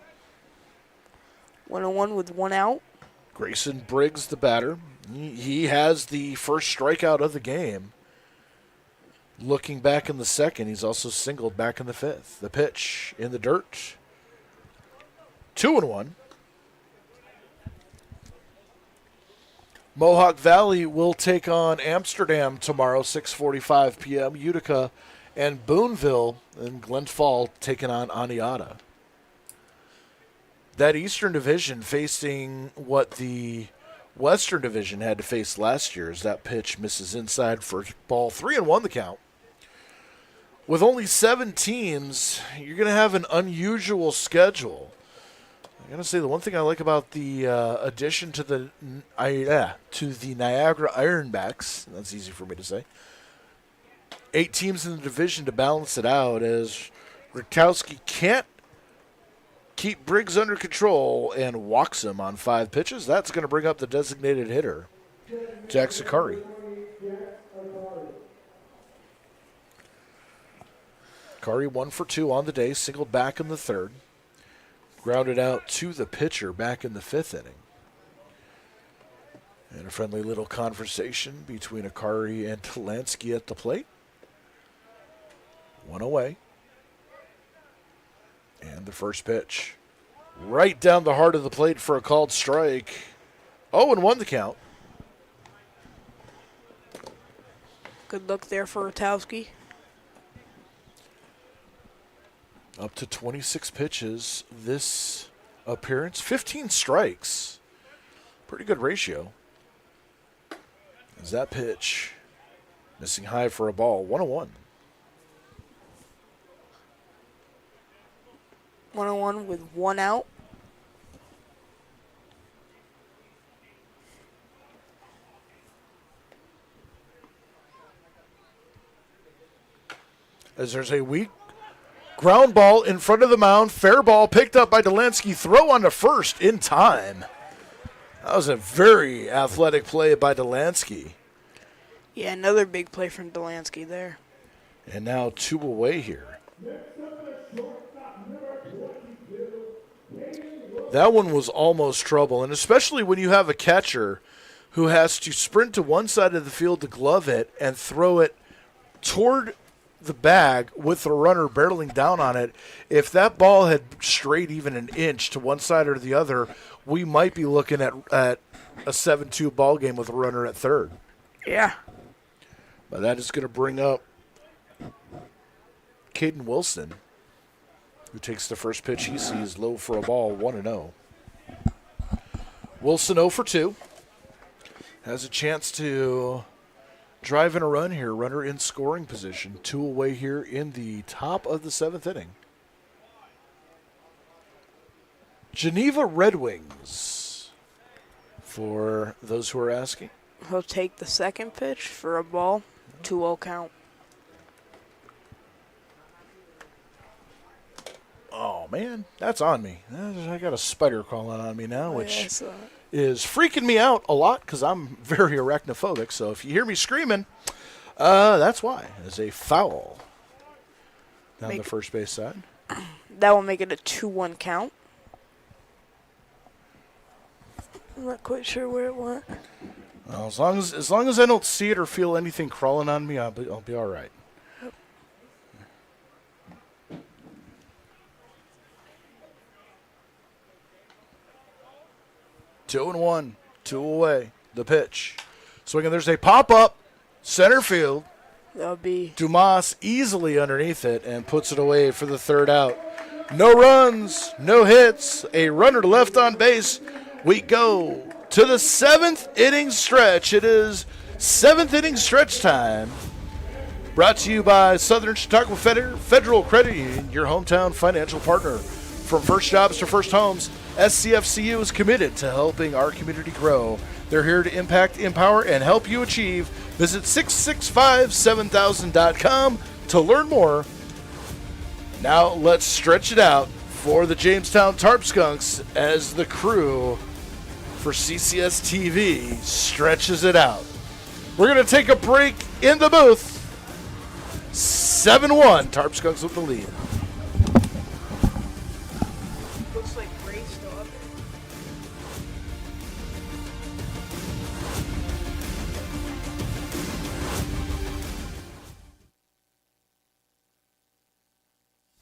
1-1 with one out. Grayson Briggs, the batter. He has the first strikeout of the game. Looking back in the second, he's also singled back in the fifth. The pitch in the dirt. 2-1. Mohawk Valley will take on Amsterdam tomorrow, 6:45 p.m. Utica and Boonville and Glens Falls taking on Aniata. That Eastern Division facing what the Western Division had to face last year as that pitch misses inside for ball. 3-1 the count. With only 7 teams, you're going to have an unusual schedule. I'm going to say the one thing I like about the addition to the Niagara Ironbacks, that's easy for me to say, 8 teams in the division to balance it out, as Rutowski can't keep Briggs under control and walks him on 5 pitches. That's going to bring up the designated hitter, Jack Sakari. Sakari 1 for 2 on the day, singled back in the third. Grounded out to the pitcher back in the 5th inning. And a friendly little conversation between Akari and Talansky at the plate. 1 away. And the first pitch. Right down the heart of the plate for a called strike. 0-1 the count. Good look there for Rotowski. Up to 26 pitches this appearance. 15 strikes. Pretty good ratio. As that pitch missing high for a ball. 1-1. 1-1 with 1 out. As there's a weak ground ball in front of the mound. Fair ball picked up by Delansky. Throw on to first in time. That was a very athletic play by Delansky. Yeah, another big play from Delansky there. And now 2 away here. That one was almost trouble, and especially when you have a catcher who has to sprint to one side of the field to glove it and throw it toward the bag with the runner barreling down on it. If that ball had strayed even an inch to one side or the other, we might be looking at a 7-2 ball game with a runner at third. Yeah. But that is going to bring up Caden Wilson, who takes the first pitch he sees low for a ball, 1-0. Wilson 0 for 2. Has a chance to drive in a run here. Runner in scoring position. 2 away here in the top of the 7th inning. Geneva Red Wings, for those who are asking. He'll take the second pitch for a ball, 2-0 count. Oh, man, that's on me. I got a spider crawling on me now, which is freaking me out a lot because I'm very arachnophobic. So if you hear me screaming, that's why. It's a foul down the first base side. That will make it a 2-1 count. I'm not quite sure where it went. Well, as long as I don't see it or feel anything crawling on me, I'll be all right. 2-1, 2 away. The pitch. Swinging, there's a pop-up, center field. That'll be Dumas easily underneath it and puts it away for the third out. No runs, no hits, a runner left on base. We go to the 7th inning stretch. It is 7th inning stretch time. Brought to you by Southern Chautauqua Federal Credit Union, your hometown financial partner. From first jobs to first homes, SCFCU is committed to helping our community grow. They're here to impact, empower, and help you achieve. Visit 6657000.com to learn more. Now let's stretch it out for the Jamestown Tarp Skunks as the crew for CCS-TV stretches it out. We're going to take a break in the booth. 7-1, Tarp Skunks with the lead. looks like Bray's still up there.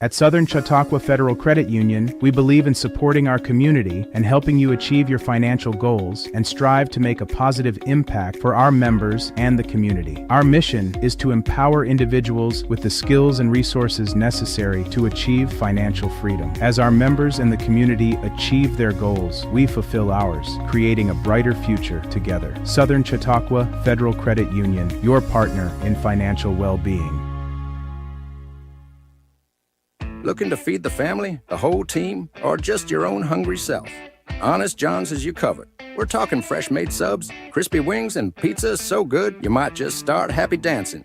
At Southern Chautauqua Federal Credit Union, we believe in supporting our community and helping you achieve your financial goals and strive to make a positive impact for our members and the community. Our mission is to empower individuals with the skills and resources necessary to achieve financial freedom. As our members and the community achieve their goals, we fulfill ours, creating a brighter future together. Southern Chautauqua Federal Credit Union, your partner in financial well-being. Looking to feed the family, the whole team, or just your own hungry self? Honest John's has you covered. We're talking fresh-made subs, crispy wings, and pizza so good you might just start happy dancing.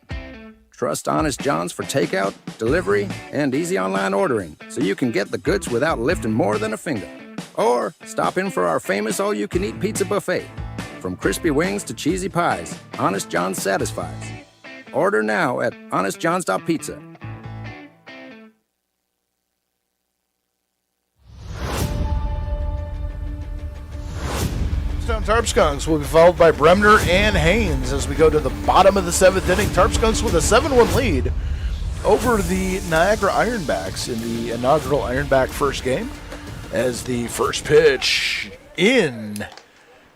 Trust Honest John's for takeout, delivery, and easy online ordering so you can get the goods without lifting more than a finger. Or stop in for our famous all-you-can-eat pizza buffet. From crispy wings to cheesy pies, Honest John's satisfies. Order now at honestjohns.pizza. Jamestown Tarp Skunks will be followed by Bremner and Haynes as we go to the bottom of the 7th inning. Tarp Skunks with a 7-1 lead over the Niagara Ironbacks in the inaugural Ironback first game as the first pitch in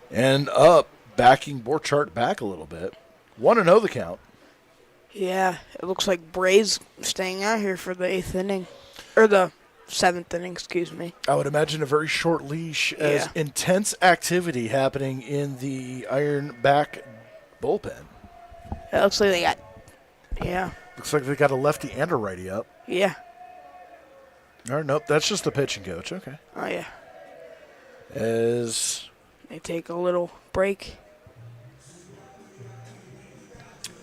and up, backing Borchardt back a little bit. 1-0 the count. Yeah, it looks like Bray's staying out here for the 8th inning. Or the 7th inning, excuse me. I would imagine a very short leash as intense activity happening in the Ironback bullpen. It looks like they got, Looks like they got a lefty and a righty up. Yeah. Or nope, that's just the pitching coach. Okay. Oh, yeah. As they take a little break.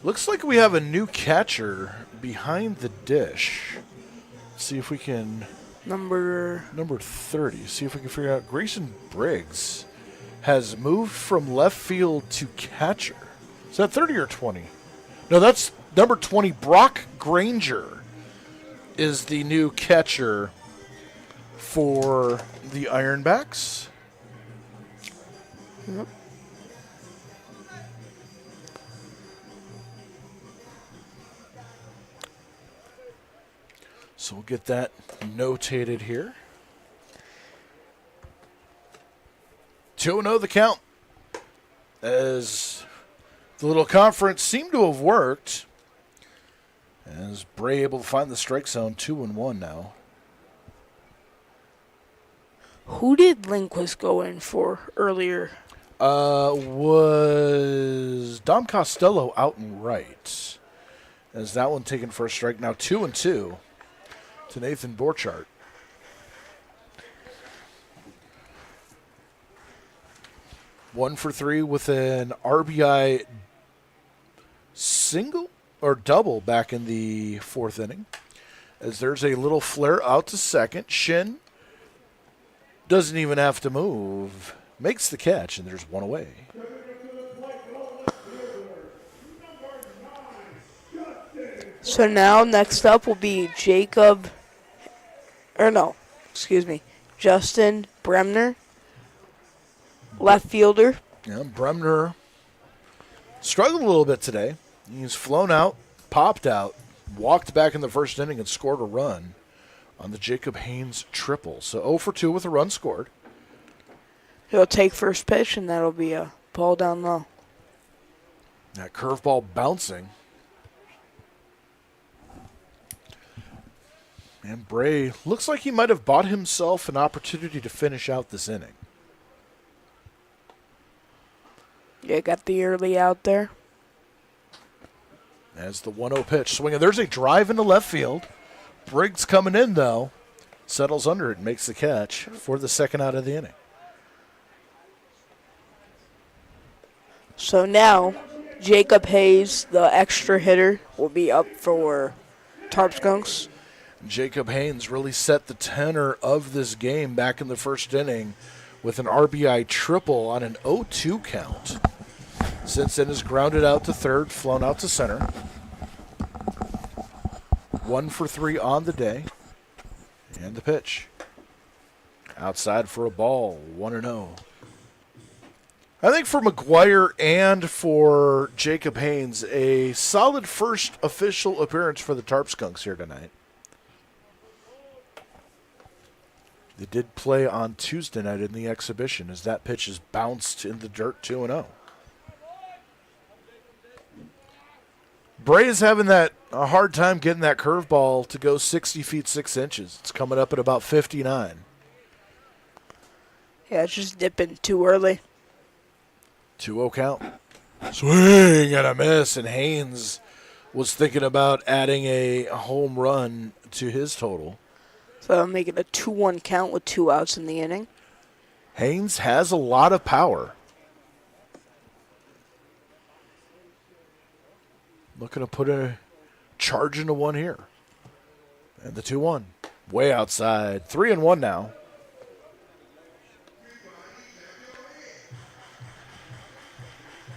Looks like we have a new catcher behind the dish. See if we can... Number 30. See if we can figure out. Grayson Briggs has moved from left field to catcher. Is that 30 or 20? No, that's number 20. Brock Granger is the new catcher for the Ironbacks. Yep. So we'll get that notated here. 2-0 the count. As the little conference seemed to have worked. As Bray able to find the strike zone, 2-1 now. Who did Lindquist go in for earlier? Was Dom Costello out and right. As that one taken for a strike. Now 2-2 to Nathan Borchardt. 1 for 3 with an RBI single or double back in the fourth inning. As there's a little flare out to second. Shin doesn't even have to move. Makes the catch, and there's one away. So now next up will be Justin Bremner, left fielder. Yeah, Bremner struggled a little bit today. He's flown out, popped out, walked back in the first inning and scored a run on the Jacob Haynes triple. So 0 for 2 with a run scored. He'll take first pitch, and that'll be a ball down low. That curveball bouncing. And Bray looks like he might have bought himself an opportunity to finish out this inning. Yeah, got the early out there. As the 1-0 pitch swinging. There's a drive into left field. Briggs coming in, though. Settles under it and makes the catch for the second out of the inning. So now, Jacob Hayes, the extra hitter, will be up for Tarp Skunks. Jacob Haynes really set the tenor of this game back in the first inning with an RBI triple on an 0-2 count. Since then has grounded out to third, flown out to center. 1 for 3 on the day. And the pitch. Outside for a ball, 1-0. I think for McGuire and for Jacob Haynes, a solid first official appearance for the Tarp Skunks here tonight. They did play on Tuesday night in the exhibition as that pitch is bounced in the dirt 2-0. Bray is having a hard time getting that curveball to go 60 feet 6 inches. It's coming up at about 59. Yeah, it's just dipping too early. 2-0 count. Swing and a miss, and Haynes was thinking about adding a home run to his total. So I'll make it a 2-1 count with 2 outs in the inning. Haynes has a lot of power. Looking to put a charge into one here. And the 2-1. Way outside. 3-1 now.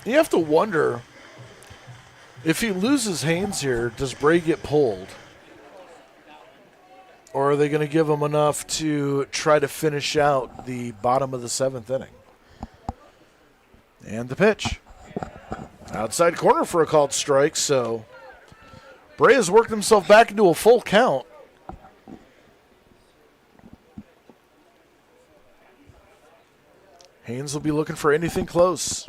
You have to wonder, if he loses Haynes here, does Bray get pulled? Or are they going to give him enough to try to finish out the bottom of the 7th inning? And the pitch. Outside corner for a called strike, so Bray has worked himself back into a full count. Haynes will be looking for anything close.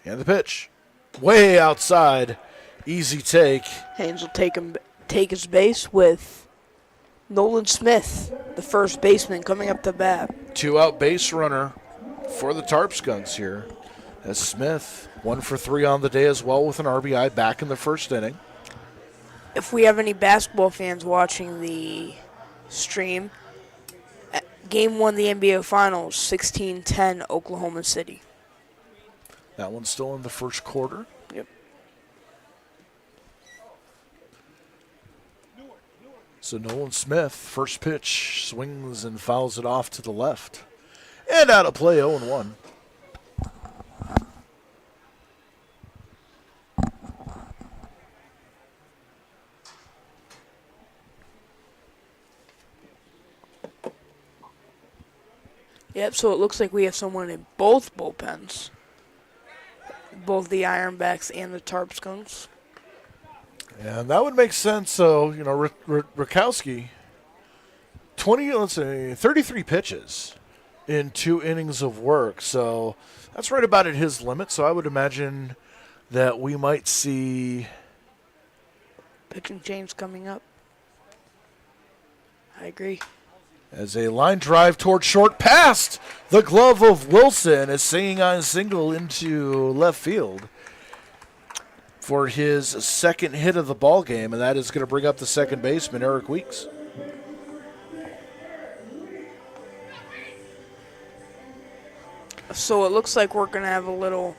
And the pitch. Way outside. Easy take. Haynes will take his base with Nolan Smith, the first baseman, coming up to bat. 2-out base runner for the Tarp Skunks here. As Smith, 1 for 3 on the day as well with an RBI back in the first inning. If we have any basketball fans watching the stream, Game 1 of the NBA Finals, 16-10 Oklahoma City. That one's still in the first quarter. Yep. So Nolan Smith, first pitch, swings and fouls it off to the left. And out of play, 0-1. Yep, so it looks like we have someone in both bullpens. Both the Ironbacks and the Tarp Skunks. And that would make sense. So, Rakowski, 33 pitches in 2 innings of work. So that's right about at his limit. So I would imagine that we might see pitching change coming up. I agree. As a line drive toward short, past the glove of Wilson, is singing on a single into left field for his second hit of the ball game, and that is going to bring up the second baseman, Eric Weeks. So it looks like we're going to have a little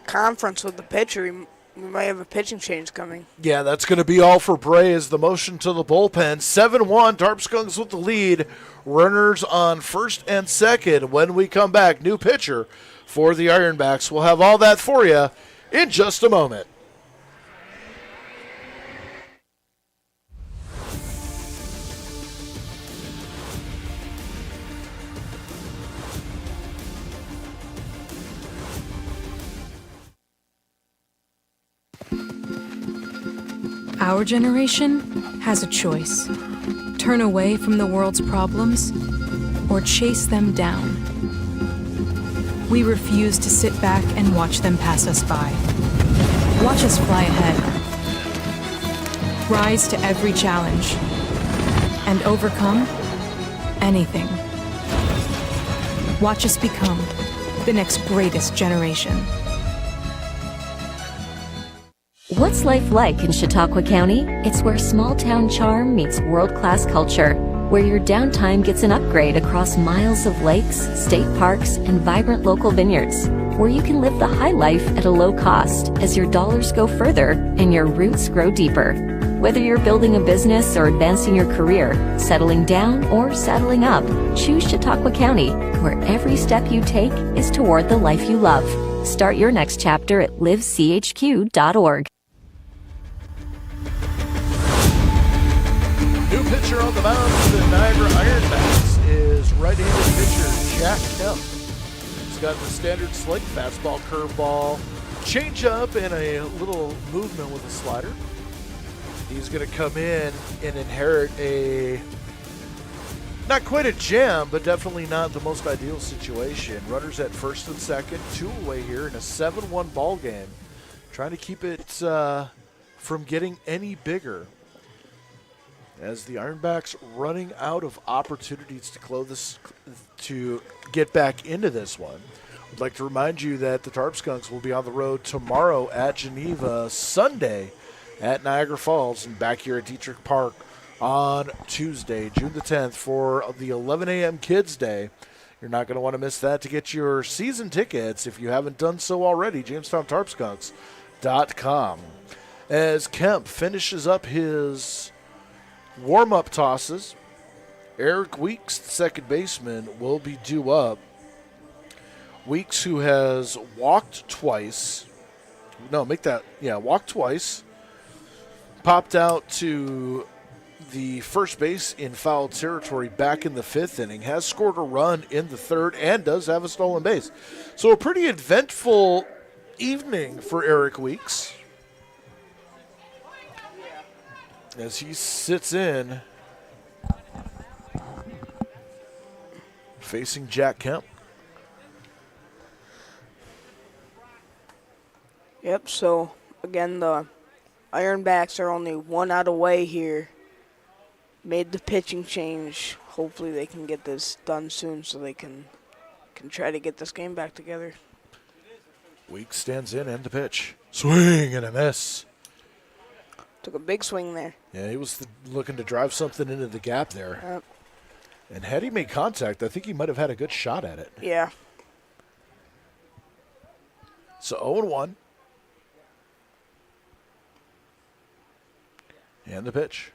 conference with the pitcher. We might have a pitching change coming. Yeah, that's going to be all for Bray as the motion to the bullpen. 7-1, Tarp Skunks with the lead. Runners on first and second. When we come back, new pitcher for the Ironbacks. We'll have all that for you in just a moment. Our generation has a choice. Turn away from the world's problems or chase them down. We refuse to sit back and watch them pass us by. Watch us fly ahead. Rise to every challenge and overcome anything. Watch us become the next greatest generation. What's life like in Chautauqua County? It's where small-town charm meets world-class culture, where your downtime gets an upgrade across miles of lakes, state parks, and vibrant local vineyards, where you can live the high life at a low cost as your dollars go further and your roots grow deeper. Whether you're building a business or advancing your career, settling down or settling up, choose Chautauqua County, where every step you take is toward the life you love. Start your next chapter at livechq.org. New pitcher on the mound for the Niagara Ironbacks is right-handed pitcher Jack Kemp. He's got the standard slick fastball, curveball, changeup, and a little movement with a slider. He's going to come in and inherit a, not quite a jam, but definitely not the most ideal situation. Runners at first and second, 2 away here in a 7-1 ball game. Trying to keep it from getting any bigger, as the Ironbacks running out of opportunities to get back into this one. I'd like to remind you that the Tarp Skunks will be on the road tomorrow at Geneva, Sunday at Niagara Falls, and back here at Detrick Park on Tuesday, June the 10th, for the 11 a.m. Kids Day. You're not going to want to miss that. To get your season tickets, if you haven't done so already, JamestownTarpSkunks.com. As Kemp finishes up his warm-up tosses, Eric Weeks, the second baseman, will be due up. Weeks, who has walked twice, walked twice, popped out to the first base in foul territory back in the 5th inning, has scored a run in the 3rd, and does have a stolen base. So a pretty eventful evening for Eric Weeks, as he sits in facing Jack Kemp. Yep, so again, the Ironbacks are only 1 out away here. Made the pitching change. Hopefully they can get this done soon so they can try to get this game back together. Weeks stands in and the pitch. Swing and a miss. Took a big swing there. Yeah, he was looking to drive something into the gap there. Yep. And had he made contact, I think he might have had a good shot at it. Yeah. So 0-1. And the pitch.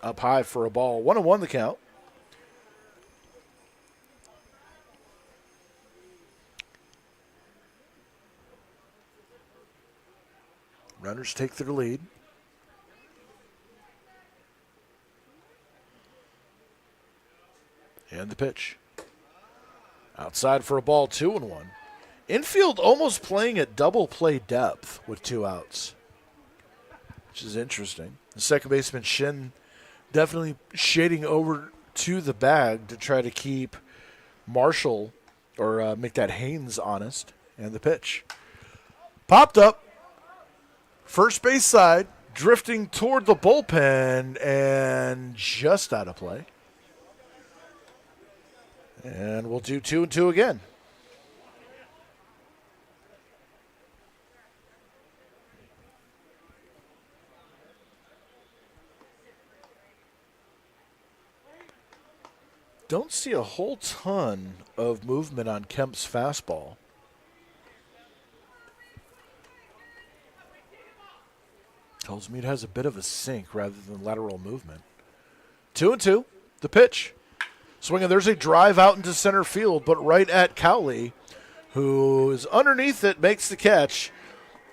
Up high for a ball. 1-1 the count. Runners take their lead. And the pitch. Outside for a ball, 2-1. Infield almost playing at double play depth with 2 outs, which is interesting. The second baseman, Shin, definitely shading over to the bag to try to keep Marshall or make that Haynes honest. And the pitch. Popped up. First base side, drifting toward the bullpen and just out of play. And we'll do 2-2 again. Don't see a whole ton of movement on Kemp's fastball. Tells me it has a bit of a sink rather than lateral movement. 2-2, the pitch. Swinging, there's a drive out into center field, but right at Cowley, who is underneath it, makes the catch,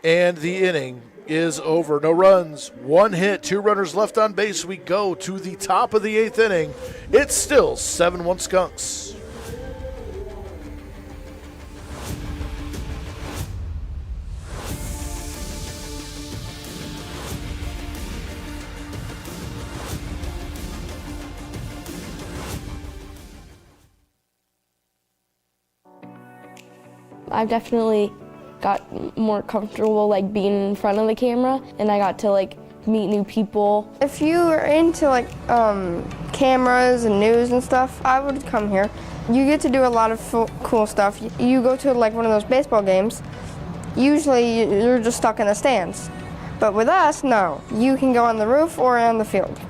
and the inning is over. No runs, 1 hit, 2 runners left on base. We go to the top of the 8th inning. It's still 7-1 Skunks. I've definitely got more comfortable like being in front of the camera, and I got to like meet new people. If you are into like cameras and news and stuff, I would come here. You get to do a lot of cool stuff. You go to like one of those baseball games, usually you're just stuck in the stands. But with us, no. You can go on the roof or on the field.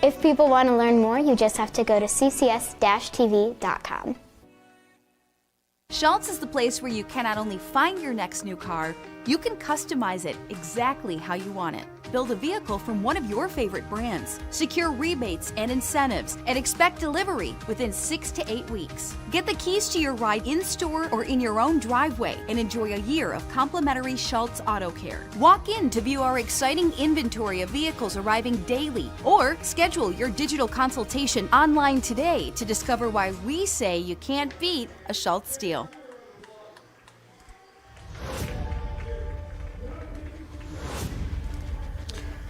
If people want to learn more, you just have to go to CCS-TV.com. Schultz is the place where you can not only find your next new car, you can customize it exactly how you want it. Build a vehicle from one of your favorite brands, secure rebates and incentives, and expect delivery within 6 to 8 weeks. Get the keys to your ride in-store or in your own driveway and enjoy a year of complimentary Schultz Auto Care. Walk in to view our exciting inventory of vehicles arriving daily, or schedule your digital consultation online today to discover why we say you can't beat a Schultz deal.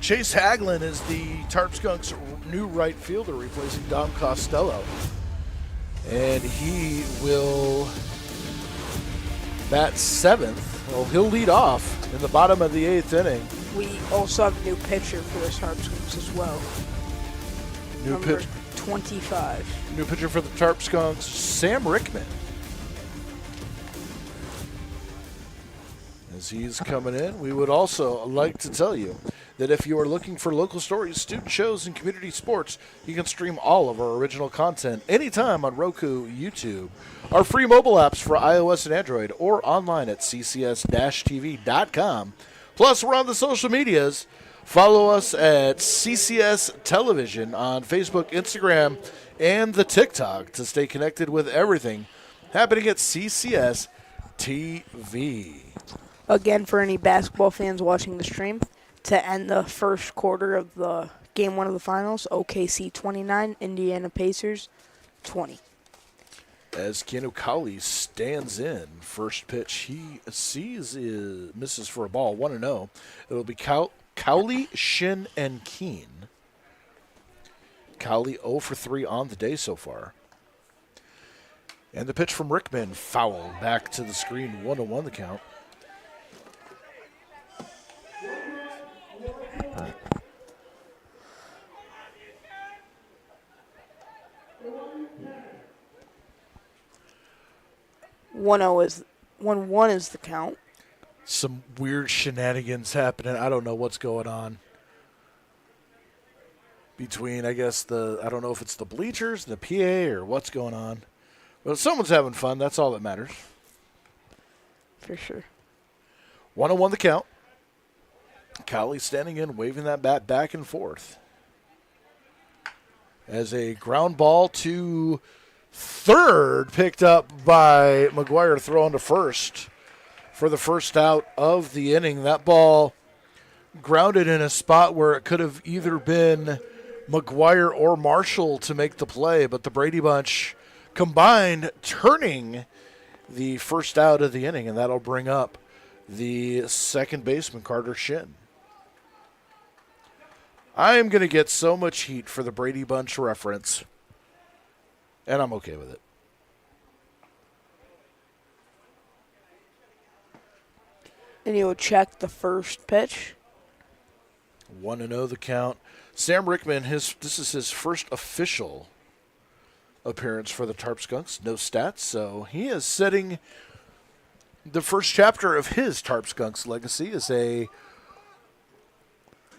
Chase Hagelin is the Tarp Skunks' new right fielder, replacing Dom Costello. And he will bat 7th. Well, he'll lead off in the bottom of the 8th inning. We also have a new pitcher for the Tarp Skunks as well. Number 25. New pitcher for the Tarp Skunks, Sam Rickman. As he's coming in, we would also like to tell you that if you are looking for local stories, student shows, and community sports, you can stream all of our original content anytime on Roku, YouTube, our free mobile apps for iOS and Android, or online at ccs-tv.com. Plus, we're on the social medias. Follow us at CCS Television on Facebook, Instagram, and the TikTok to stay connected with everything happening at CCS TV. Again, for any basketball fans watching the stream, to end the first quarter of the game 1 of the finals, OKC 29, Indiana Pacers 20. As Keanu Cowley stands in, first pitch he sees misses for a ball, 1-0. It'll be Cowley, Shin, and Keene. Cowley 0 for 3 on the day so far. And the pitch from Rickman, foul back to the screen, 1-1 the count. One is the count. Some weird shenanigans happening. I don't know what's going on between, I guess, I don't know if it's the bleachers, the PA, or what's going on. But someone's having fun. That's all that matters. For sure. 1-1 the count. Cowley standing in, waving that bat back and forth. As a ground ball to third, picked up by McGuire, thrown to first for the first out of the inning. That ball grounded in a spot where it could have either been McGuire or Marshall to make the play, but the Brady Bunch combined, turning the first out of the inning, and that'll bring up the second baseman, Carter Shin. I am going to get so much heat for the Brady Bunch reference, and I'm okay with it. And you'll check the first pitch. 1-0 the count. Sam Rickman, this is his first official appearance for the Tarp Skunks. No stats, so he is setting the first chapter of his Tarp Skunks legacy as a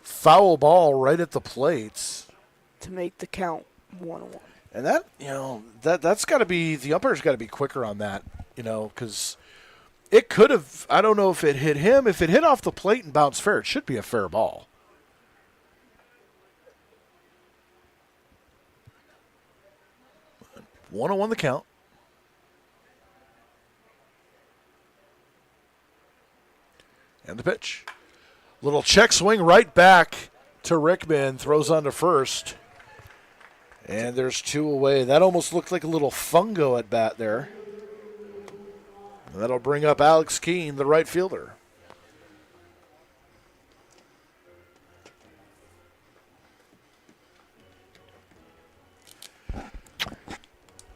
foul ball right at the plate to make the count 1-1. And that, that's got to be, the umpire's got to be quicker on that, because it could have, I don't know if it hit him. If it hit off the plate and bounced fair, it should be a fair ball. One the count. And the pitch. Little check swing right back to Rickman. Throws on to first. And there's 2 away. That almost looked like a little fungo at bat there. And that'll bring up Alex Keene, the right fielder.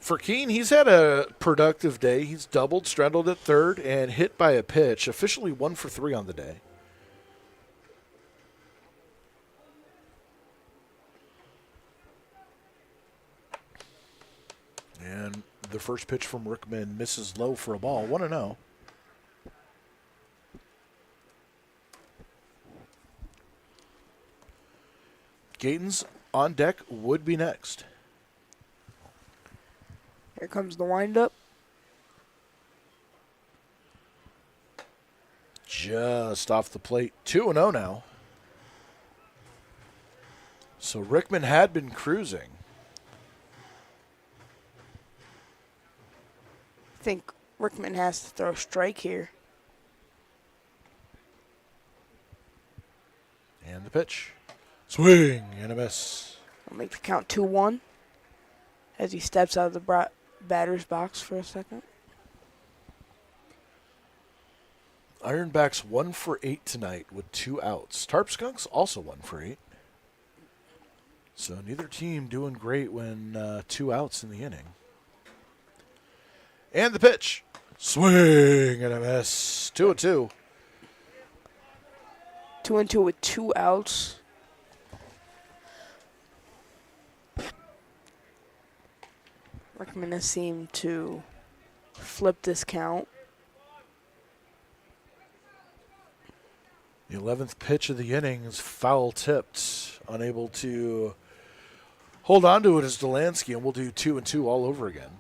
For Keene, he's had a productive day. He's doubled, straddled at third, and hit by a pitch. Officially 1 for 3 on the day. And the first pitch from Rickman misses low for a ball. 1-0. Gatens on deck would be next. Here comes the windup. Just off the plate. 2-0 now. So Rickman had been cruising. I think Rickman has to throw a strike here. And the pitch. Swing and a miss. I'll make the count 2-1 as he steps out of the batter's box for a second. Ironbacks 1 for 8 tonight with 2 outs. Tarp Skunks also 1 for 8. So neither team doing great when 2 outs in the inning. And the pitch. Swing and a miss. 2-2. 2-2 with 2 outs. Rickman has seemed to flip this count. The 11th pitch of the inning is foul tipped. Unable to hold on to it as Delansky, and we'll do 2-2 all over again.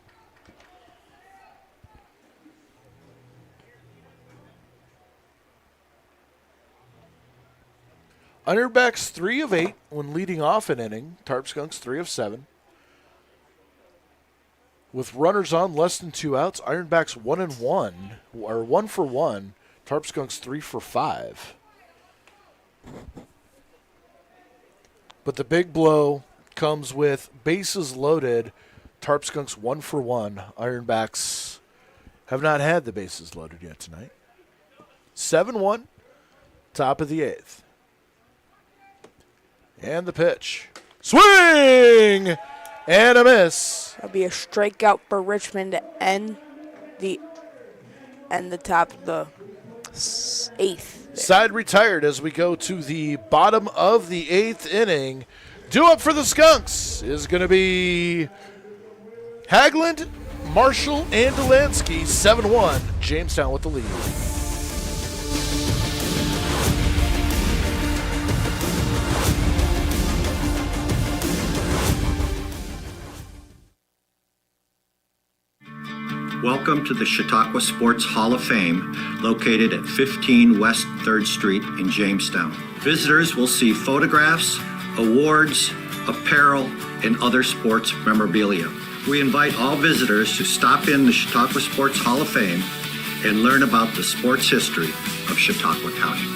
Ironbacks 3 of 8 when leading off an inning. Tarp Skunks 3 of 7. With runners on, less than 2 outs, Ironbacks 1-1, or 1 for 1. Tarp Skunks 3 for 5. But the big blow comes with bases loaded. Tarp Skunks 1 for 1. Ironbacks have not had the bases loaded yet tonight. 7-1, top of the 8th. And the pitch. Swing! And a miss. That'll be a strikeout for Richmond to end the top of the 8th. Side retired as we go to the bottom of the 8th inning. Due up for the Skunks is going to be Haglund, Marshall, and Delansky. 7-1. Jamestown with the lead. Welcome to the Chautauqua Sports Hall of Fame, located at 15 West 3rd Street in Jamestown. Visitors will see photographs, awards, apparel, and other sports memorabilia. We invite all visitors to stop in the Chautauqua Sports Hall of Fame and learn about the sports history of Chautauqua County.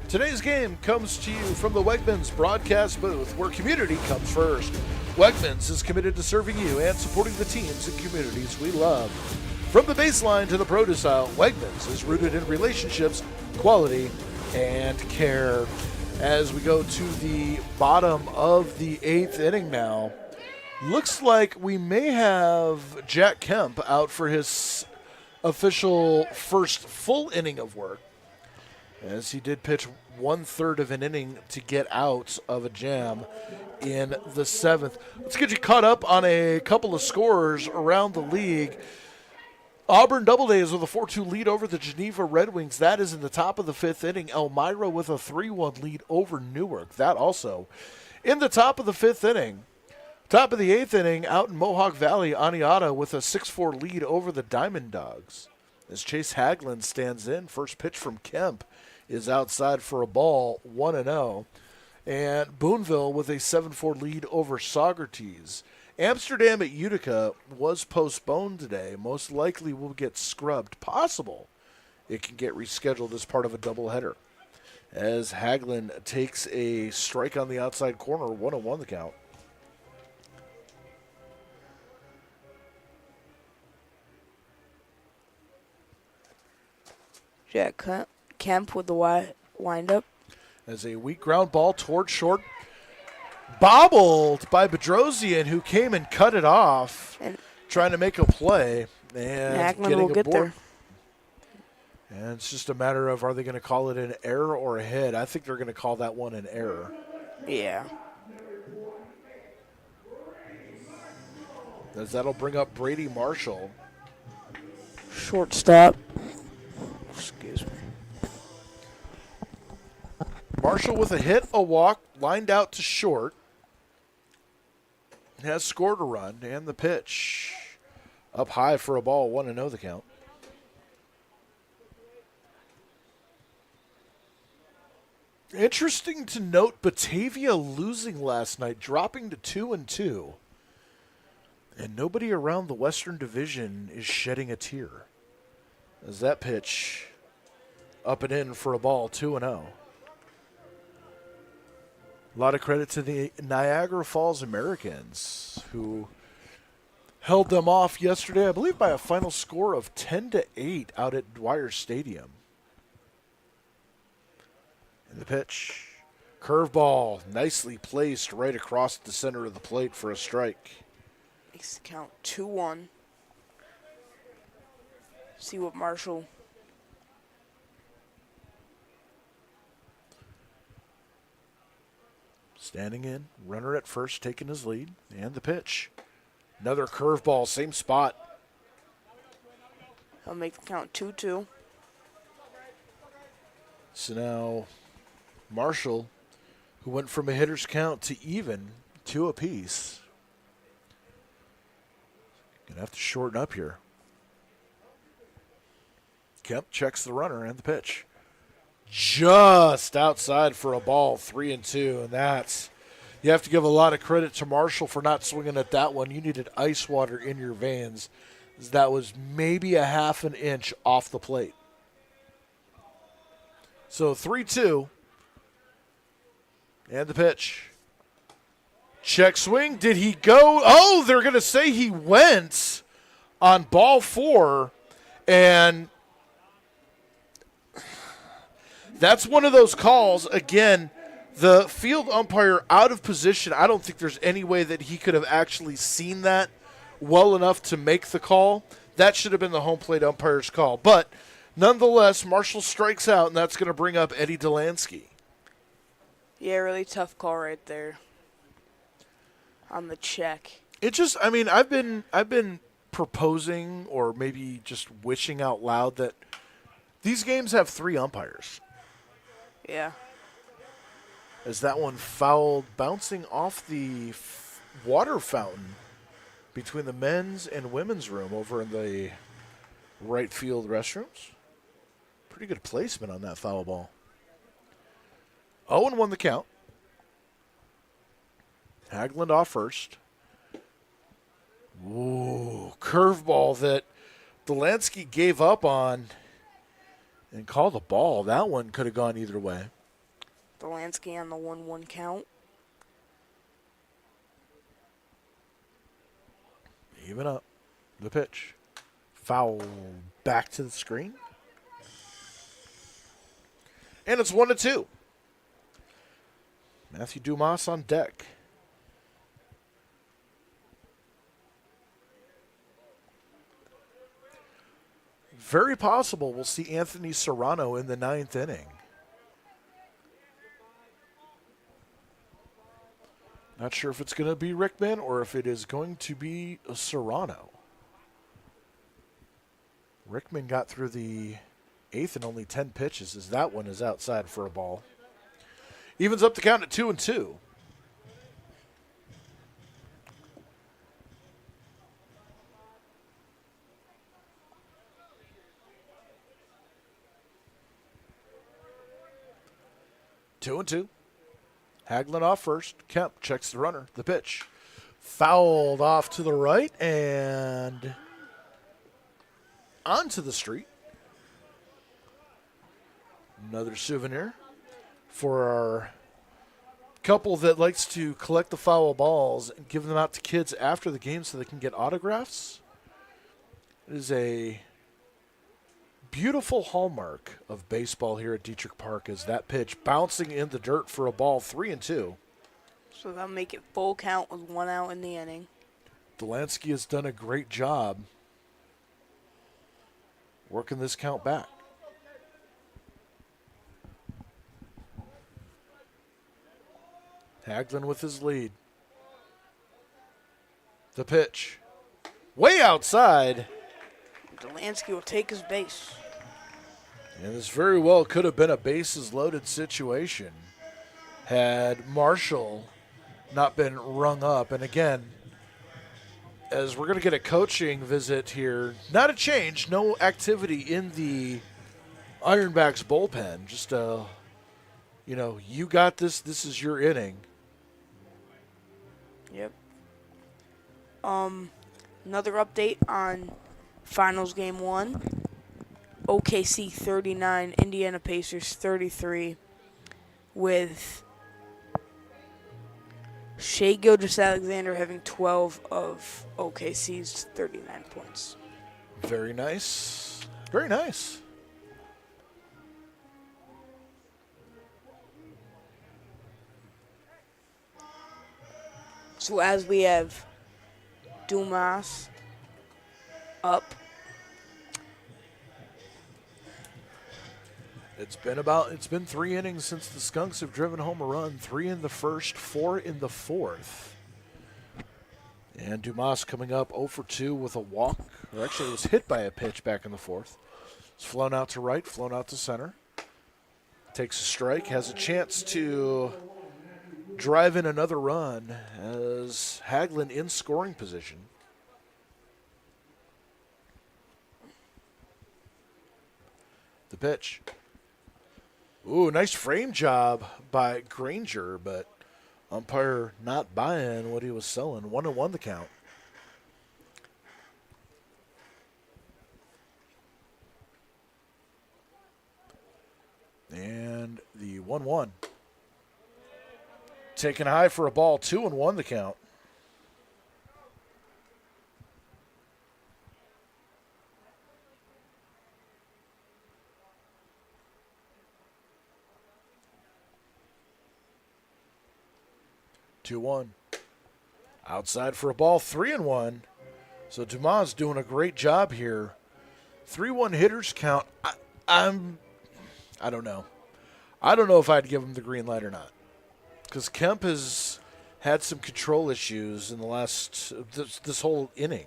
Today's game comes to you from the Wegmans broadcast booth, where community comes first. Wegmans is committed to serving you and supporting the teams and communities we love. From the baseline to the produce aisle, Wegmans is rooted in relationships, quality, and care. As we go to the bottom of the 8th inning now, looks like we may have Jack Kemp out for his official first full inning of work, as he did pitch 1/3 of an inning to get out of a jam in the 7th. Let's get you caught up on a couple of scores around the league. Auburn Doubledays with a 4-2 lead over the Geneva Red Wings. That is in the top of the 5th inning. Elmira with a 3-1 lead over Newark. That also in the top of the 5th inning. Top of the 8th inning, out in Mohawk Valley, Aniata with a 6-4 lead over the Diamond Dogs. As Chase Haglund stands in, first pitch from Kemp is outside for a ball, 1-0. And Boonville with a 7-4 lead over Saugerties. Amsterdam at Utica was postponed today. Most likely will get scrubbed. Possible it can get rescheduled as part of a doubleheader. As Haglund takes a strike on the outside corner, 1-1 the count. Jack Kemp with the windup. As a weak ground ball toward short. Bobbled by Bedrosian, who came and cut it off, trying to make a play. And Haglund will get there. And it's just a matter of, are they going to call it an error or a hit? I think they're going to call that one an error. Yeah. As that'll bring up Brady Marshall. Shortstop. Excuse me. Marshall with a hit, a walk, lined out to short. Has scored a run, and the pitch up high for a ball, 1-0 the count. Interesting to note, Batavia losing last night, dropping to 2-2. And nobody around the Western Division is shedding a tear. As that pitch up and in for a ball, 2-0. A lot of credit to the Niagara Falls Americans, who held them off yesterday, I believe, by a final score of 10-8 out at Dwyer Stadium. And the pitch, curveball, nicely placed right across the center of the plate for a strike. Makes the count 2-1. See what Marshall. Standing in, runner at first, taking his lead, and the pitch. Another curveball, same spot. I'll make the count 2-2. So now Marshall, who went from a hitter's count to even, 2 apiece. Gonna have to shorten up here. Kemp checks the runner and the pitch. Just outside for a ball, 3-2, and that's, you have to give a lot of credit to Marshall for not swinging at that one. You needed ice water in your veins. That was maybe a half an inch off the plate. So 3-2, and the pitch. Check swing. Did he go? Oh, they're going to say he went on ball 4, and that's one of those calls. Again, the field umpire out of position. I don't think there's any way that he could have actually seen that well enough to make the call. That should have been the home plate umpire's call. But nonetheless, Marshall strikes out, and that's going to bring up Eddie Delansky. Yeah, really tough call right there on the check. It just, I mean, I've been proposing or maybe just wishing out loud that these games have 3 umpires. Yeah. As that one fouled, bouncing off the water fountain between the men's and women's room over in the right field restrooms. Pretty good placement on that foul ball. 0-1 the count. Haglund off first. Ooh, curveball that Delansky gave up on and called a ball. That one could have gone either way. Delansky on the 1-1 count. Even up. The pitch. Foul back to the screen. And it's 1-2. Matthew Dumas on deck. Very possible we'll see Anthony Serrano in the 9th inning. Not sure if it's going to be Rickman or if it is going to be Serrano. Rickman got through the 8th in only 10 pitches, as that one is outside for a ball. Evens up the count at 2-2. Two and two. Hagelin off first. Kemp checks the runner. The pitch. Fouled off to the right and onto the street. Another souvenir for our couple that likes to collect the foul balls and give them out to kids after the game so they can get autographs. It is a beautiful hallmark of baseball here at Detrick Park is that pitch bouncing in the dirt for a ball. 3-2. So that'll make it full count with 1 out in the inning. Delansky has done a great job working this count back. Hagelin with his lead. The pitch. Way outside. Delansky will take his base. And this very well could have been a bases loaded situation had Marshall not been rung up. And again, as we're going to get a coaching visit here, not a change, no activity in the Ironbacks bullpen. Just, you got this. This is your inning. Yep. Another update on Finals Game 1. OKC 39, Indiana Pacers 33, with Shai Gilgeous-Alexander having 12 of OKC's 39 points. Very nice. Very nice. So as we have Dumas up. It's been 3 innings since the Skunks have driven home a run. 3 in the first, 4 in the 4th. And Dumas coming up 0 for 2 with a walk. Or actually, it was hit by a pitch back in the 4th. It's flown out to right, flown out to center. Takes a strike, has a chance to drive in another run as Hagelin in scoring position. The pitch. Ooh, nice frame job by Granger, but umpire not buying what he was selling. 1-1 the count. And the 1-1. Taken high for a ball. 2-1 the count. Outside for a ball, 3-1. So Dumas doing a great job here. 3-1 hitters count. I don't know. I don't know if I'd give him the green light or not. Because Kemp has had some control issues in the last, this whole inning.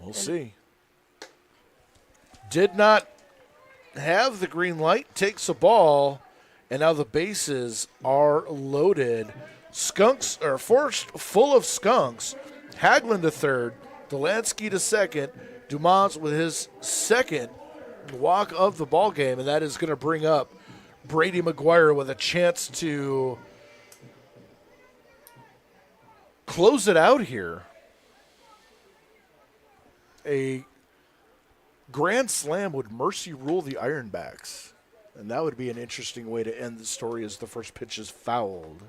We'll see. Did not have the green light, takes a ball. And now the bases are loaded. Skunks are forced full of Skunks. Hagelin to third. Delansky to second. Dumas with his second walk of the ball game, and that is going to bring up Brady McGuire with a chance to close it out here. A grand slam would mercy rule the Ironbacks. And that would be an interesting way to end the story as the first pitch is fouled.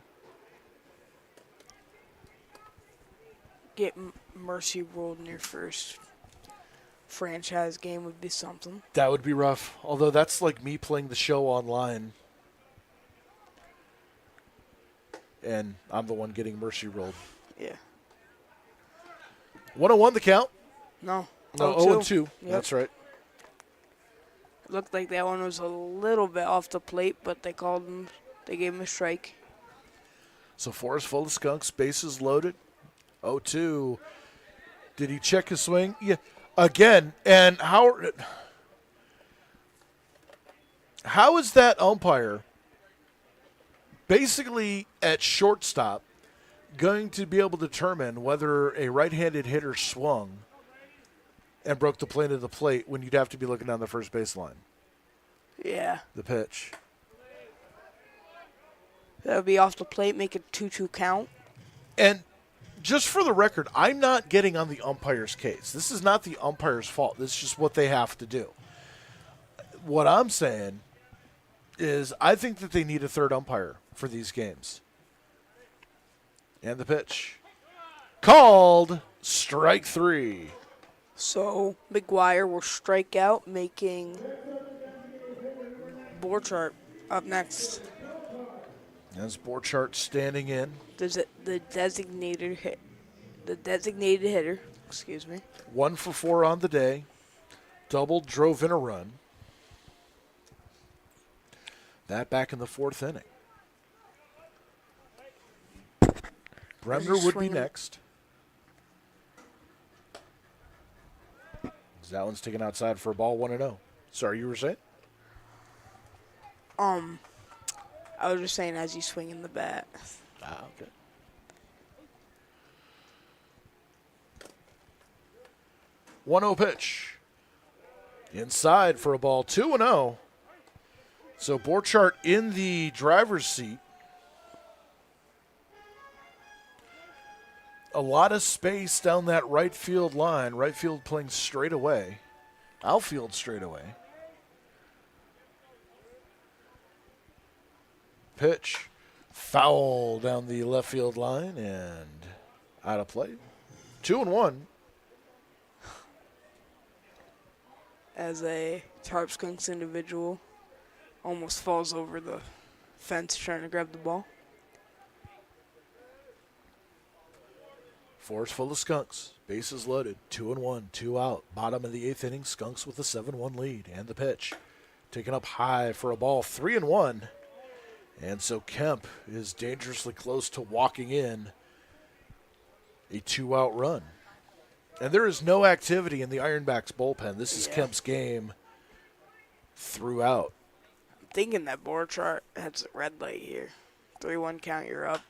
get mercy ruled in your first franchise game would be something. That would be rough. Although that's like me playing the show online. And I'm the one getting mercy rolled. Yeah. 101 the count. No. No, 0-2. Yep. That's right. It looked like that one was a little bit off the plate, but they gave him a strike. So 4 is full of Skunks, bases loaded. 0-2. Did he check his swing? Yeah. Again, and how is that umpire basically at shortstop going to be able to determine whether a right-handed hitter swung and broke the plane of the plate when you'd have to be looking down the first baseline? Yeah. The pitch. That would be off the plate, make it 2-2 count. And just for the record, I'm not getting on the umpire's case. This is not the umpire's fault. This is just what they have to do. What I'm saying is I think that they need a third umpire for these games. And the pitch. Called strike 3. So McGuire will strike out, making Borchardt up next. As Borchardt standing in. The designated hitter, excuse me. 1 for 4 on the day. Double, drove in a run. That back in the 4th inning. Bremner would be next. That one's taken outside for a ball, 1-0. Sorry, you were saying? I was just saying as he's swinging the bat. Ah, okay. One-0 pitch. Inside for a ball, 2-0. So Borchardt in the driver's seat. A lot of space down that right field line. Right field playing straight away. Outfield straight away. Pitch. Foul down the left field line and out of play. 2-1. As a Tarp Skunks individual almost falls over the fence trying to grab the ball. 4's full of Skunks. Bases loaded. 2-1. 2 out. Bottom of the 8th inning. Skunks with a 7-1 lead. And the pitch. Taken up high for a ball. 3-1. And so Kemp is dangerously close to walking in a 2-out run. And there is no activity in the Ironbacks bullpen. This is Kemp's game throughout. I'm thinking that Borchardt has a red light here. 3-1 count, you're up.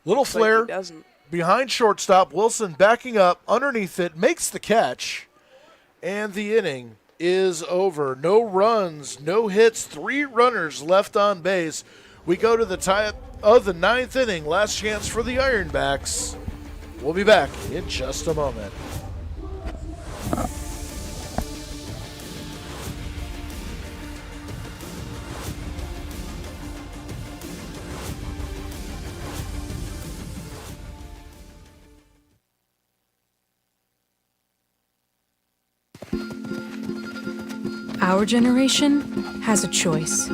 Little Looks flare. Like he doesn't. Behind shortstop, Wilson backing up underneath it, makes the catch, and the inning is over. No runs, no hits, 3 runners left on base. We go to the tie of the 9th inning. Last chance for the Ironbacks. We'll be back in just a moment. Our generation has a choice.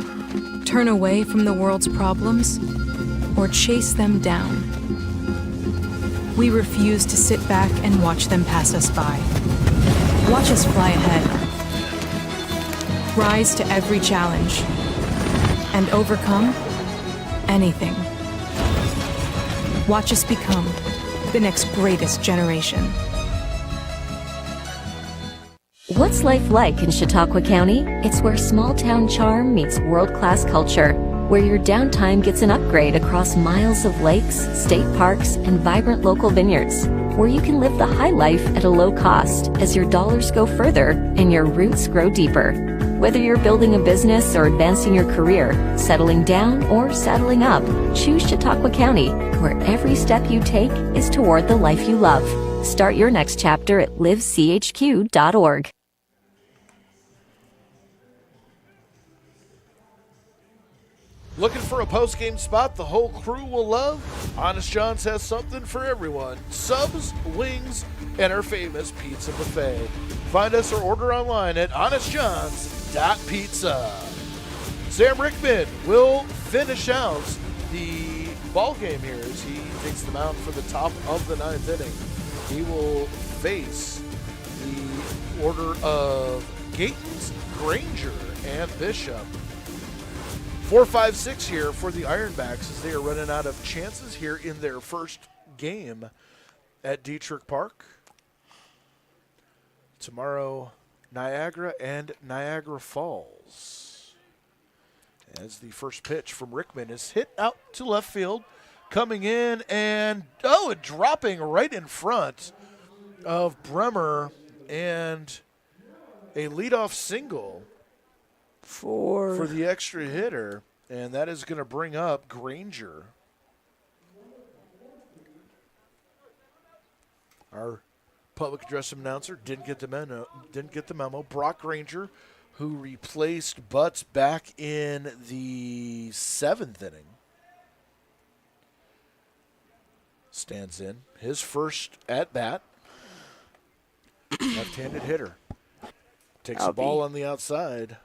Turn away from the world's problems or chase them down. We refuse to sit back and watch them pass us by. Watch us fly ahead. Rise to every challenge and overcome anything. Watch us become the next greatest generation. What's life like in Chautauqua County? It's where small-town charm meets world-class culture, where your downtime gets an upgrade across miles of lakes, state parks, and vibrant local vineyards, where you can live the high life at a low cost as your dollars go further and your roots grow deeper. Whether you're building a business or advancing your career, settling down or settling up, choose Chautauqua County, where every step you take is toward the life you love. Start your next chapter at livechq.org. Looking for a post-game spot the whole crew will love? Honest John's has something for everyone. Subs, wings, and our famous pizza buffet. Find us or order online at honestjohns.pizza. Sam Rickman will finish out the ball game here as he takes the mound for the top of the 9th inning. He will face the order of Gatens, Granger, and Bishop. 4-5-6 here for the Ironbacks as they are running out of chances here in their first game at Detrick Park. Tomorrow, Niagara and Niagara Falls. As the first pitch from Rickman is hit out to left field, coming in and, dropping right in front of Bremer, and a leadoff single for the extra hitter, and that is going to bring up Granger. Our public address announcer didn't get the memo. Brock Granger, who replaced Butts back in the 7th inning, stands in his first at bat. Left-handed hitter takes the ball on the outside.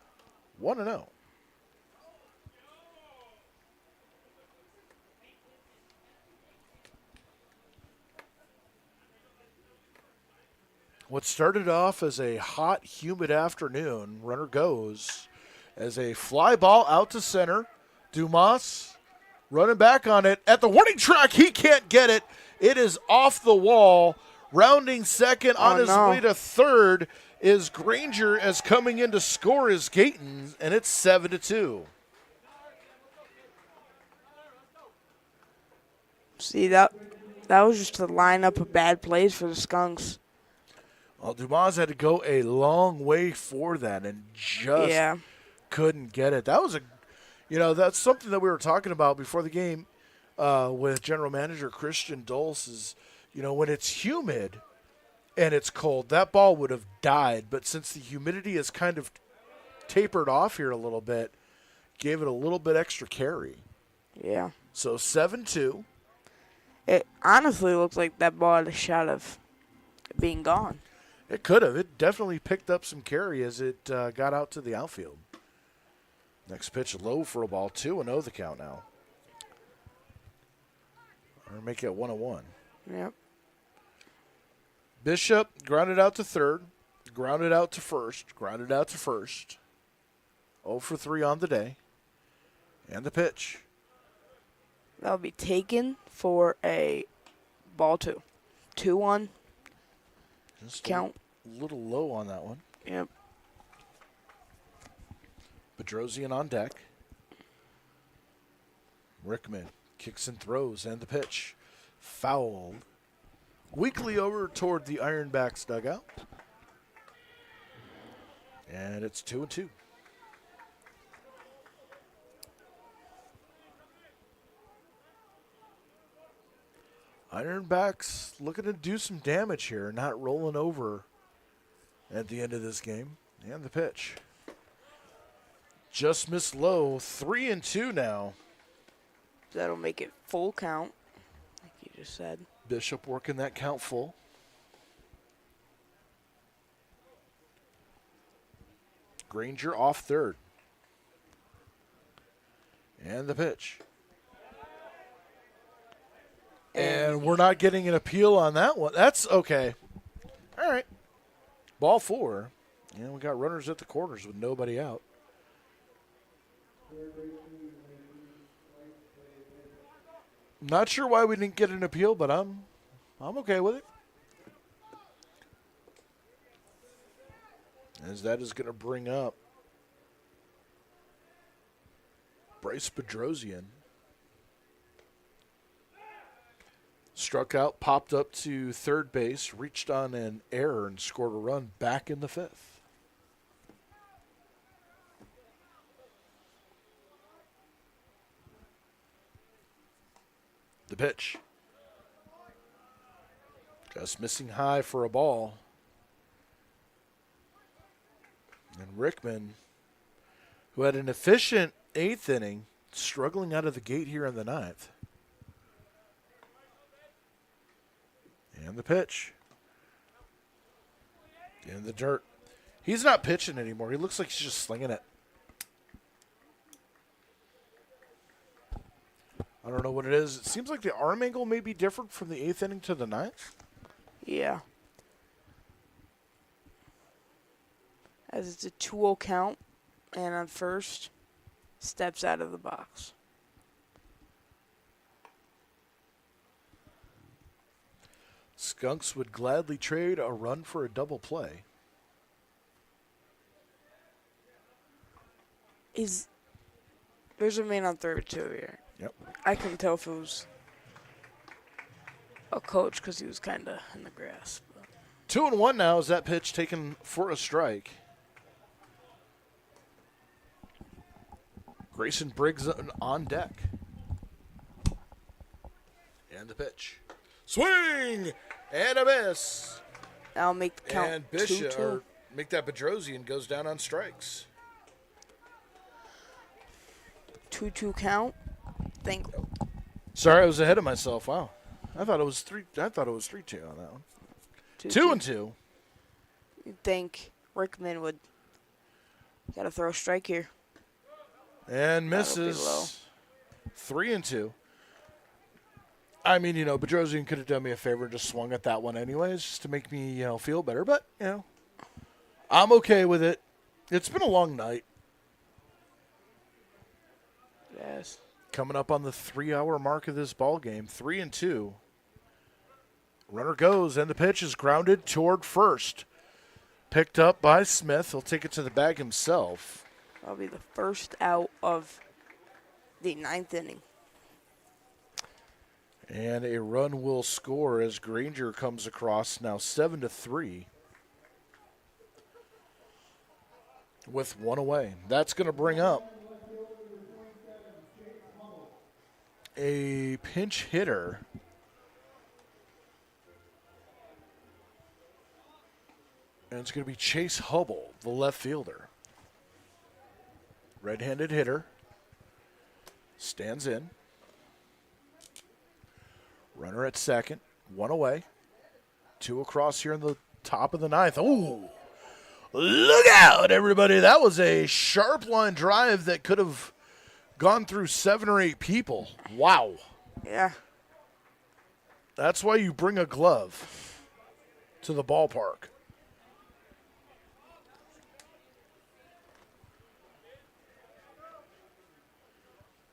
1-0. What started off as a hot, humid afternoon, runner goes as a fly ball out to center. Dumas running back on it at the warning track. He can't get it. It is off the wall. Rounding second on his way to third is Granger, as coming in to score is Gatens, and it's 7-2. See, that was just a lineup of bad plays for the Skunks. Well, Dumas had to go a long way for that and just couldn't get it. That was that's something that we were talking about before the game with General Manager Christian Dulce is, when it's humid and it's cold, that ball would have died. But since the humidity has kind of tapered off here a little bit, gave it a little bit extra carry. Yeah. So 7-2. It honestly looks like that ball had a shot of being gone. It could have. It definitely picked up some carry as it got out to the outfield. Next pitch low for a ball. 2-0 the count now. Or make it 1-1. Yep. Bishop grounded out to third, grounded out to first, grounded out to first. 0 for 3 on the day. And the pitch. That'll be taken for a ball 2. 2-1. Just count. A little low on that one. Yep. Bedrosian on deck. Rickman kicks and throws, and the pitch. Fouled. Weakly over toward the Ironbacks dugout. And it's 2-2. Ironbacks looking to do some damage here, not rolling over at the end of this game. And the pitch. Just missed low. 3-2 now. That'll make it full count, like you just said. Bishop working that count full. Granger off third. And the pitch. And we're not getting an appeal on that one. That's okay. All right. Ball 4. And we got runners at the corners with nobody out. Not sure why we didn't get an appeal, but I'm okay with it. As that is going to bring up Bryce Bedrosian. Struck out, popped up to third base, reached on an error, and scored a run back in the 5th. The pitch. Just missing high for a ball. And Rickman, who had an efficient 8th inning, struggling out of the gate here in the ninth. And the pitch. In the dirt. He's not pitching anymore. He looks like he's just slinging it. I don't know what it is. It seems like the arm angle may be different from the 8th inning to the 9th. Yeah. As it's a 2-0 count, and on first, steps out of the box. Skunks would gladly trade a run for a double play. There's a man on third, too, here. Yep. I couldn't tell if it was a coach because he was kind of in the grass. But. 2-1 now as that pitch taken for a strike. Grayson Briggs on deck. And the pitch. Swing! And a miss. I'll make the count and Bishop, 2-2. or make that Bedrosian goes down on strikes. 2-2 count. Sorry, I was ahead of myself. Wow. I thought it was 3-2 on that one. 2-2. You'd think Rickman would got to throw a strike here. And misses. 3-2. I mean, Bedrosian could have done me a favor and just swung at that one anyways, just to make me, feel better. But, I'm okay with it. It's been a long night. Yes. Coming up on the 3-hour mark of this ball game, 3-2. Runner goes, and the pitch is grounded toward first. Picked up by Smith. He'll take it to the bag himself. That'll be the first out of the 9th inning. And a run will score as Granger comes across, now 7-3. With one away. That's going to bring up a pinch hitter. And it's going to be Chase Hubble, the left fielder. Right-handed hitter. Stands in. Runner at second. One away. 2 across here in the top of the 9th. Oh, look out, everybody. That was a sharp line drive that could have gone through 7 or 8 people. Wow. Yeah. That's why you bring a glove to the ballpark.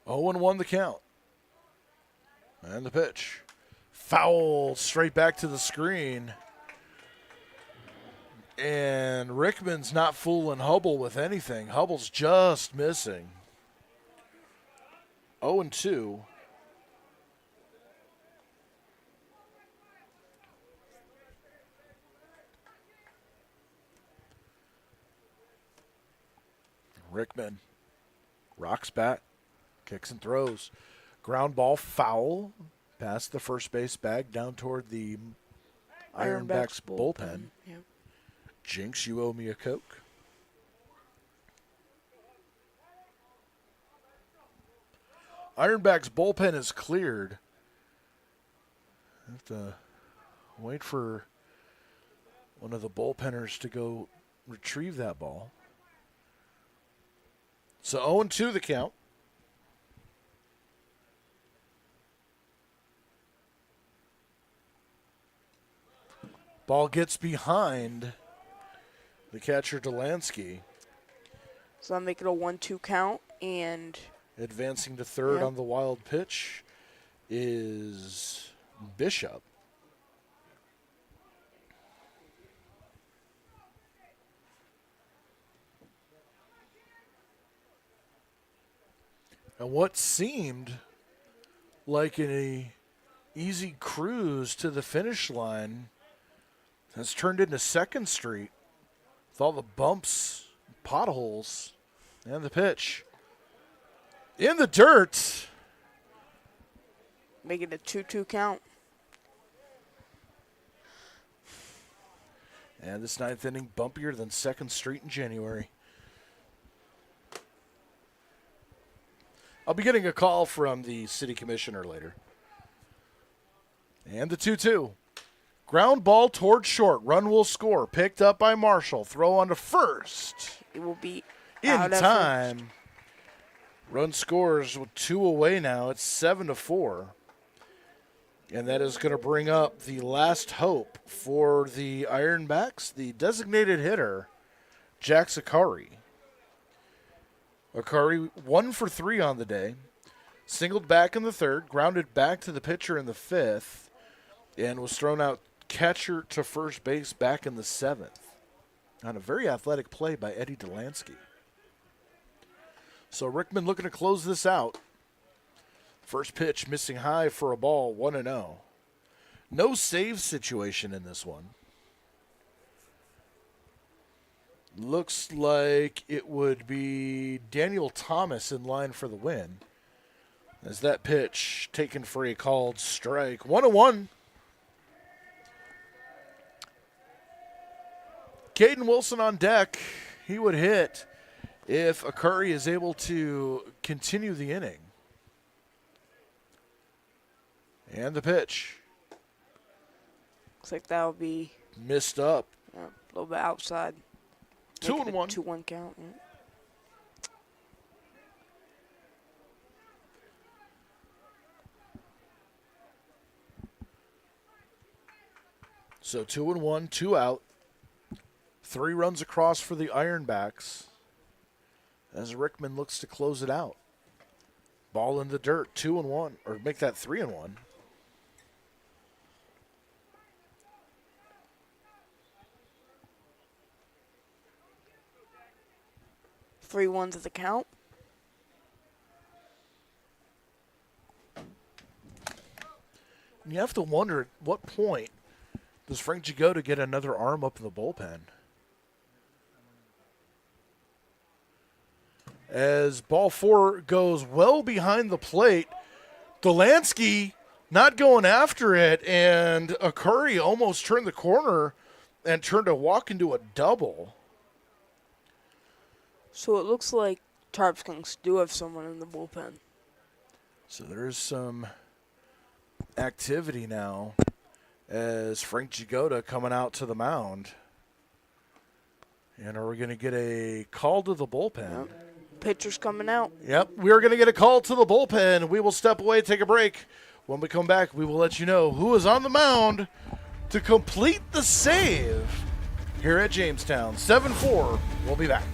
Oh, and 1 the count. And the pitch. Foul straight back to the screen. And Rickman's not fooling Hubble with anything. Hubble's just missing. 0-2. Rickman rocks back, kicks and throws. Ground ball foul past the first base bag down toward the Ironbacks bullpen. Yep. Jinx, you owe me a Coke. Ironbacks bullpen is cleared. I have to wait for one of the bullpenners to go retrieve that ball. So 0-2 the count. Ball gets behind the catcher Delansky. So I'll make it a 1-2 count, and advancing to third on the wild pitch is Bishop. And what seemed like an easy cruise to the finish line has turned into 2nd Street with all the bumps, potholes, and the pitch. In the dirt. Make it a 2-2 count. And this 9th inning bumpier than 2nd Street in January. I'll be getting a call from the city commissioner later. And the 2-2. Ground ball towards short. Run will score. Picked up by Marshall. Throw on to first. It will be in out at time. first. Run scores with 2 away now. It's 7-4. And that is going to bring up the last hope for the Ironbacks, the designated hitter, Jack Zakari. Akari 1 for 3 on the day. Singled back in the third, grounded back to the pitcher in the fifth, and was thrown out catcher to first base back in the seventh on a very athletic play by Eddie Delansky. So Rickman looking to close this out. First pitch missing high for a ball, 1-0. No save situation in this one. Looks like it would be Daniel Thomas in line for the win. As that pitch taken for a called strike. 1-1. Caden Wilson on deck. He would hit if Akari is able to continue the inning. And the pitch. Looks like that will be missed up. A little bit outside. 2-1. 2-1 count. Yeah. So 2-1, 2 out. 3 runs across for the Ironbacks as Rickman looks to close it out. Ball in the dirt, 2-1, or make that 3-1. Three ones at the count. You have to wonder at what point does Frank Jagoda get another arm up in the bullpen? As ball 4 goes well behind the plate, Delansky not going after it, and Akari almost turned the corner and turned a walk into a double. So it looks like Tarp Skunks do have someone in the bullpen. So there's some activity now as Frank Jagoda coming out to the mound. And are we going to get a call to the bullpen? Yep. Pitcher's coming out. Yep, we're going to get a call to the bullpen. We will step away, take a break. When we come back, we will let you know who is on the mound to complete the save here at Jamestown. 7-4. We'll be back.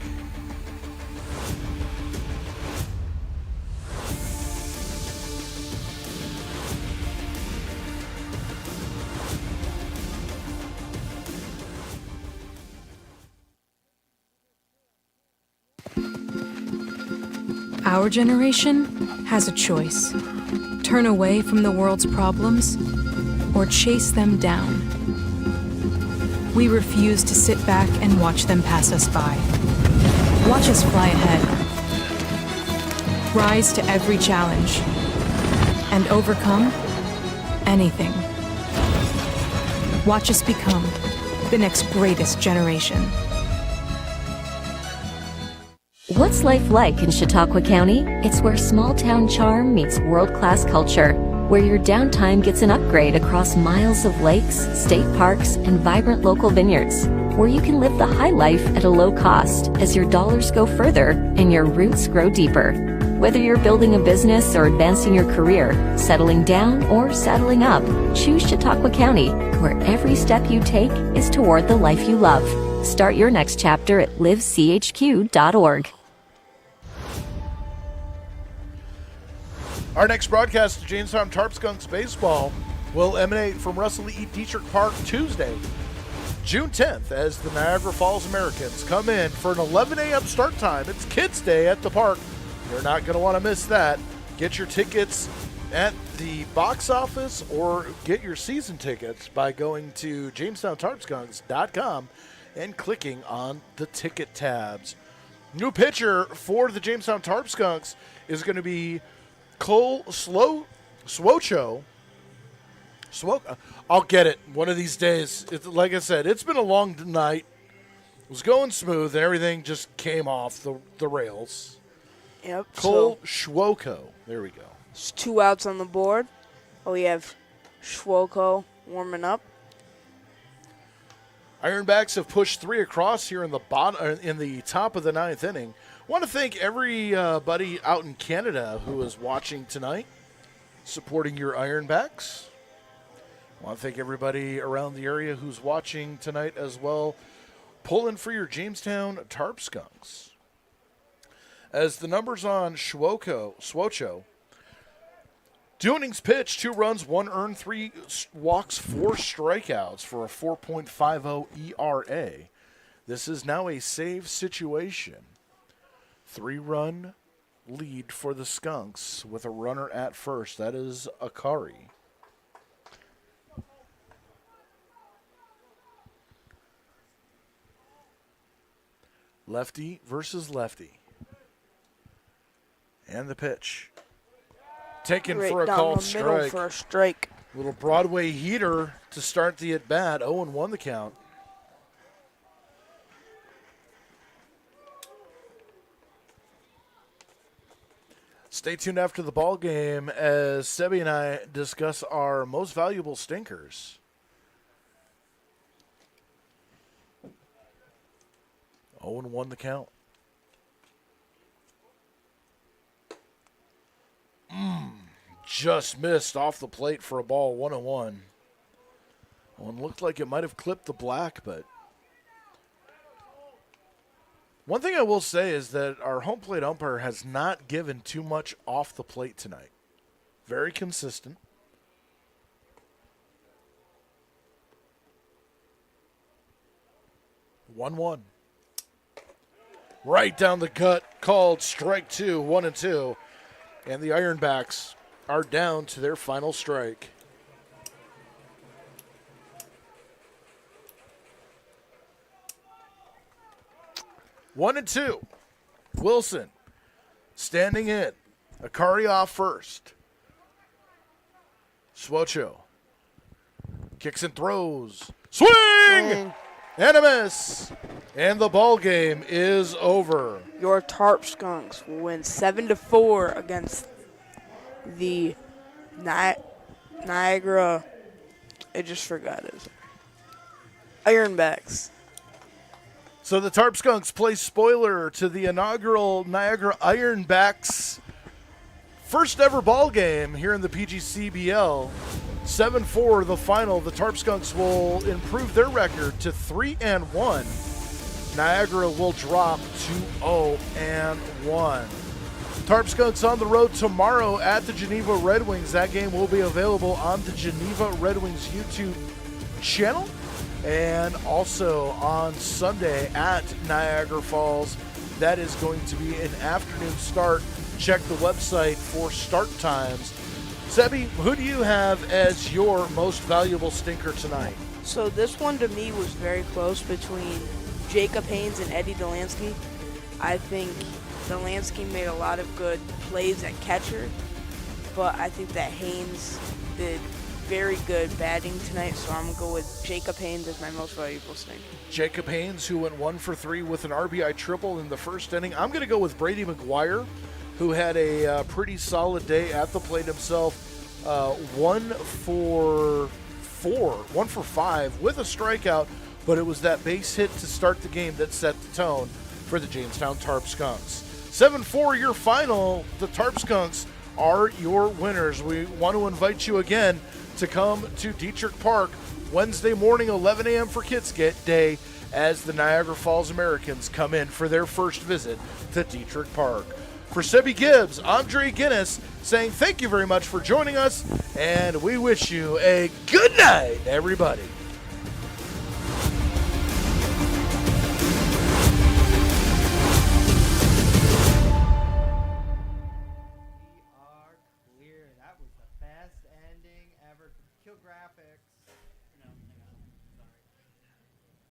Our generation has a choice. Turn away from the world's problems or chase them down. We refuse to sit back and watch them pass us by. Watch us fly ahead. Rise to every challenge and overcome anything. Watch us become the next greatest generation. What's life like in Chautauqua County? It's where small-town charm meets world-class culture, where your downtime gets an upgrade across miles of lakes, state parks, and vibrant local vineyards, where you can live the high life at a low cost as your dollars go further and your roots grow deeper. Whether you're building a business or advancing your career, settling down or saddling up, choose Chautauqua County, where every step you take is toward the life you love. Start your next chapter at livechq.org. Our next broadcast of Jamestown Tarp Skunks baseball will emanate from Russell E. Detrick Park Tuesday, June 10th, as the Niagara Falls Americans come in for an 11 a.m. start time. It's Kids Day at the park. You're not going to want to miss that. Get your tickets at the box office or get your season tickets by going to JamestownTarpSkunks.com and clicking on the ticket tabs. New pitcher for the Jamestown Tarp Skunks is going to be Cole Swocho. I'll get it one of these days. Like I said, it's been a long night. It was going smooth, and everything just came off the rails. Yep. Cole Schwoko. There we go. It's 2 outs on the board. We have Schwoko warming up. Ironbacks have pushed 3 across here in the top of the 9th inning. Want to thank everybody out in Canada who is watching tonight, supporting your Ironbacks. Want to thank everybody around the area who's watching tonight as well, pulling for your Jamestown Tarp Skunks. As the numbers on Swocho, Duning's pitch, 2 runs, 1 earned, 3 walks, 4 strikeouts for a 4.50 ERA. This is now a save situation. 3-run lead for the Skunks with a runner at first. That is Akari. Lefty versus lefty. And the pitch. Taken Right for a down called the middle strike. for a strike. Little Broadway heater to start the at-bat. 0-1 the count. Stay tuned after the ball game as Sebi and I discuss our most valuable stinkers. Oh, and 1 the count. Just missed off the plate for a ball, 1-1. One looked like it might have clipped the black, but one thing I will say is that our home plate umpire has not given too much off the plate tonight. Very consistent. One. Right down the gut, called strike 2, 1-2. And the Ironbacks are down to their final strike. One and two. Wilson standing in. Akari off first. Swocho kicks and throws. Swing! And a miss. And the ball game is over. Your Tarp Skunks will win 7-4 against the Niagara. I just forgot it. Ironbacks. So the Tarp Skunks play spoiler to the inaugural Niagara Ironbacks first ever ball game here in the PGCBL. 7-4 the final. The Tarp Skunks will improve their record to 3-1. Niagara will drop to 0-1. Tarp Skunks on the road tomorrow at the Geneva Red Wings. That game will be available on the Geneva Red Wings YouTube channel. And also on Sunday at Niagara Falls. That is going to be an afternoon start. Check the website for start times. Sebi, who do you have as your most valuable stinker tonight? So this one to me was very close between Jacob Haynes and Eddie Delansky. I think Delansky made a lot of good plays at catcher, but I think that Haynes did very good batting tonight, so I'm going to go with Jacob Haynes as my most valuable stinker. Jacob Haynes, who went 1 for 3 with an RBI triple in the first inning. I'm going to go with Brady McGuire, who had a pretty solid day at the plate himself. 1 for 5 with a strikeout, but it was that base hit to start the game that set the tone for the Jamestown Tarp Skunks. 7-4 your final. The Tarp Skunks are your winners. We want to invite you again to come to Detrick Park Wednesday morning, 11 a.m. for Kids Day, as the Niagara Falls Americans come in for their first visit to Detrick Park. For Sebi Gibbs, Andre Guinness saying thank you very much for joining us, and we wish you a good night, everybody.